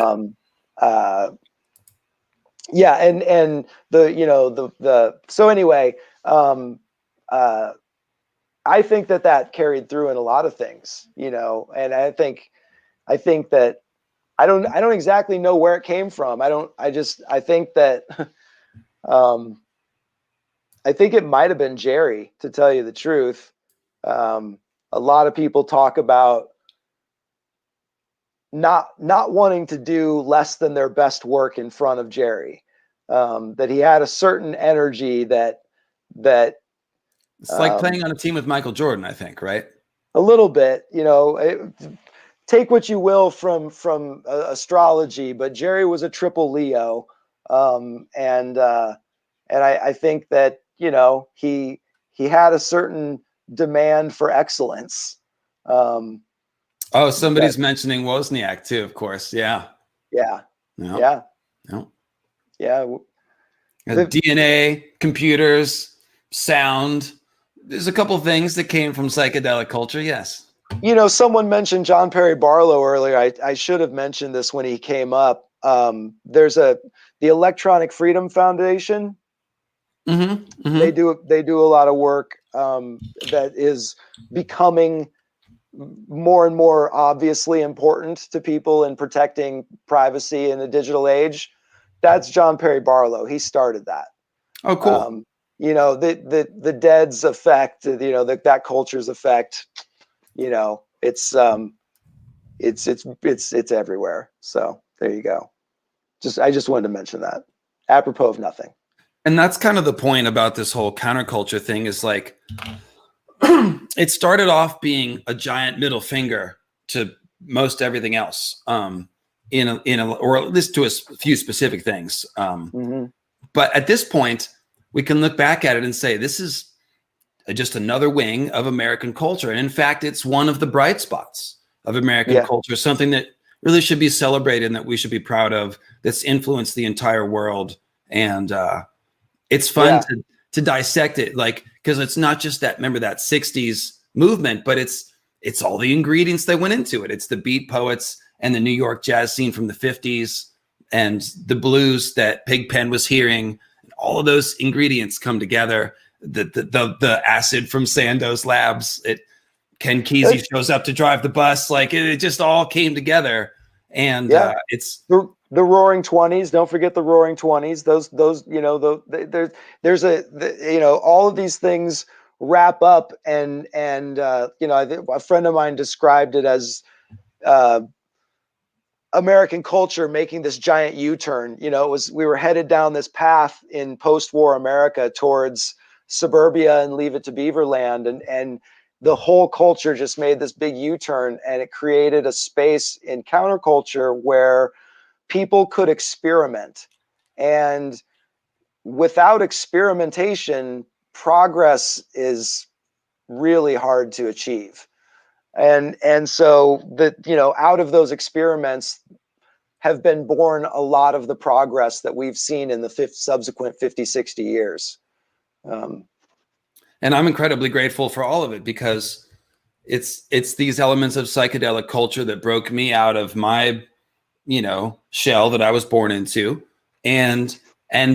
Yeah, and the, you know, the so anyway, I think that carried through in a lot of things, you know, and I think that I don't exactly know where it came from. I think that I think it might have been Jerry, to tell you the truth. A lot of people talk about not wanting to do less than their best work in front of Jerry. That he had a certain energy that it's like playing on a team with Michael Jordan, I think, right? A little bit, you know, take what you will from astrology, but Jerry was a triple Leo. And I think that, you know, he had a certain demand for excellence. Oh, somebody's mentioning Wozniak too, of course. Yeah. Yeah. Yeah. Yeah. Yeah. DNA, computers, sound. There's a couple things that came from psychedelic culture. Yes. You know, someone mentioned John Perry Barlow earlier. I should have mentioned this when he came up. There's the Electronic Freedom Foundation. Mm-hmm. Mm-hmm. They do a lot of work that is becoming more and more obviously important to people in protecting privacy in the digital age. That's John Perry Barlow. He started that. Oh, cool. You know, the Dead's effect, you know, that culture's effect, you know, it's everywhere. So there you go. I just wanted to mention that, apropos of nothing. And that's kind of the point about this whole counterculture thing, is like, it started off being a giant middle finger to most everything else, or at least to a few specific things. But at this point, we can look back at it and say, this is just another wing of American culture. And in fact, it's one of the bright spots of American culture, something that really should be celebrated and that we should be proud of, that's influenced the entire world. And it's fun to dissect it, like, because it's not just that, remember that 60s movement, but it's all the ingredients that went into it. It's the beat poets and the New York jazz scene from the 50s and the blues that Pigpen was hearing. All of those ingredients come together. The acid from Sandoz Labs. Ken Kesey shows up to drive the bus. Like it just all came together. And it's the Roaring Twenties. Don't forget the Roaring Twenties. Those there's all of these things wrap up, and I think a friend of mine described it as American culture making this giant U-turn. We were headed down this path in post-war America towards suburbia and Leave It to Beaverland, and the whole culture just made this big U-turn, and it created a space in counterculture where people could experiment. And without experimentation, progress is really hard to achieve. And so out of those experiments have been born a lot of the progress that we've seen in the subsequent 50, 60 years. And I'm incredibly grateful for all of it, because it's these elements of psychedelic culture that broke me out of my, shell that I was born into. And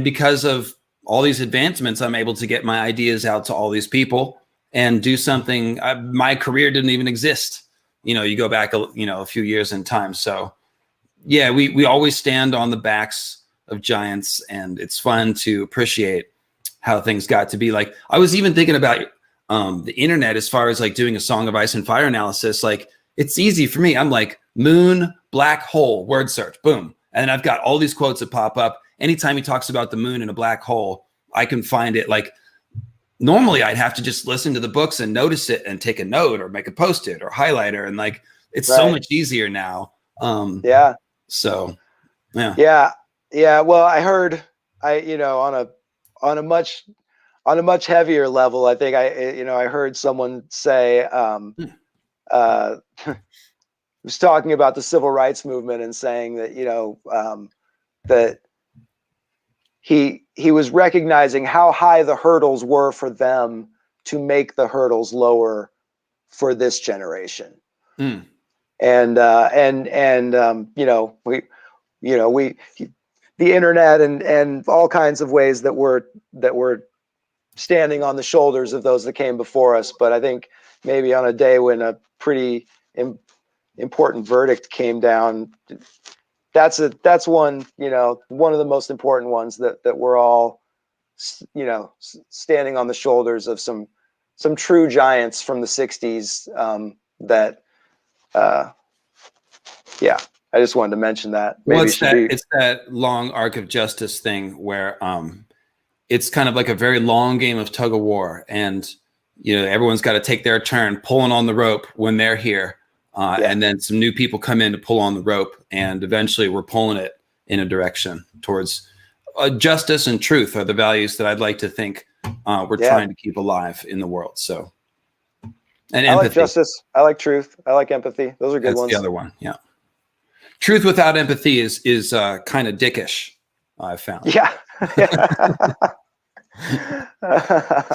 because of all these advancements, I'm able to get my ideas out to all these people and do something. My career didn't even exist. You go back, a few years in time. So yeah, we always stand on the backs of giants, and it's fun to appreciate how things got to be. Like, I was even thinking about the internet as far as like doing a Song of Ice and Fire analysis. Like, it's easy for me. I'm like, moon, black hole, word search, boom. And I've got all these quotes that pop up. Anytime he talks about the moon and a black hole, I can find it. Like, normally I'd have to just listen to the books and notice it and take a note or make a post-it or highlighter. And like, it's so much easier now. So yeah. Well, I heard, on a much heavier level, I think I heard someone say, was talking about the civil rights movement and saying that, that he was recognizing how high the hurdles were for them to make the hurdles lower for this generation. And the internet and all kinds of ways that we're standing on the shoulders of those that came before us. But I think maybe on a day when a pretty important verdict came down, that's one, one of the most important ones that we're all, standing on the shoulders of some true giants from the 60s, I just wanted to mention that. Well, it's that long arc of justice thing where it's kind of like a very long game of tug of war, and everyone's got to take their turn pulling on the rope when they're here, and then some new people come in to pull on the rope, and eventually we're pulling it in a direction towards justice and truth are the values that I'd like to think we're trying to keep alive in the world. So, and empathy. I like justice. I like truth. I like empathy. Those are good ones. The other one, yeah. Truth without empathy is kind of dickish, I've found. Yeah.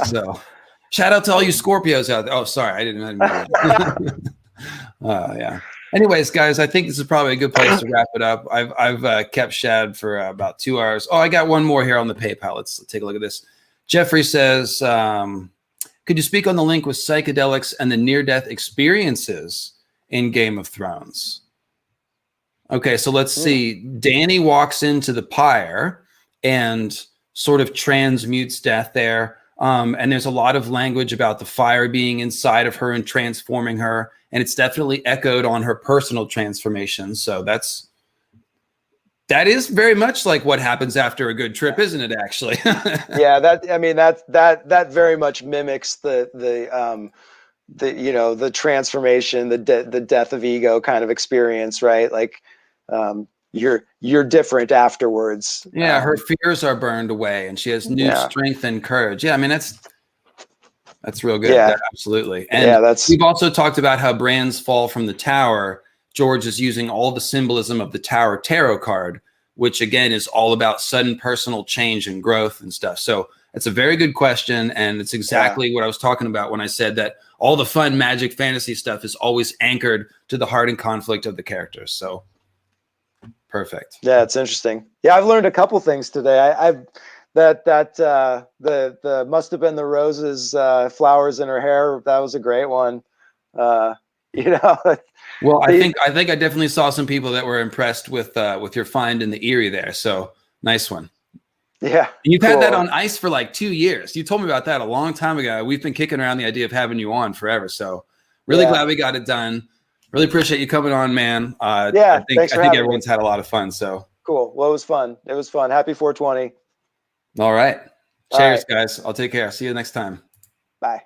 So, shout out to all you Scorpios out there. Oh, sorry, I didn't know that. Yeah. Anyways, guys, I think this is probably a good place to wrap it up. I've kept Shad for about 2 hours. Oh, I got one more here on the PayPal. Let's take a look at this. Jeffrey says, could you speak on the link with psychedelics and the near-death experiences in Game of Thrones? Okay, so let's see. Dany walks into the pyre and sort of transmutes death there. And there's a lot of language about the fire being inside of her and transforming her. and it's definitely echoed on her personal transformation. So that is very much like what happens after a good trip, isn't it? Actually, Yeah, that very much mimics the the transformation, the death of ego kind of experience, right? Like, you're different afterwards. Yeah, her fears are burned away, and she has new strength and courage. Yeah, I mean that's real good. Yeah, absolutely. And we've also talked about how brands fall from the tower. George is using all the symbolism of the Tower Tarot card, which again is all about sudden personal change and growth and stuff. So it's a very good question, and it's exactly what I was talking about when I said that all the fun magic fantasy stuff is always anchored to the heart and conflict of the characters. So perfect. Yeah, it's interesting. Yeah, I've learned a couple things today. I've the must have been the roses, flowers in her hair. That was a great one. You know. Well, I think I definitely saw some people that were impressed with your find in the Erie there. So nice one. Yeah. And you've had that on ice for like 2 years. You told me about that a long time ago. We've been kicking around the idea of having you on forever. So really glad we got it done. Really appreciate you coming on, man. I think everyone's had a lot of fun. So cool. Well, it was fun. It was fun. Happy 420. All right. Cheers, guys. I'll take care. See you next time. Bye.